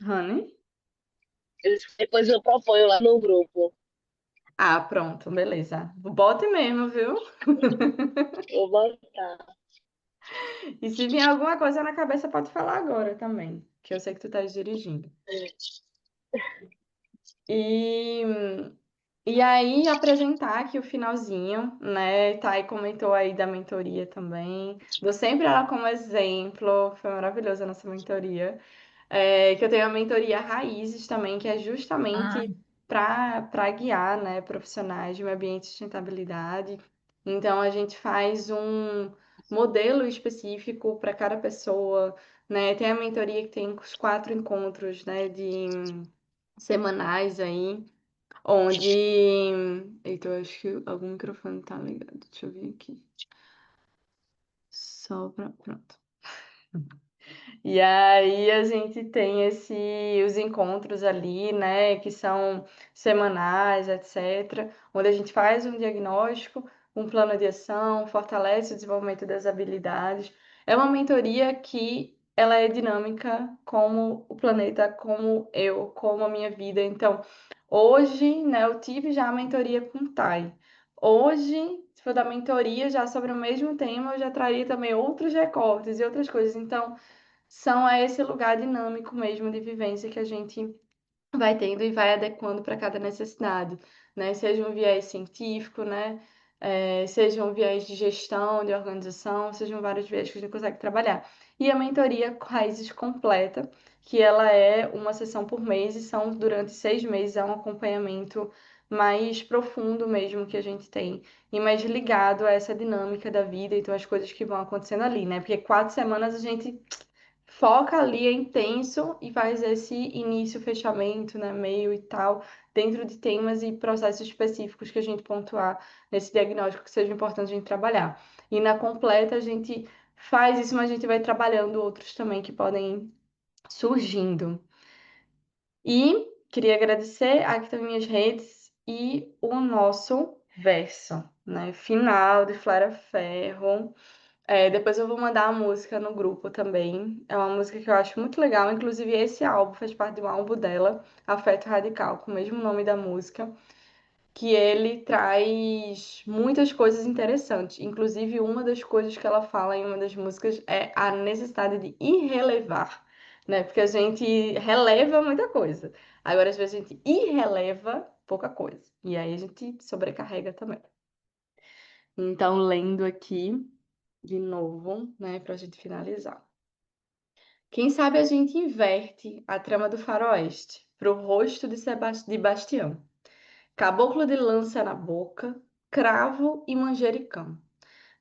Rani? Depois eu proponho lá no grupo. Ah, pronto, beleza. Bote mesmo, viu? Vou botar. E se vier alguma coisa na cabeça, pode falar agora também, que eu sei que tu estás dirigindo. E E aí, apresentar aqui o finalzinho, né? Thay comentou aí da mentoria também. Dou sempre ela como exemplo, foi maravilhosa a nossa mentoria. Que eu tenho a mentoria Raízes também, que é ah, justamente para guiar, né, profissionais de um ambiente de sustentabilidade. Então, a gente faz um modelo específico para cada pessoa, né? Tem a mentoria que tem os 4 encontros, né, de semanais aí. Onde. Eita, eu acho que algum microfone tá ligado. Deixa eu ver aqui. Só pra. Pronto. E aí a gente tem os encontros ali, né, que são semanais, etc., onde a gente faz um diagnóstico, um plano de ação, fortalece o desenvolvimento das habilidades. É uma mentoria que ela é dinâmica como o planeta, como eu, como a minha vida. Então, hoje, né, eu tive já a mentoria com o Thay. Hoje, se for da mentoria, já sobre o mesmo tema, eu já traria também outros recortes e outras coisas. Então, são a esse lugar dinâmico mesmo de vivência que a gente vai tendo e vai adequando para cada necessidade, né? Seja um viés científico, né? Seja um viés de gestão, de organização, sejam vários viés que a gente consegue trabalhar. E a mentoria Raízes completa, que ela é uma sessão por mês e são durante 6 meses, é um acompanhamento mais profundo mesmo que a gente tem e mais ligado a essa dinâmica da vida, então as coisas que vão acontecendo ali, né? Porque 4 semanas a gente foca ali, é intenso e faz esse início, fechamento, né, meio e tal, dentro de temas e processos específicos que a gente pontuar nesse diagnóstico que seja importante a gente trabalhar. E na completa a gente faz isso, mas a gente vai trabalhando outros também que podem ir surgindo. E queria agradecer, aqui estão minhas redes e o nosso verso, né, final de Flara Ferro. Depois eu vou mandar a música no grupo também. É uma música que eu acho muito legal. Inclusive, esse álbum faz parte de um álbum dela, Afeto Radical, com o mesmo nome da música, que ele traz muitas coisas interessantes. Inclusive, uma das coisas que ela fala em uma das músicas é a necessidade de irrelevar, né? Porque a gente releva muita coisa. Agora, às vezes, a gente irreleva pouca coisa. E aí a gente sobrecarrega também. Então, lendo aqui de novo, né, para a gente finalizar. Quem sabe a gente inverte a trama do faroeste para o rosto de Bastião. Caboclo de lança na boca, cravo e manjericão.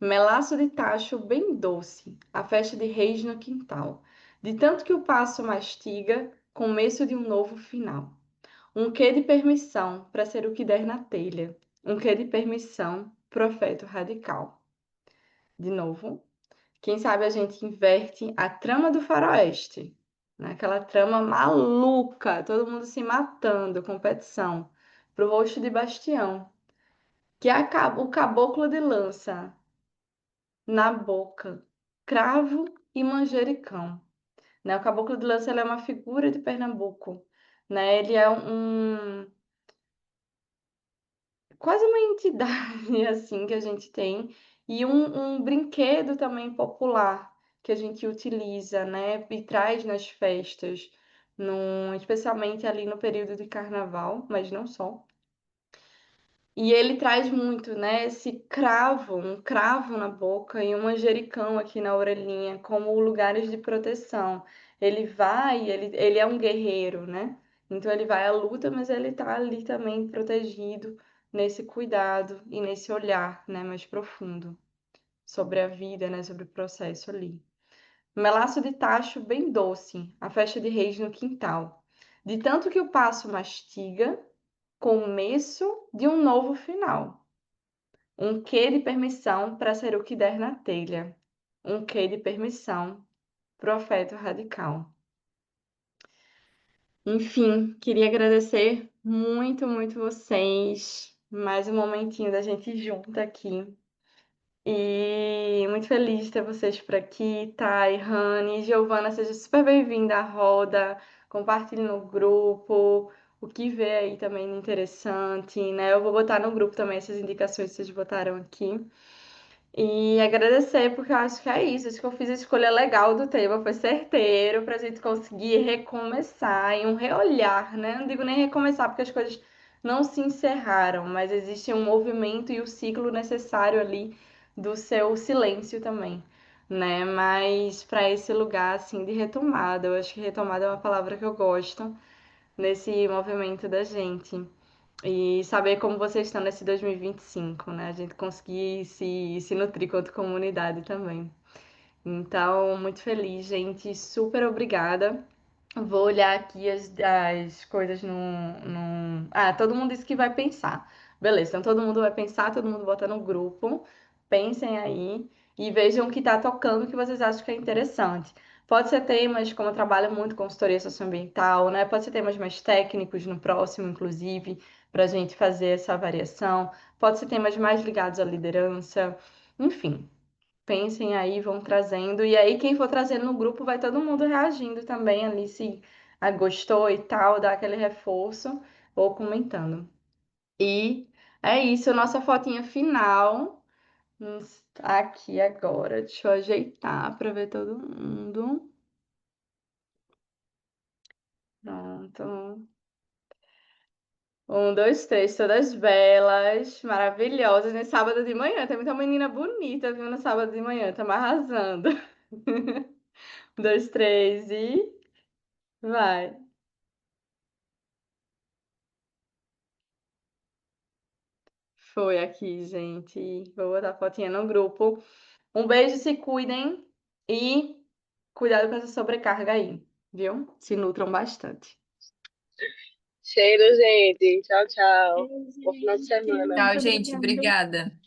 Melaço de tacho bem doce, a festa de reis no quintal. De tanto que o passo mastiga, começo de um novo final. Um quê de permissão para ser o que der na telha. Um quê de permissão, profeta radical. De novo. Quem sabe a gente inverte a trama do faroeste, né? Aquela trama maluca, todo mundo se matando, competição, pro rosto de Bastião, que é o caboclo de lança na boca, cravo e manjericão, né? O caboclo de lança ele é uma figura de Pernambuco, né? Ele é quase uma entidade assim que a gente tem e um brinquedo também popular que a gente utiliza, né, e traz nas festas, especialmente ali no período de carnaval, mas não só. E ele traz muito, né, esse cravo, um cravo na boca e um manjericão aqui na orelhinha, como lugares de proteção. Ele é um guerreiro, né? Então ele vai à luta, mas ele tá ali também protegido nesse cuidado e nesse olhar, né, mais profundo sobre a vida, né, sobre o processo ali. Melaço de tacho bem doce, a festa de reis no quintal. De tanto que o passo mastiga, começo de um novo final. Um quê de permissão para ser o que der na telha. Um quê de permissão pro afeto radical. Enfim, queria agradecer muito, muito vocês. Mais um momentinho da gente junto aqui. E muito feliz de ter vocês por aqui, Thay, Rani, Giovana, seja super bem-vinda à roda, compartilhe no grupo, o que vê aí também interessante, né? Eu vou botar no grupo também essas indicações que vocês botaram aqui. E agradecer, porque eu acho que é isso. Acho que eu fiz a escolha legal do tema, foi certeiro para a gente conseguir recomeçar em um reolhar, né? Não digo nem recomeçar, porque as coisas não se encerraram, mas existe um movimento e o ciclo necessário ali do seu silêncio também, né? Mas para esse lugar assim de retomada, eu acho que retomada é uma palavra que eu gosto nesse movimento da gente. E saber como vocês estão nesse 2025, né? A gente conseguir se nutrir quanto comunidade também. Então, muito feliz, gente. Super obrigada. Vou olhar aqui as coisas no. Ah, todo mundo disse que vai pensar. Beleza, então todo mundo vai pensar, todo mundo bota no grupo. Pensem aí e vejam o que está tocando que vocês acham que é interessante. Pode ser temas, como eu trabalho muito com consultoria socioambiental, né? Pode ser temas mais técnicos no próximo, inclusive, para a gente fazer essa variação. Pode ser temas mais ligados à liderança. Enfim, pensem aí, vão trazendo. E aí, quem for trazendo no grupo, vai todo mundo reagindo também ali, se gostou e tal, dá aquele reforço ou comentando. E É isso, nossa fotinha final. Tá aqui agora. Deixa eu ajeitar para ver todo mundo. Pronto. Um, dois, três, todas belas, maravilhosas, né? Sábado de manhã. Tem muita menina bonita, viu? No sábado de manhã, estamos arrasando. Um, dois, três e vai. Foi aqui, gente. Vou botar a fotinha no grupo. Um beijo, se cuidem e cuidado com essa sobrecarga aí, viu? Se nutram bastante. Cheiro, gente. Tchau, tchau. Beijo, Bom final de gente. semana. Tchau, Muito gente. obrigada. Obrigada.